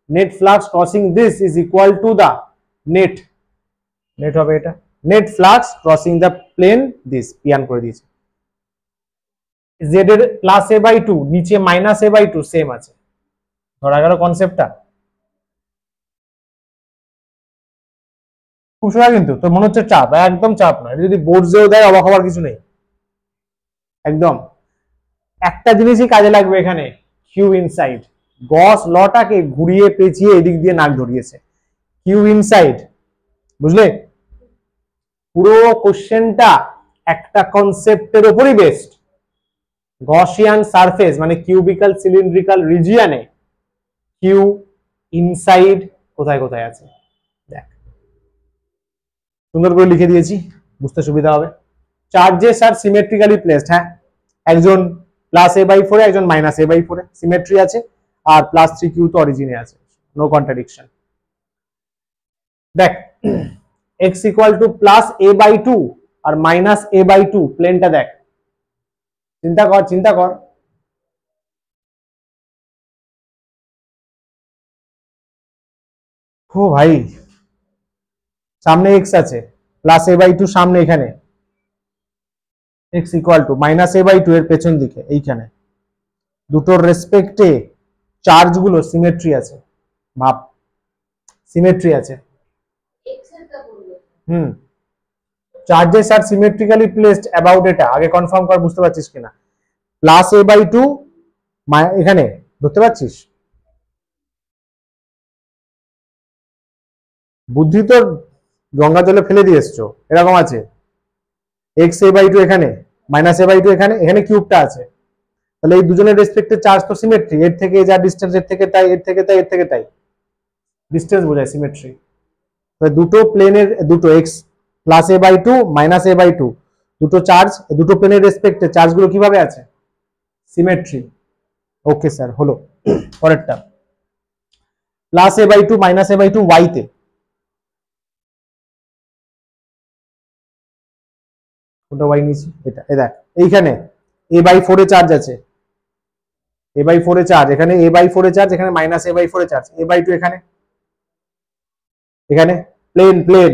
net flux crossing this is equal to the net হবে এটা, net flux crossing the plane this, পিয়ান করে দিয়েছে, জেড এর প্লাস a/2 নিচে মাইনাস a/2 সেম আছে, ধরা গেল কনসেপ্টটা। খুব সোজা, কিন্তু তোর মনে হচ্ছে চাপ, একদম চাপ না, এটা যদি বোর্ডেও দেয় অবাক হওয়ার কিছু নেই, একদম একটা জিনিসই কাজে লাগবে এখানে, কিউ ইনসাইড, গস লটাকে ঘুরিয়ে পেঁচিয়ে এদিক দিয়ে নাক ধরিয়েছে, কিউ ইনসাইড, বুঝলে, পুরো কোশ্চেনটা একটা কনসেপ্টের উপরই বেস্ট, গসিয়ান সারফেস মানে কিউবিক্যাল সিলিন্ড্রিক্যাল রিজিয়নে কিউ ইনসাইড কোথায় কোথায় আছে দেখ, সুন্দর করে লিখে দিয়েছি, বুঝতে সুবিধা হবে। চার্জেস আর সিমেট্রিক্যালি প্লেসড, হ্যাঁ, একজন প্লাস a/4 একজন মাইনাস a/4, সিমেট্রি আছে, আর প্লাস 3q তো অরিজিনে আছে, নো কন্ট্রাডিকশন। দেখ x equal to plus a/2 আর মাইনাস a/2, প্লেনটা দেখ, চিন্তা কর ও ভাই, সামনে x আছে, প্লাস a/2 সামনে, এখানে x equal two minus a/2 এর পেছন দিকে এইখানে, দুটোর রেসপেক্টে চার্জ গুলো সিমেট্রি আছে, ভাব সিমেট্রি আছে। চার্জেস আর সিমেট্রিক্যালি প্লেসড অ্যাবাউট, এটা আগে কনফার্ম কর, বুঝতে পারছিস কিনা। প্লাস এ বাই টু, এখানে ধরতে পারছিস, বুদ্ধি তো গঙ্গা জলে ফেলে দিয়ে এসছো, এরকম আছে এক্স এ বাই টু এখানে, মাইনাস এ বাই টু এখানে, এখানে কিউবটা আছে। তাহলে এই দুজনের রেসপেক্টে চার্জ তো সিমেট্রি, এর থেকে যা ডিস্টেন্স, এর থেকে তাই, এর থেকে তাই, এর থেকে তাই, ডিস্টেন্স বোঝায় সিমেট্রি। দুটো প্লেনের, দুটো X plus A by two minus A by two, দুটো চার্জ, দুটো প্লেনের রেসপেক্টে চার্জগুলো কিভাবে আছে, সিমেট্রি। ওকে স্যার, হলো। পরেরটা, plus A by two minus A by two Y তে, কোনটা ওয়াই নিয়েছি, এটা এ দেখ, এইখানে A by four A charge আছে, A by four A charge, এখানে A by four A charge, এখানে minus A by four A charge, A by two এখানে, এখানে প্লেন প্লেন,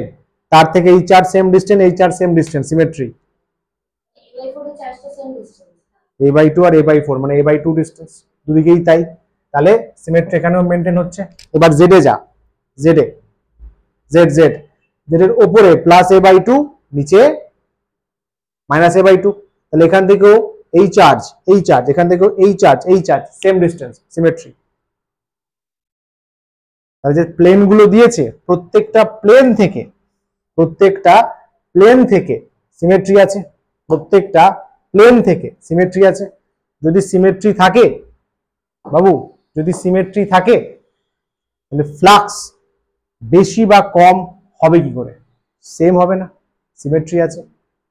তার থেকে এই চার্জ সেম ডিস্টেন্স, এই charge same distance, symmetry. A by two আর A by four মানে এ বাই টু ডিস্টেন্স, দুদিকেই তাই, তাহলে সিমেট্রি এখানেও মেনটেন হচ্ছে। এবার জেডে যা, জেডে, জেড জেড, জেডের ওপরে প্লাস এ বাই টু, নিচে মাইনাস এ বাই টু, তাহলে এখান থেকেও এই চার্জ, এই চার্জ, এখান থেকেও এই চার্জ, এই চার্জ, সেম ডিস্টেন্স, সিমেট্রি। তাহলে যে প্লেন গুলো দিয়েছে, প্রত্যেকটা প্লেন থেকে, প্রত্যেকটা প্লেন থেকে সিমেট্রি আছে, প্রত্যেকটা প্লেন থেকে সিমেট্রি আছে। যদি সিমেট্রি থাকে বাবু, যদি সিমেট্রি থাকে, তাহলে ফ্লাক্স বেশি বা কম হবে কি করে, সেম হবে না, সিমেট্রি আছে।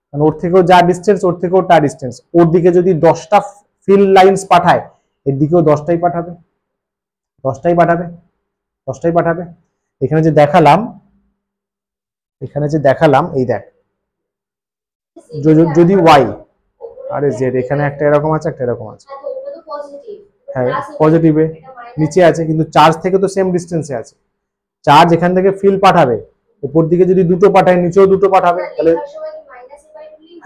কারণ ওর থেকেও যা ডিস্টেন্স, ওর থেকেও তা ডিস্টেন্স, ওর দিকে যদি 10টা ফিল্ড লাইন্স পাঠায়, এর দিকেও 10টাই পাঠাবে, 10টাই পাঠাবে, 10টাই পাঠাবে। এখানে যে দেখালাম, এখানে যে দেখালাম, এই দেখ, যদি ওয়াই, আরে জেড, এখানে একটা এরকম আছে, একটা এরকম আছে, হ্যাঁ পজিটিভে নিচে আছে, কিন্তু চার্জ থেকে তো সেম ডিস্টেন্সে আছে। চার্জ এখান থেকে ফিল্ড পাঠাবে, উপর দিকে যদি দুটো পাঠায়, নিচেও দুটো পাঠাবে, তাহলে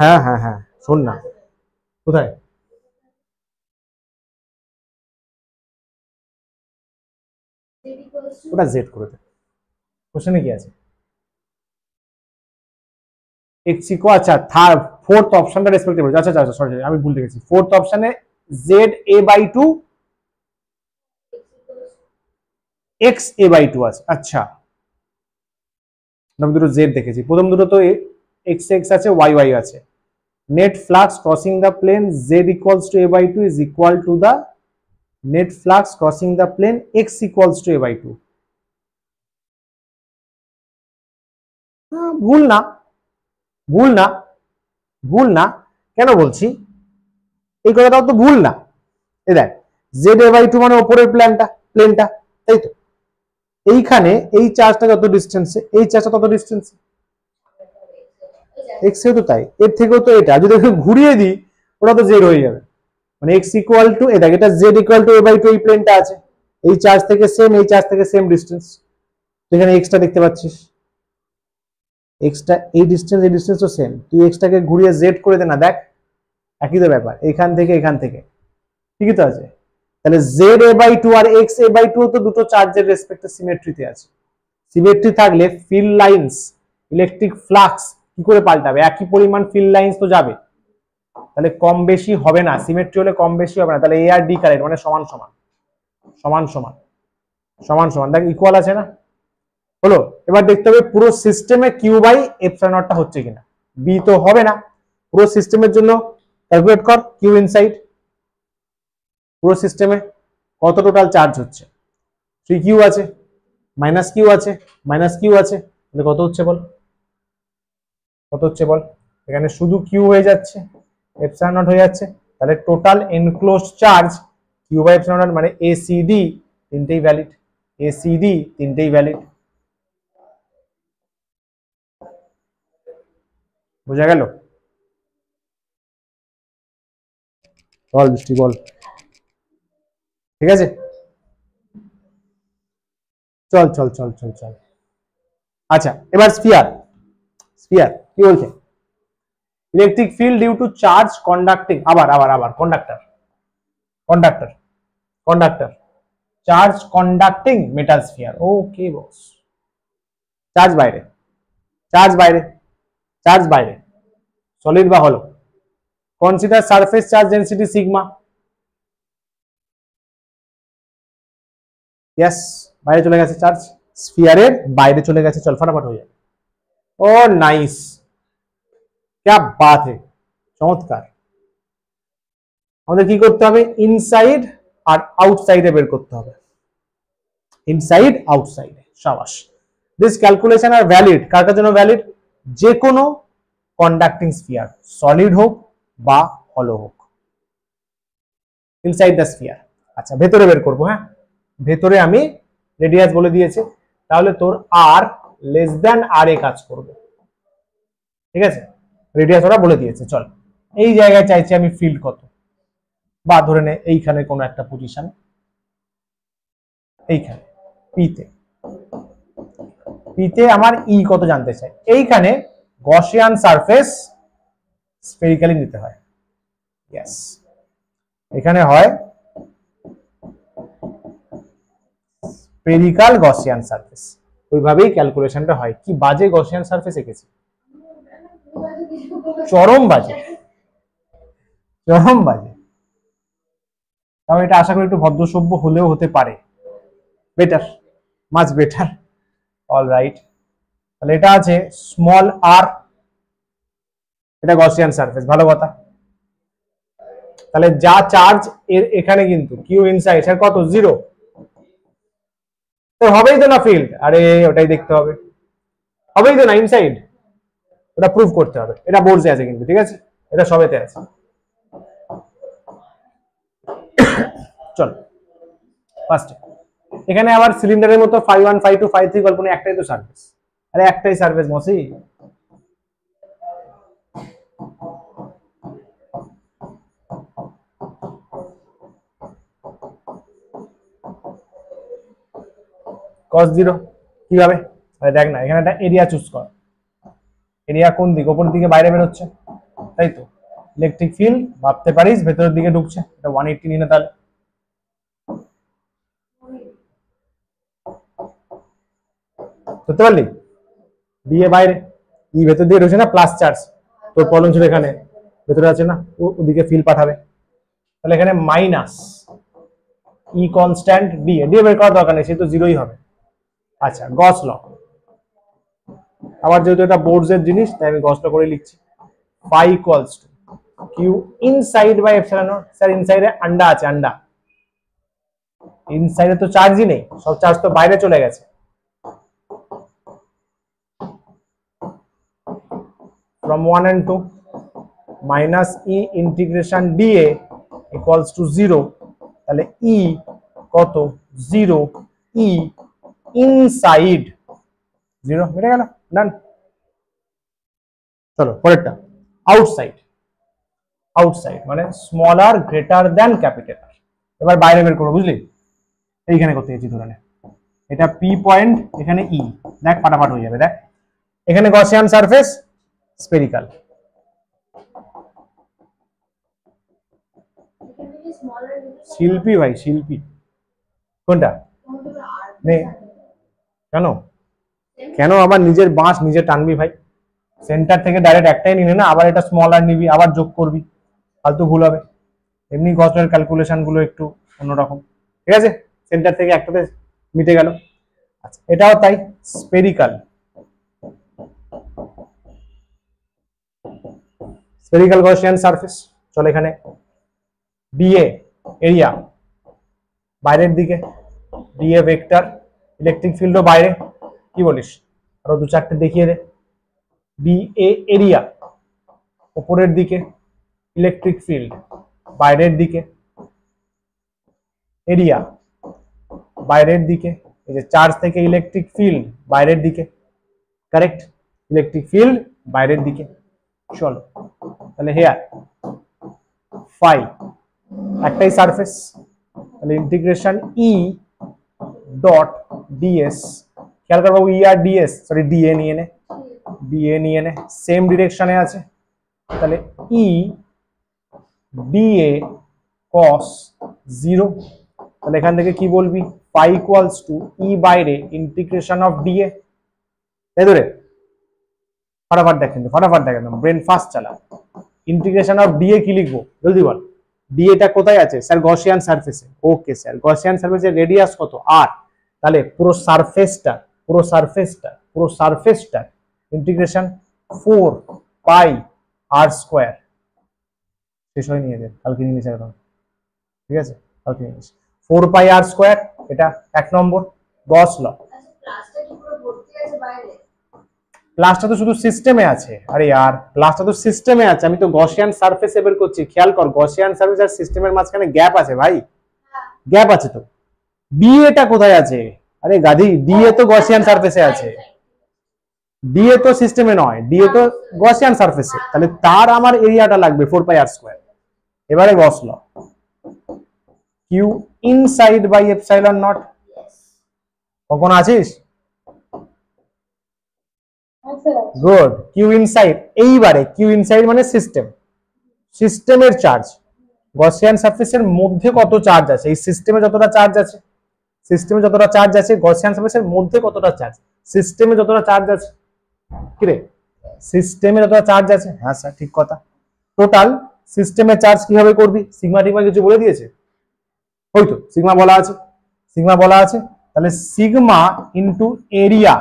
হ্যাঁ হ্যাঁ হ্যাঁ, শোন না, কোথায়, ওটা জেড করে দে, কোশ্চেনে কি আছে, এক্স ইকুয়াল, আচ্ছা থার্ড ফোর্থ অপশনটা রেসপেক্টিভ, আচ্ছা আচ্ছা সরি আমি ভুল দেখেছি, ফোর্থ অপশনে Z A by two X A by two আছে। আচ্ছা, আমি দুটো জেড দেখেছি, প্রথম দুটো তো এক্স এক্স আছে, ওয়াই ওয়াই আছে। Net flux crossing the plane Z equals to A by two is equal to the net flux crossing the plane X equals to A by two. ভুল না, ভুল না, ভুল না, কেন বলছি এই কথাটাও তো ভুল না। এই দেখ, জেড এ বাই টু মানে ওপরের প্লেনটা, তাই তো, এইখানে এই চার্জটা যত ডিস্টেন্সে, এই চার্জটা তত ডিস্টেন্সে, এক্স এও তো তাই, এর থেকেও তো এটা যদি ঘুরিয়ে দিই, ওটা তো জেড হয়ে যাবে, মানে এক্স ইকুয়াল টু, এই দেখ এটা Z equal to A by two, এই প্লেনটা আছে, এই চার্জ থেকে সেম, এই চার্জ থেকে সেম ডিস্টেন্স, এখানে এক্সটা দেখতে পাচ্ছিস, এক্সটা এই ডিস্টেন্স তো সেম, তুই এক্সটাকে ঘুরিয়ে জেড করে দে না, দেখ একই তো ব্যাপার, এখান থেকে এখান থেকে, ঠিকই তো আছে। তাহলে জেড এ বাই টু আর এক্স এ বাই টু তো দুটো চার্জের রেসপেক্টে সিমেট্রিতে আছে। সিমেট্রি থাকলে ফিল্ড লাইন্স, ইলেকট্রিক ফ্লাক্স কি করে পাল্টাবে, একই পরিমাণ ফিল্ড লাইন্স তো যাবে, তাহলে কম বেশি হবে না, সিমেট্রি হলে কম বেশি হবে না, তাহলে এ আর ডি কারেন্ট মানে সমান সমান, সমান সমান, সমান সমান, দেখ ইকুয়াল আছে না, হলো। এবার দেখতে হবে পুরো সিস্টেমে কিউ বাই এপসাইলন নটটা হচ্ছে কিনা, বি তো হবে না, পুরো সিস্টেমের জন্য ক্যালকুলেট কর কিউ ইনসাইড, পুরো সিস্টেমে কত টোটাল চার্জ হচ্ছে, 3 কিউ আছে, মাইনাস কিউ আছে, মাইনাস কিউ আছে, তাহলে কত হচ্ছে বল, কত হচ্ছে বল, এখানে শুধু কিউ হয়ে যাচ্ছে, এপসাইলন নট হয়ে যাচ্ছে, তাহলে total enclosed charge Q by epsilon naught মানে এসিডি তিনটেই ভ্যালিড, এসিডি তিনটেই ভ্যালিড, বোঝা গেল? বল বৃষ্টি বল, ঠিক আছে, চল চল চল চল চল। আচ্ছা এবার স্ফিয়ার, স্ফিয়ার কি বলছে, electric field due to charge conducting, আবার আবার আবার conductor, conductor, conductor, charge conducting metal sphere. Okay boss, charge বাইরে, চার্জ বাইরে, চার্জ বাইরে, সলিড বা হলো। Consider surface charge density sigma. Yes, বাইরে চলে গেছে চার্জ, স্ফিয়ারের বাইরে চলে গেছে। চল फटाफट হয়ে যাবে। ও নাইস, क्या बात है, চমৎকার। আমাদের কি করতে হবে, ইনসাইড আর আউটসাইডে বের করতে হবে, ইনসাইড আউটসাইডে। শাবাশ। দিস ক্যালকুলেশন আর ভ্যালিড, কার কার জন্য ভ্যালিড, যে কোনো কন্ডাক্টিং স্ফিয়ার, সলিড হোক বা হলো হোক, ইনসাইড দ্য স্ফিয়ার। আচ্ছা ভেতরে বের করবো। হ্যাঁ, ভেতরে আমি রেডিয়াস বলে দিয়েছে, তাহলে তোর আর লেস দ্যান আর এ কাজ করবে, ঠিক আছে। রেডিয়াস ওরা বলে দিয়েছে। চল, এই জায়গায় চাইছি আমি ফিল্ড কত, বা ধরে নে এইখানে কোনো একটা পজিশন, এইখানে পিতে, পিতে আমার ই কত জানতে চাই। এইখানে গসিয়ান সারফেস স্ফেরিক্যালি নিতে হয়। ইয়েস, এখানে হয় স্ফেরিক্যাল গসিয়ান সারফেস, ওইভাবেই ক্যালকুলেশনটা হয়। কি বাজে গসিয়ান সারফেস এঁকেছি, চরম বাজে, চরম বাজে। তাও এটা আশা করি একটু ভদ্রসভ্য হলেও হতে পারে, better, much better. All right, তাহলে এটা আছে স্মল আর, এটা গসিয়ান সারফেস, ভালো কথা। তাহলে যা চার্জ এর এখানে কিন্তু কিউ ইনসাইড এর কত, 0, তো হবেই তো না ফিল্ড। আরে ওটাই দেখতে হবে, হবেই তো না ইনসাইড, ওটা প্রুফ করতে হবে। এটা বোর্ডে আছে কিন্তু, ঠিক আছে, এটা সবেতে আছে। চল ফার্স্টে এখানে আবার সিলিন্ডারের মতো 5 1 5 2 5 3 কল্পনা, একটাই তো সারফেস। আরে একটাই সারফেস মসি, cos 0 কিভাবে, আরে দেখ না, এখানে একটা এরিয়া চুজ কর। এরিয়া কোন দিক, উপরের দিকে বাইরে বের হচ্ছে, তাই তো। ইলেকট্রিক ফিল্ড ভাবতে পারিস ভেতরের দিকে ঢুকছে, এটা 180 নিয়ে, তাহলে ধরতে পারলি। দিয়ে বাইরে ই ভেতর দিয়ে ঢুকছে না, প্লাস চার্জ, তোর প্রবলেম ছিল এখানে ভেতরে আছে না, ওদিকে ফিল্ড পাঠাবে। তাহলে এখানে মাইনাস ই কনস্ট্যান্ট দিয়ে দিয়ে বের করার দরকার নেই, সে তো 0ই হবে। আচ্ছা গস ল, আবার যেহেতু এটা বোর্ডসের জিনিস তাই আমি গস ল করে লিখছি। phi equals to q inside by epsilon naught। Sir ইনসাইডে আন্ডা আছে, আন্ডা, ইনসাইডে তো চার্জই নেই, সব চার্জ তো বাইরে চলে গেছে। from 1 and 2 minus e integration dA equals to 0। তাহলে e কত, 0, e ইনসাইড 0, মিটে গেল, ডান। চলো পরেরটা, আউটসাইড। আউটসাইড মানে smaller greater than capital R. এবার বাইরে বের করবো, বুঝলি। এইখানে করতে গেছি ধরে নে, এটা পি পয়েন্ট, এখানে ই, দেখ ফাটাফাট হয়ে যাবে। দেখ এখানে গসিয়ান সারফেস স্ফেরিক্যাল, শিল্পী ভাই শিল্পী। কোনটা নে, কেন কেন আবার নিজের বাঁশ নিজে টানবি ভাই, সেন্টার থেকে ডাইরেক্ট একটাই নিলে না, আবার এটা স্মল আর নিবি, আবার যোগ করবি, ফালতু ভুল হবে। এমনি গসের ক্যালকুলেশন গুলো একটু অন্যরকম, ঠিক আছে। সেন্টার থেকে একটাতে মিটে গেল। আচ্ছা এটাও তাই, স্ফেরিক্যাল, স্ফেরিক্যাল গসিয়ান সারফেস। চল এখানে ডিএ এরিয়া বাইরের দিকে, ডিএ ভেক্টর, ইলেকট্রিক ফিল্ডও বাইরে, কি বলিস, আরো দু চারটে দেখিয়ে দে। ডিএ এরিয়া উপরের দিকে, ইলেকট্রিক ফিল্ড বাইরের দিকে, এরিয়া বাইরের দিকে, এই যে চার্জ থেকে ইলেকট্রিক ফিল্ড বাইরের দিকে, কারেক্ট, ইলেকট্রিক ফিল্ড বাইরের দিকে। চল তাহলে হেয়ার ফাই একটাই সারফেস, তাহলে ইন্টিগ্রেশন ই ডট ডিএস, খেয়াল করবো ই আর ডিএস, সরি ডিএ নিয়ে নে, ডিএ নিয়ে নে, সেম ডিরেকশনে আছে, তাহলে ই ডিএ cos 0, তাহলে এখান থেকে কি বলবি phi ইকুয়ালস টু ই বাইরে ইন্টিগ্রেশন অফ ডিএ, তাই তো রে? फटाफट देख फटाफट देख एकदम ब्रेन फास्ट चला। इंटीग्रेशन ऑफ डीए की लिखबो जल्दी बोल। डीए টা কোথায় আছে স্যার? গসিয়ান সারফেসে। ওকে স্যার, গসিয়ান সারফেসের রেডিয়াস কত? আর। তাহলে পুরো সারফেসটা ইন্টিগ্রেশন 4 পাই আর স্কয়ার। শেষ হয় নিয়ে দে কালকে নিয়ে নিস একদম, ঠিক আছে? কালকে নিয়ে নিস 4 পাই আর স্কয়ার, এটা এক নম্বর গস ল। ক্লাসটা কি পুরো ভর্তি আছে বাইরে? প্লাসটা তো শুধু সিস্টেমে আছে। আরে यार প্লাসটা তো সিস্টেমে আছে, আমি তো গসিয়ান সারফেস বের করছি। খেয়াল কর গসিয়ান সারফেস আর সিস্টেমের মাঝখানে গ্যাপ আছে ভাই, গ্যাপ আছে তো। ডিএটা কোথায় আছে? আরে গাধি, ডিএ তো গসিয়ান সারফেসে আছে, ডিএ তো সিস্টেমে নয়, ডিএ তো গসিয়ান সারফেসে। তাহলে তার আমার এরিয়াটা লাগবে 4 পাই আর স্কয়ার। এবারে Gauss law, Q inside by epsilon naught. কখন আছিস? Good, Q inside. এইবারে কিউ ইনসাইড মানে সিস্টেমের চার্জ। গসিয়ান সারফেসের মধ্যে কত চার্জ আছে? এই সিস্টেমে যতটা চার্জ আছে, গসিয়ান সারফেসের মধ্যে কতটা চার্জ? সিস্টেমে যতটা চার্জ আছে। কি রে, সিস্টেমে যতটা চার্জ আছে? হ্যাঁ স্যার ঠিক কথা। টোটাল সিস্টেমের চার্জ কিভাবে করবি? সিগমা টিগমা কিছু বলে দিয়েছে? ওই তো সিগমা বলা আছে, তাহলে sigma into area.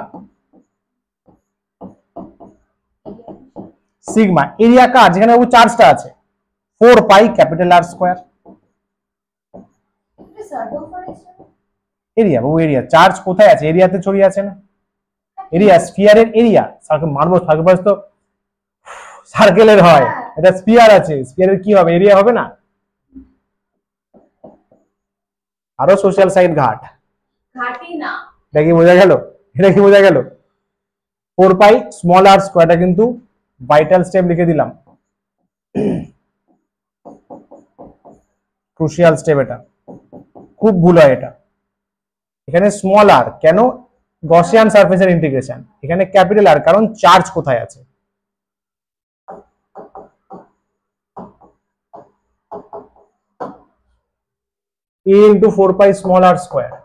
Sigma area কার, যেখানে ও চার্জটা আছে 4 pi capital R square. Area বাবু, এরিয়া। চার্জ কোথায় আছে? এরিয়াতে ছড়িয়ে আছে না? এরিয়া স্ফিয়ারের এরিয়া। মারবো সার্কেল তো সার্কেলের হয়, এটা স্ফিয়ার আছে, স্ফিয়ারের কি হবে? এরিয়া হবে না? আরো সোশ্যাল সাইড ঘাটি না, এটা কি বোঝা গেল? 4 পাই স্মল আর স্কয়ারটা কিন্তু ভাইটাল স্টেপ লিখে দিলাম, ক্রুশিয়াল স্টেপ, এটা খুব ভুল হয় এটা। এখানে স্মল আর কেন? গসিয়ান সারফেসের ইন্টিগ্রেশন। এখানে ক্যাপিটাল আর কারণ চার্জ কোথায় আছে। a into 4 pi small r square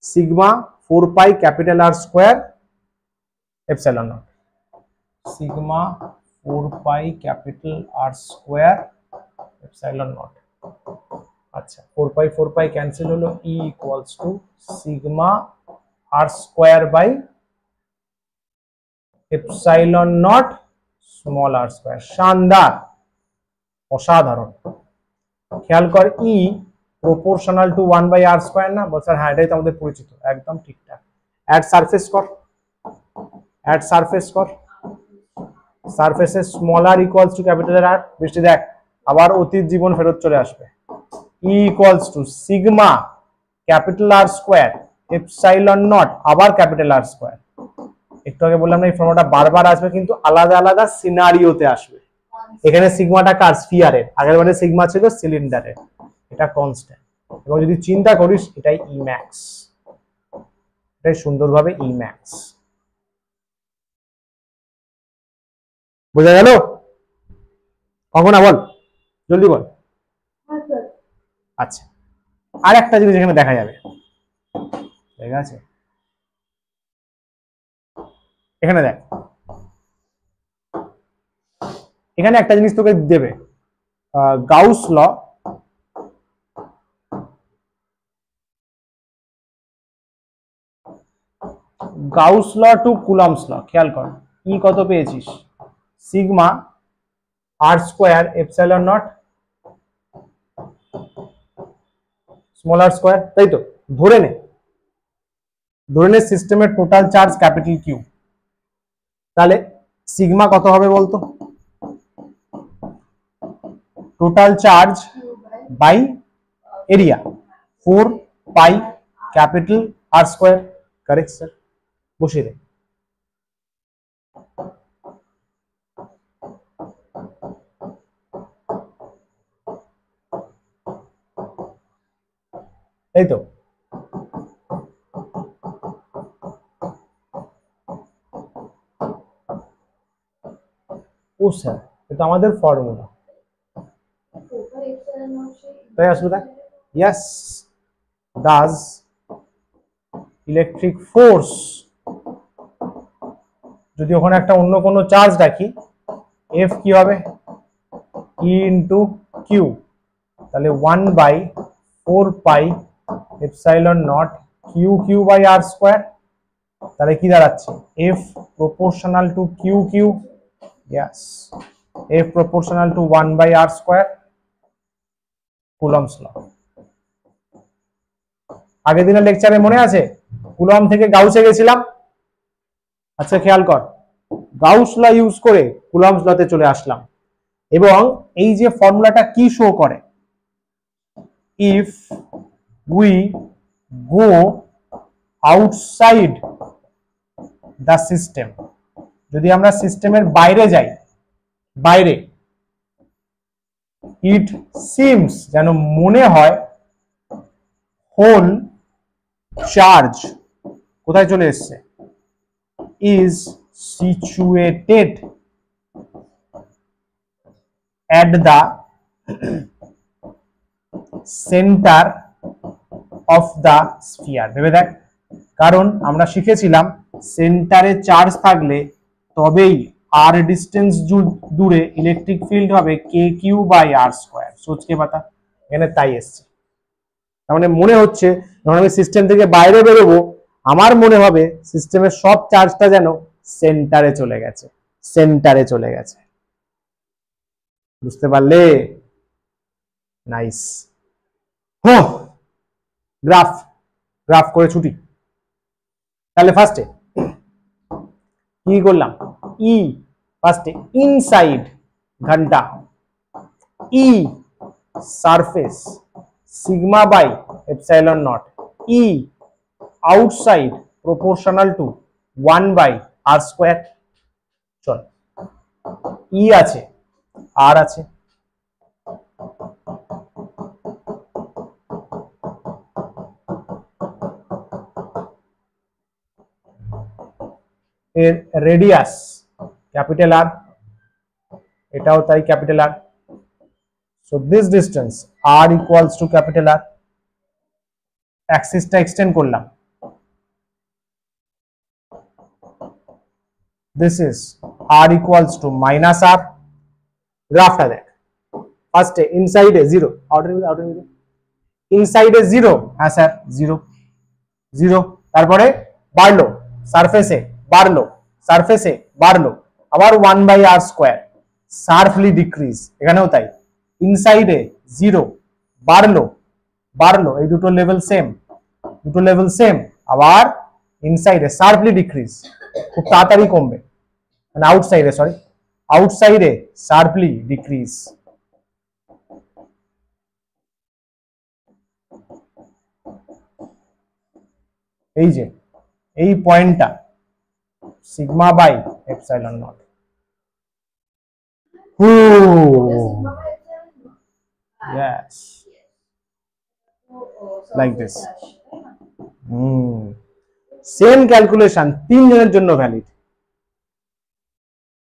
sigma 4 pi capital R square epsilon naught, sigma 4 pi capital R square epsilon naught। আচ্ছা 4 pi ক্যান্সেল হলো, E equals to sigma R square by epsilon naught small r square। শানদার, অসাধারণ। খেয়াল কর E proportional to 1 by r square না? বল sir হ্যাঁ, এটাই তো আমাদের পরিচিত, একদম ঠিকঠাক। অ্যাড সারফেস কর, সারফেসের small r equals to capital R। বৃষ্টি দেখ, আবার অতীত জীবন ফেরত চলে আসবে। E equals to sigma capital R square epsilon not আবার ক্যাপিটাল R স্কয়ার। একটু আগে বললাম না এই ফর্মুলাটা বারবার আসবে, কিন্তু আলাদা আলাদা সিনারিওতে আসবে। এখানে সিগমাটা কার? স্ফিয়ারের। আগেরবারে সিগমা ছিল সিলিন্ডারের, এটা কনস্ট্যান্ট। এবং যদি চিন্তা করিস এটাই ই ম্যাক্স, এটাই সুন্দরভাবে ই ম্যাক্স। বোঝা গেল? কখনো বল, জলদি বল। আচ্ছা, আর একটা জিনিস এখানে দেখা যাবে, ঠিক আছে? এখানে দেখ, এখানে একটা জিনিস তোকে দেবে, Gauss law. Gauss law to Coulomb's law. খেয়াল কর ই কত পেয়েছিস? Sigma R square epsilon naught small r square, তাই তো? ধরে নে সিস্টেমের টোটাল চার্জ ক্যাপিটাল কিউ। তাহলে সিগমা কত হবে বলতো? Total charge by area 4 pi capital R square. Correct sir, বসিয়ে দে। এই তো ও স্যার, এটা আমাদের ফর্মুলা, তাই আসবে তাই? ইয়েস, ডাজ ইলেকট্রিক ফোর্স, যদি ওখানে একটা অন্য কোনো চার্জ রাখি, এফ কি হবে, ই ইন্টু কিউ, তাহলে 1/4 pi epsilon naught Q Q by R square, তাহলে কি দাঁড়াচ্ছে, F proportional to Q Q, yes, F proportional to 1/r square, Coulomb's law. আগের দিনের লেকচারে মনে আছে কুলম্ব থেকে গাউসে গেছিলাম, আচ্ছা খেয়াল কর, গাউস ল ইউজ করে কুলম্বস লতে চলে আসলাম, এবং এই যে ফর্মুলাটা কি শো করে, if we go outside the system, যদি আমরা সিস্টেমের বাইরে যাই, বাইরে, ইট সিমস, যেন মনে হয়, হোল চার্জ কোথায় চলে এসছে, is situated at the center of the sphere। ভেবে দেখ, কারণ আমরা শিখেছিলাম সেন্টারে চার্জ থাকলে তবেই আর ডিস্টেন্স দূরে ইলেকট্রিক ফিল্ড হবে কে কিউ বাই আর স্কোয়ার, সোচকে পাতা, এখানে তাই এসছে। তার মানে মনে হচ্ছে যখন আমি সিস্টেম থেকে বাইরে বেরোবো, আমার মনে হবে সিস্টেমের সব চার্জটা যেন সেন্টারে চলে গেছে, সেন্টারে চলে গেছে, বুঝতে পারলে? নাইস। গ্রাফ, গ্রাফ করে ছুটি। তাহলে ফার্স্টে কি করলাম, ই ফার্স্টে ইনসাইড ঘন্টা, E surface sigma by epsilon naught, E outside proportional to 1/r square. চল, ই আছে, আর আছে, এর রেডিয়াস ক্যাপিটাল আর, এটাও তাই capital R, so this distance R equals to capital R, অ্যাক্সিসটা এক্সটেন্ড করলাম, this is R equals to minus R. গ্রাফটা দেখ, ফার্স্টে ইনসাইডে জিরো, আউটার ইনসাইডে জিরো, হ্যাঁ স্যার জিরো, জিরো, তারপরে বাড়লো সারফেসে, বাড়লো সারফেসে, বাড়লো আবার 1/r স্কোয়ার, শার্পলি ডিক্রিজ, এখানেও তাই, ইনসাইডে জিরো, বাড়লো, বাড়লো, এই দুটো লেভেল সেম, দুটো লেভেল সেম, আবার ইনসাইডে শার্পলি ডিক্রিজ, খুব তাড়াতাড়ি কমবে, মানে আউটসাইডে, সরি আউটসাইডে শার্পলি ডিক্রিজ। এই যে এই পয়েন্টটা sigma by epsilon naught, yes, like this, same calculation তিনজনের জন্য ভ্যালিড।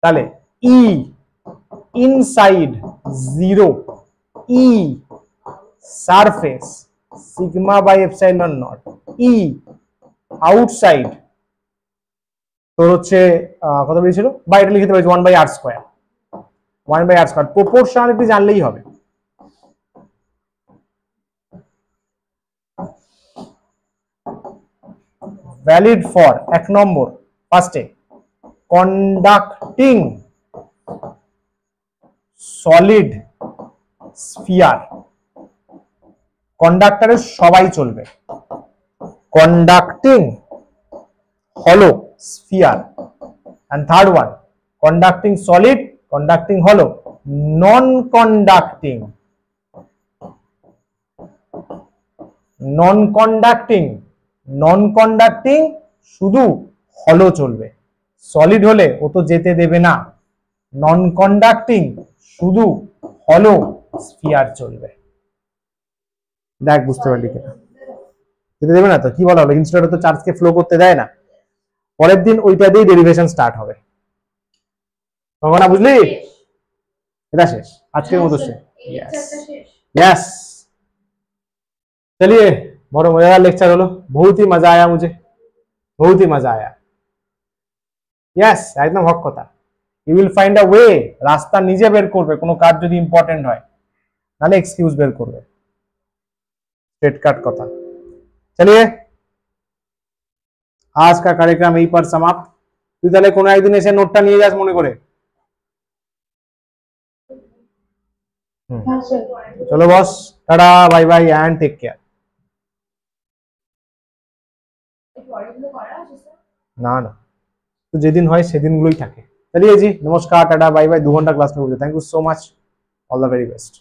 তাহলে E inside zero, E surface sigma by epsilon naught, E outside তোর হচ্ছে কত বেরিয়েছিল, বা এটা লিখতে পারছি 1/r square, 1/r square, proportionality জানলেই হবে। ভ্যালিড ফর এক নম্বর, ফার্স্টে কন্ডাক্টিং সলিড স্ফিয়ার, কন্ডাক্টরের সবাই চলবে, কন্ডাক্টিং হলো sphere, and third one conducting solid, conducting hollow, non conducting, non conducting, non conducting শুধু হলো চলবে, সলিড হলে ও তো যেতে দেবে না, নন কন্ডাক্টিং শুধু হলো স্ফিয়ার চলবে। দেখ বুঝতে পারলি কিনা, যেতে দেবে না তো কি বলা হলো, ইনসুলেটর তো চার্জকে ফ্লো করতে দেয় না, পরের দিন ওইটা দিয়ে ডেরিভেশন স্টার্ট হবে। কখনা বুঝলি? এটা শেষ, আজকের মতো শেষ। यस, चलिए बहुत मजेदार लेक्चर হলো, बहुत ही मजा आया मुझे, बहुत ही मजा आया। यस, একদম হক কথা। You will find a way, রাস্তা নিজে বের করবে কোনো কাজ যদি ইম্পর্টেন্ট হয়, নালে এক্সকিউজ বের করবে। स्ट्रेट कट কথা। चलिए आज का कार्यक्रम यहीं पर समाप्त। তুই তাহলে কোনো একদিন এসে নোটটা নিয়ে যাস মনে করে। चलो boss, tata bye bye and take care. না না, তো যেদিন হয় সেদিনগুলোই থাকে। चलिए जी, नमस्कार, टाटा बाय बाय। 2 घंटा क्लास में, thank you so much, all the very best.